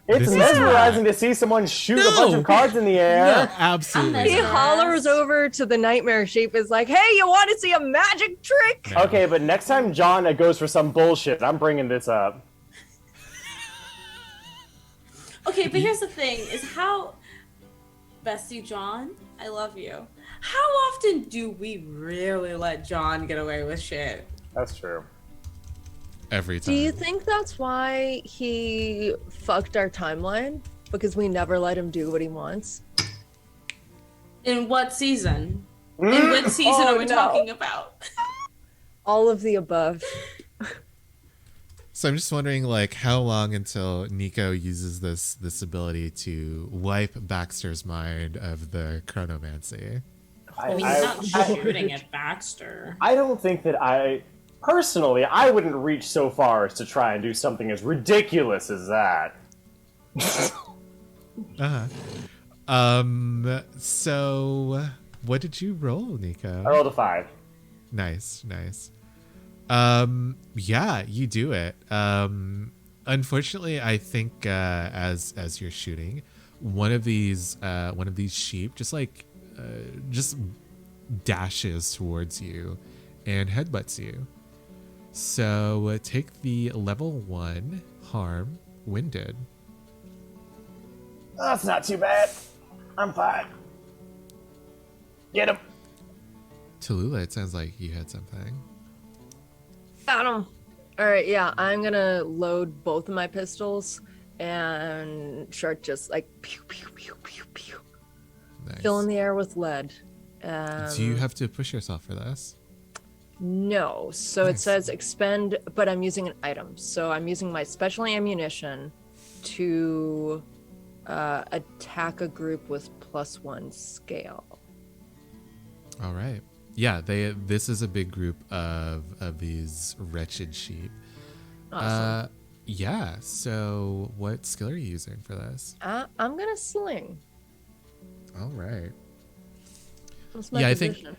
It's This is mesmerizing to see someone shoot a bunch No. of cards in the No, air. absolutely. He not. hollers over to the nightmare sheep, is like, hey, you want to see a magic trick? No. Okay, but next time John goes for some bullshit, I'm bringing this up. Okay, but here's the thing: is how, Bestie John, I love you. How often do we really let John get away with shit? That's true. Every time. Do you think that's why he fucked our timeline? Because we never let him do what he wants? In what season? In what season are we no. talking about? All of the above. So I'm just wondering, like, how long until Nico uses this ability to wipe Baxter's mind of the chronomancy? I mean, he's not shooting at Baxter. I don't think that personally, I wouldn't reach so far as to try and do something as ridiculous as that. So what did you roll, Nico? I rolled a 5. Nice. Yeah, you do it. Unfortunately, I think as you're shooting, one of these sheep just dashes towards you and headbutts you. So take the level 1 harm winded. That's not too bad. I'm fine. Get him. Tallulah, it sounds like you had something. Got him. All right, yeah, I'm gonna load both of my pistols and start just like pew pew pew pew pew, Nice. filling the air with lead. Do you have to push yourself for this? No, so it Nice. says expend, but I'm using an item. So I'm using my special ammunition to attack a group with +1 scale. All right. Yeah, this is a big group of these wretched sheep. Awesome. Yeah, so what skill are you using for this? I'm gonna sling. All right. That's my Yeah, position.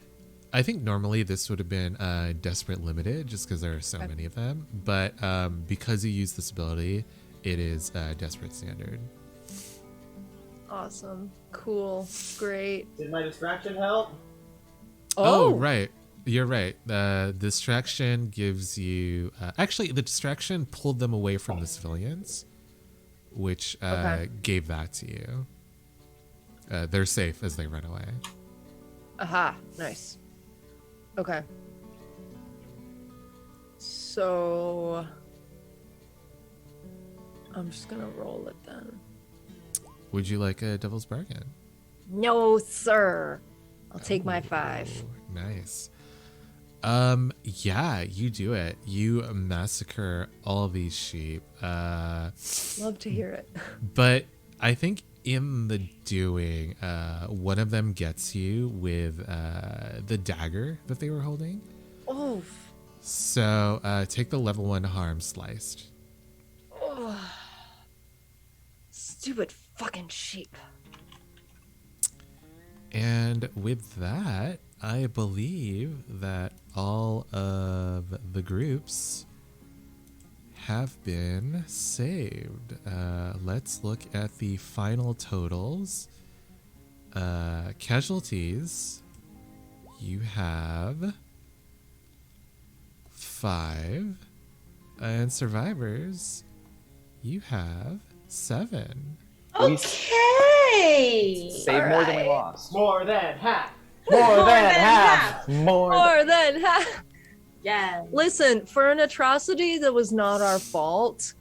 I think normally this would have been Desperate Limited just because there are so many of them. But because you use this ability, it is Desperate Standard. Awesome. Cool. Great. Did my distraction help? Oh, right. You're right. The distraction gives you... actually, the distraction pulled them away from the civilians, which gave that to you. They're safe as they run away. Aha. Nice. Okay. So... I'm just gonna roll it then. Would you like a Devil's Bargain? No, sir. I'll take my 5. Ooh, nice. Yeah, you do it. You massacre all these sheep. Love to hear it. But I think in the doing, one of them gets you with the dagger that they were holding. Oh. So take the level 1 harm sliced. Stupid fucking sheep. And with that, I believe that all of the groups have been saved. Let's look at the final totals. Casualties, you have 5. And survivors, you have 7. Okay. Save more than we lost. More than half. More than half. More than half. Yes. Listen, for an atrocity that was not our fault,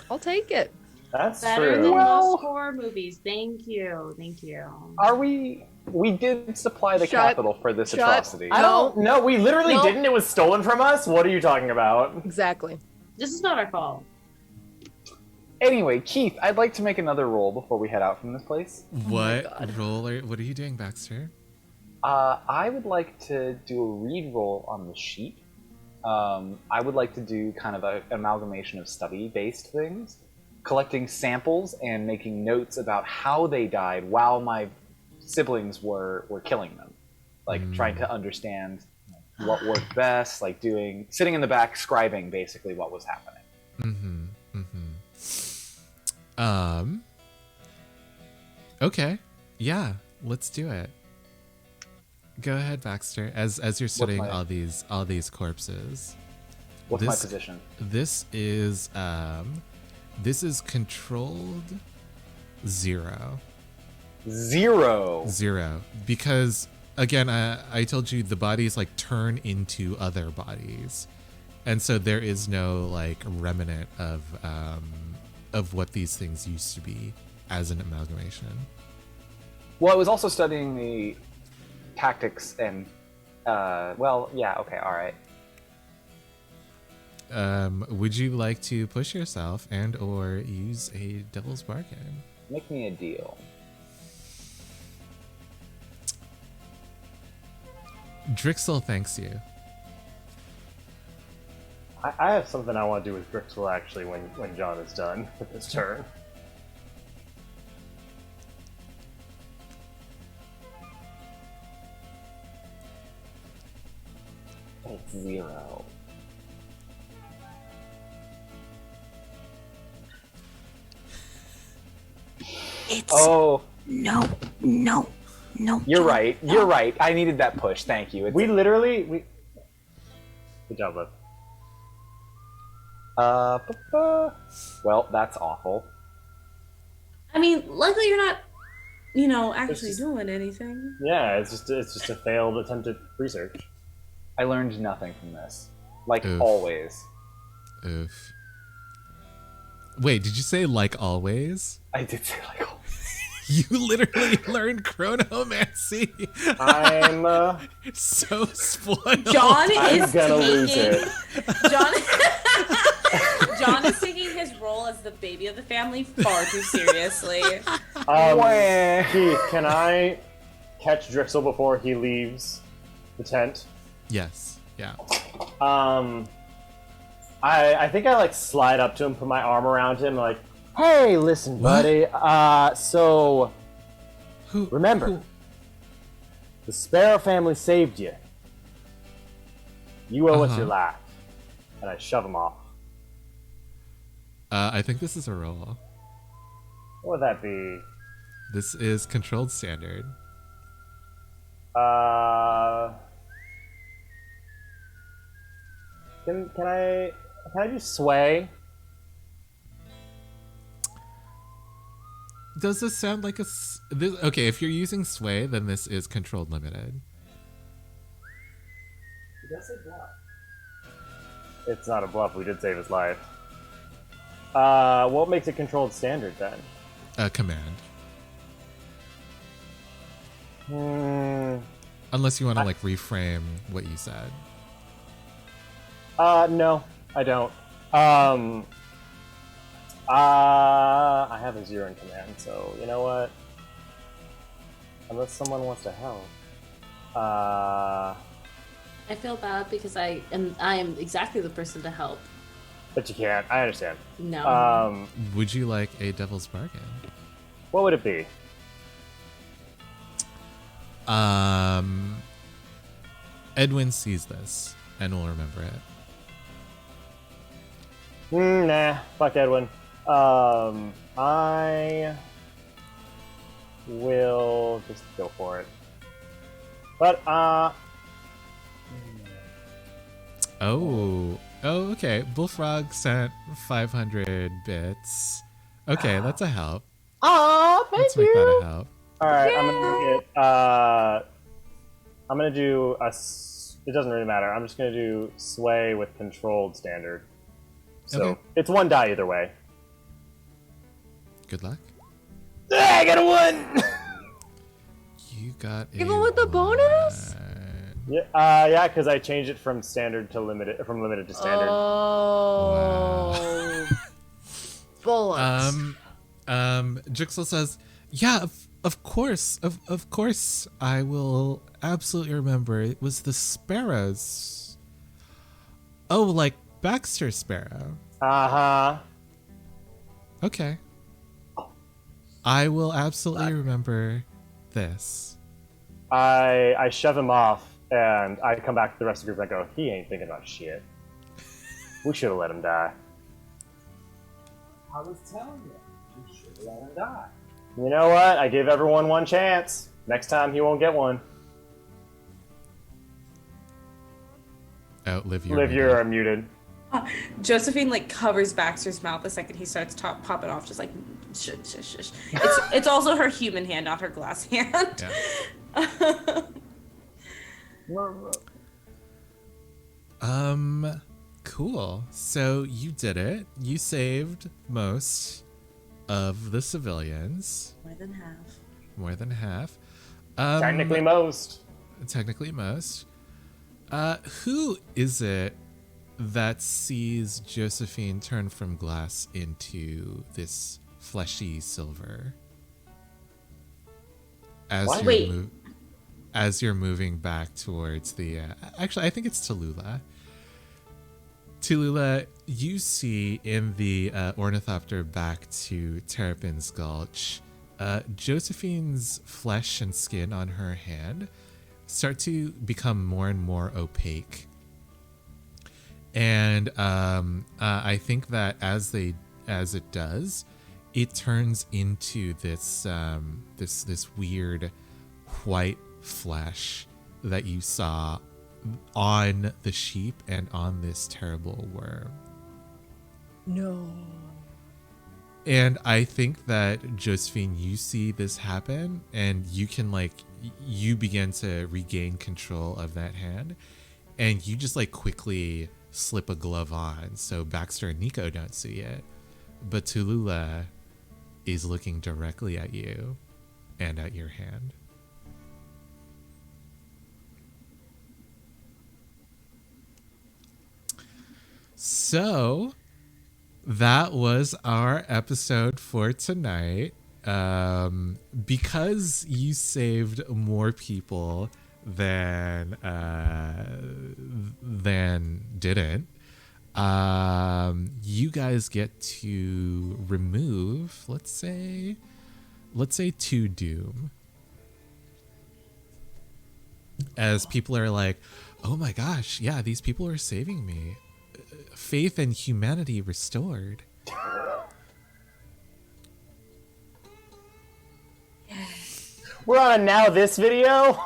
I'll take it. That's Better true. than Well- most horror movies. Thank you. Thank you. Are we? We did supply the Shut- capital for this shut- atrocity. I don't know. We literally No. didn't. It was stolen from us. What are you talking about? Exactly. This is not our fault. Anyway, Keith, I'd like to make another roll before we head out from this place. What God. what are you doing, Baxter? I would like to do a read roll on the sheep. I would like to do kind of an amalgamation of study-based things, collecting samples and making notes about how they died while my siblings were killing them. Like, trying to understand what worked best, like sitting in the back, scribing basically what was happening. Okay. Yeah, let's do it. Go ahead, Baxter. As you're studying my- all these corpses. What's my This- position? This is controlled 0. 0. Because again, I told you the bodies like turn into other bodies, and so there is no like remnant of what these things used to be as an amalgamation. Well, I was also studying the tactics and, well, yeah, okay, all right. Would you like to push yourself and or use a Devil's Bargain? Make me a deal. Drixel thanks you. I have something I want to do with Grixel actually when John is done with his turn. It's 0. It's Oh, no. you're right. You're right. I needed that push. Thank you. We literally Good job, bud. Well, that's awful. I mean, luckily you're not, actually just- doing anything. Yeah, it's just a failed attempt at research. I learned nothing from this. Like Oof. always. Oof. Wait, did you say like always? I did say like always. You literally learned chronomancy. I'm So spoiled. John I'm is gonna lose taking it. John. John is taking his role as the baby of the family far too seriously. Keith, can I catch Drixel before he leaves the tent? Yes. Yeah. I think I like slide up to him, put my arm around him, like, hey, listen, buddy. So Who? remember, who- the Sparrow family saved you. You owe us Uh-huh. your life. And I shove him off. I think this is a roll. What would that be? This is controlled standard. Can I do sway? Does this sound like okay, if you're using sway, then this is controlled limited. It's not a bluff. We did save his life. What makes it controlled standard then? Command. Hmm. Unless you want to like reframe what you said. No, I don't. I have a 0 in command, so you know what? Unless someone wants to help. I feel bad because I am exactly the person to help. But you can't. I understand. No. Would you like a devil's bargain? What would it be? Edwin sees this and will remember it. Nah, fuck Edwin. I will just go for it. But, Oh, okay. Bullfrog sent 500 bits. Okay, that's a help. oh, Let's make that a help. Alright, I'm gonna do it doesn't really matter. I'm just gonna do sway with controlled standard. So, Okay. it's one die either way. Good luck. I got a 1! You got Even with the bonus? Yeah, because I changed it from standard to limited, from limited to standard. Oh. Bullets. Jixel says, yeah, of course, of course, I will absolutely remember. It was the sparrows. Oh, like Baxter Sparrow. Uh-huh. Okay. I will absolutely remember this. I shove him off, and I come back to the rest of the group and I go, he ain't thinking about shit. We should have let him die. I was telling you, you should let him die. You know what? I gave everyone one chance. Next time he won't get one. Outlive your Liv, you're muted. Josephine like covers Baxter's mouth the second he starts popping off, just like shush, shush, shush. It's also her human hand, not her glass hand. Yeah. Cool. So you did it. You saved most of the civilians. More than half. More than half. Technically most. Technically most. Who is it that sees Josephine turn from glass into this fleshy silver? As What? you're Wait. as you're moving back towards the actually I think it's Tallulah. Tallulah, you see in the ornithopter back to Terrapin's Gulch, Josephine's flesh and skin on her hand start to become more and more opaque. And I think that as it does, it turns into this this weird white flesh that you saw on the sheep and on this terrible worm. No. And I think that Josephine, you see this happen, and you can you begin to regain control of that hand, and you just quickly slip a glove on, so Baxter and Nico don't see it, but Tulula is looking directly at you and at your hand. So that was our episode for tonight. Because you saved more people than didn't, you guys get to remove, let's say 2 doom, as people are like, oh my gosh, yeah, these people are saving me. Faith and humanity restored. We're on a now this video.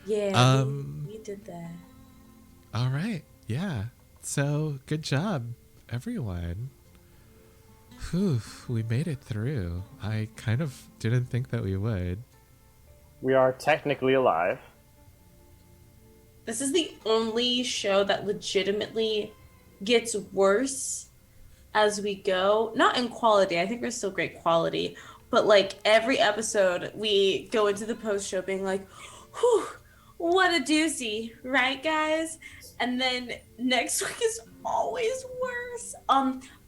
Yeah, we did that. All right. Yeah. So good job, everyone. Whew, we made it through. I kind of didn't think that we would. We are technically alive. This is the only show that legitimately gets worse as we go. Not in quality. I think we're still great quality. But every episode, we go into the post show being like, whew, what a doozy, right, guys? And then next week is always worse.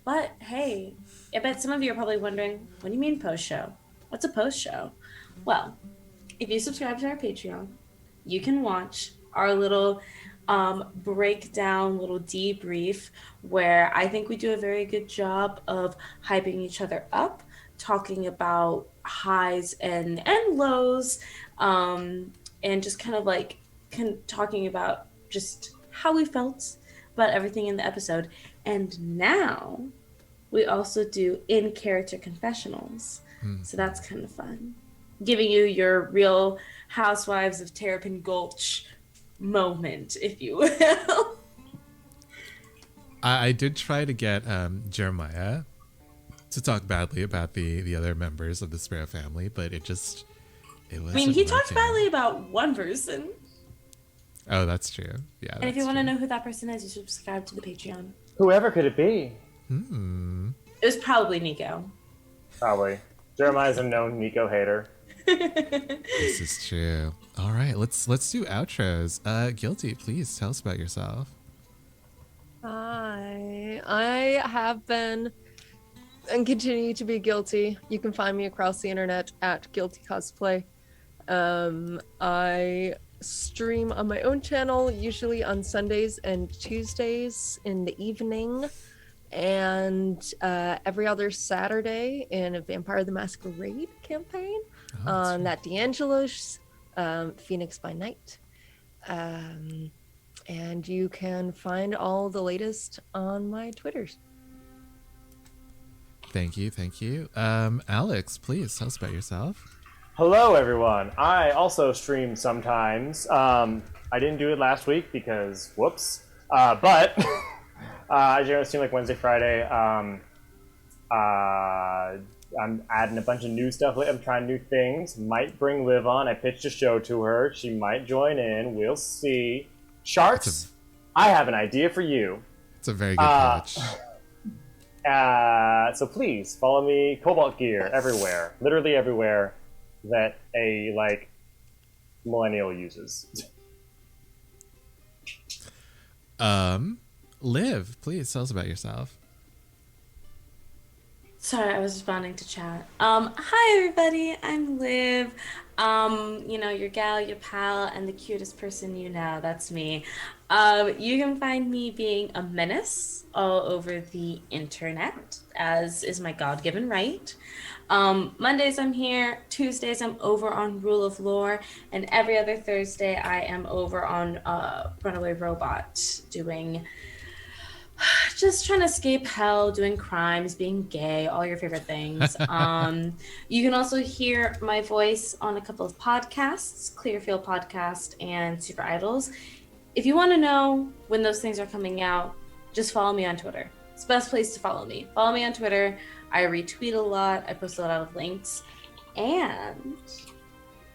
But hey, I bet some of you are probably wondering, what do you mean post show? What's a post show? Well, if you subscribe to our Patreon, you can watch our little breakdown, little debrief, where I think we do a very good job of hyping each other up, talking about highs and lows, and just kind of talking about just how we felt about everything in the episode. And now we also do in-character confessionals. So that's kind of fun. Giving you your real Housewives of Terrapin Gulch moment, if you will. I did try to get Jeremiah to talk badly about the other members of the Sparrow family, but it wasn't he talks working. badly about one person. Oh, that's true. Yeah. And if you want to know who that person is, you should subscribe to the Patreon. Whoever could it be? It was probably Nico. Probably. Jeremiah's a known Nico hater. This is true. All right, let's do outros. Guilty, please tell us about yourself. Hi, I have been and continue to be guilty. You can find me across the internet at Guilty Cosplay. I stream on my own channel, usually on Sundays and Tuesdays in the evening, and every other Saturday in a Vampire the Masquerade campaign on that D'Angelo's Phoenix by Night. And you can find all the latest on my Twitters. Thank you. Alex, please tell us about yourself. Hello, everyone. I also stream sometimes. I didn't do it last week because whoops. But I generally stream Wednesday, Friday. I'm adding a bunch of new stuff. I'm trying new things. Might bring Liv on. I pitched a show to her. She might join in. We'll see. Sharks, I have an idea for you. It's a very good pitch. So please follow me. Cobalt Gear everywhere, literally everywhere that a millennial uses. Liv, please tell us about yourself. Sorry, I was responding to chat. Hi everybody, I'm Liv. Your gal, your pal, and the cutest person you know. That's me. You can find me being a menace all over the internet, as is my God-given right. Mondays I'm here, Tuesdays I'm over on Rule of Lore, and every other Thursday I am over on Runaway Robot doing... just trying to escape hell, doing crimes, being gay, all your favorite things. You can also hear my voice on a couple of podcasts, Clearfield Podcast and Super Idols. if you want to know when those things are coming out, just follow me on Twitter. It's the best place to follow me. Follow me on Twitter. I retweet a lot. I post a lot of links. And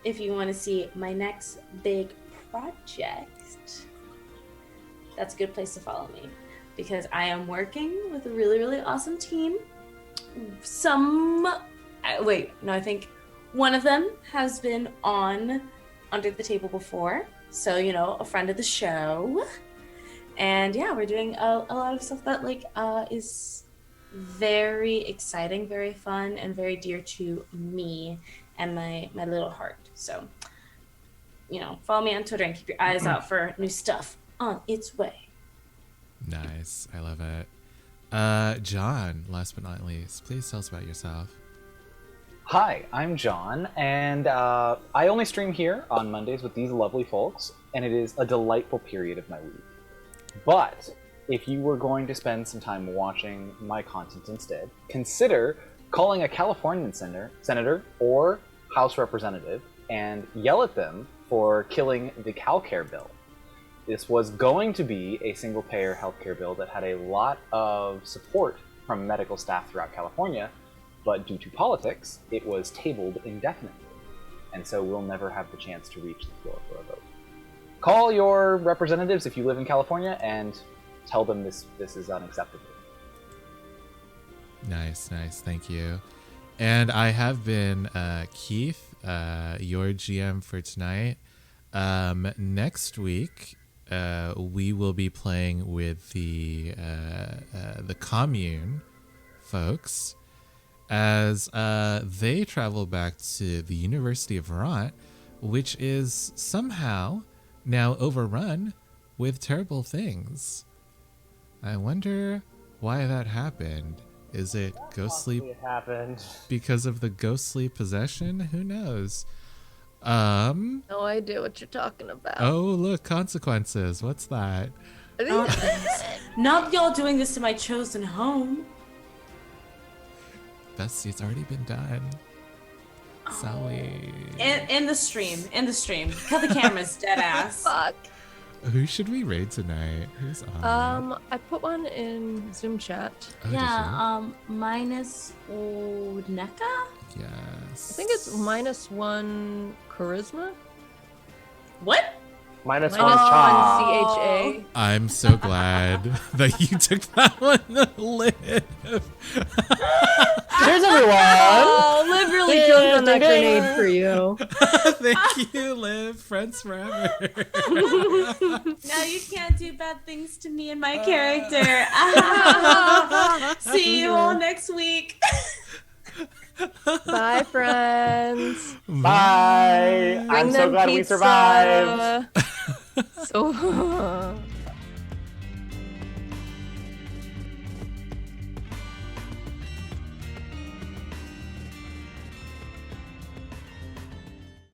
if you want to see my next big project, that's a good place to follow me, because I am working with a really, really awesome team. I think one of them has been on Under the Table before, so a friend of the show. And yeah, we're doing a lot of stuff that is very exciting, very fun, and very dear to me and my little heart. So follow me on Twitter and keep your eyes out for new stuff on its way. Nice. I love it. John, last but not least, please tell us about yourself. Hi, I'm John, and I only stream here on Mondays with these lovely folks, and it is a delightful period of my week. But if you were going to spend some time watching my content instead, consider calling a Californian senator or House representative and yell at them for killing the CalCare bill. This was going to be a single-payer healthcare bill that had a lot of support from medical staff throughout California, but due to politics, it was tabled indefinitely, and so we'll never have the chance to reach the floor for a vote. Call your representatives if you live in California and tell them this is unacceptable. Nice. Thank you. And I have been Keith, your GM for tonight. Next week, we will be playing with the commune folks as they travel back to the University of Vermont, which is somehow now overrun with terrible things. I wonder why that happened. Is it ghostly? It happened because of the ghostly possession? Who knows? No idea what you're talking about. Oh, look, consequences. What's that? Not y'all doing this to my chosen home. Bestie, it's already been done. Sally. In the stream. Cut the cameras, dead ass. Fuck. Who should we raid tonight? Who's on? I put one in Zoom chat. Oh, Yeah, minus Neka? yes. I think it's -1 charisma. What? minus Minus one cha. one CHA. I'm so glad that you took that one, Liv. Cheers, everyone! Oh, Liv really jumped on that grenade for you. Thank you, Liv. Friends forever. No, you can't do bad things to me and my character. See you all next week. Bye, friends. Bye! I'm Bring so them glad we pizza. survived! So.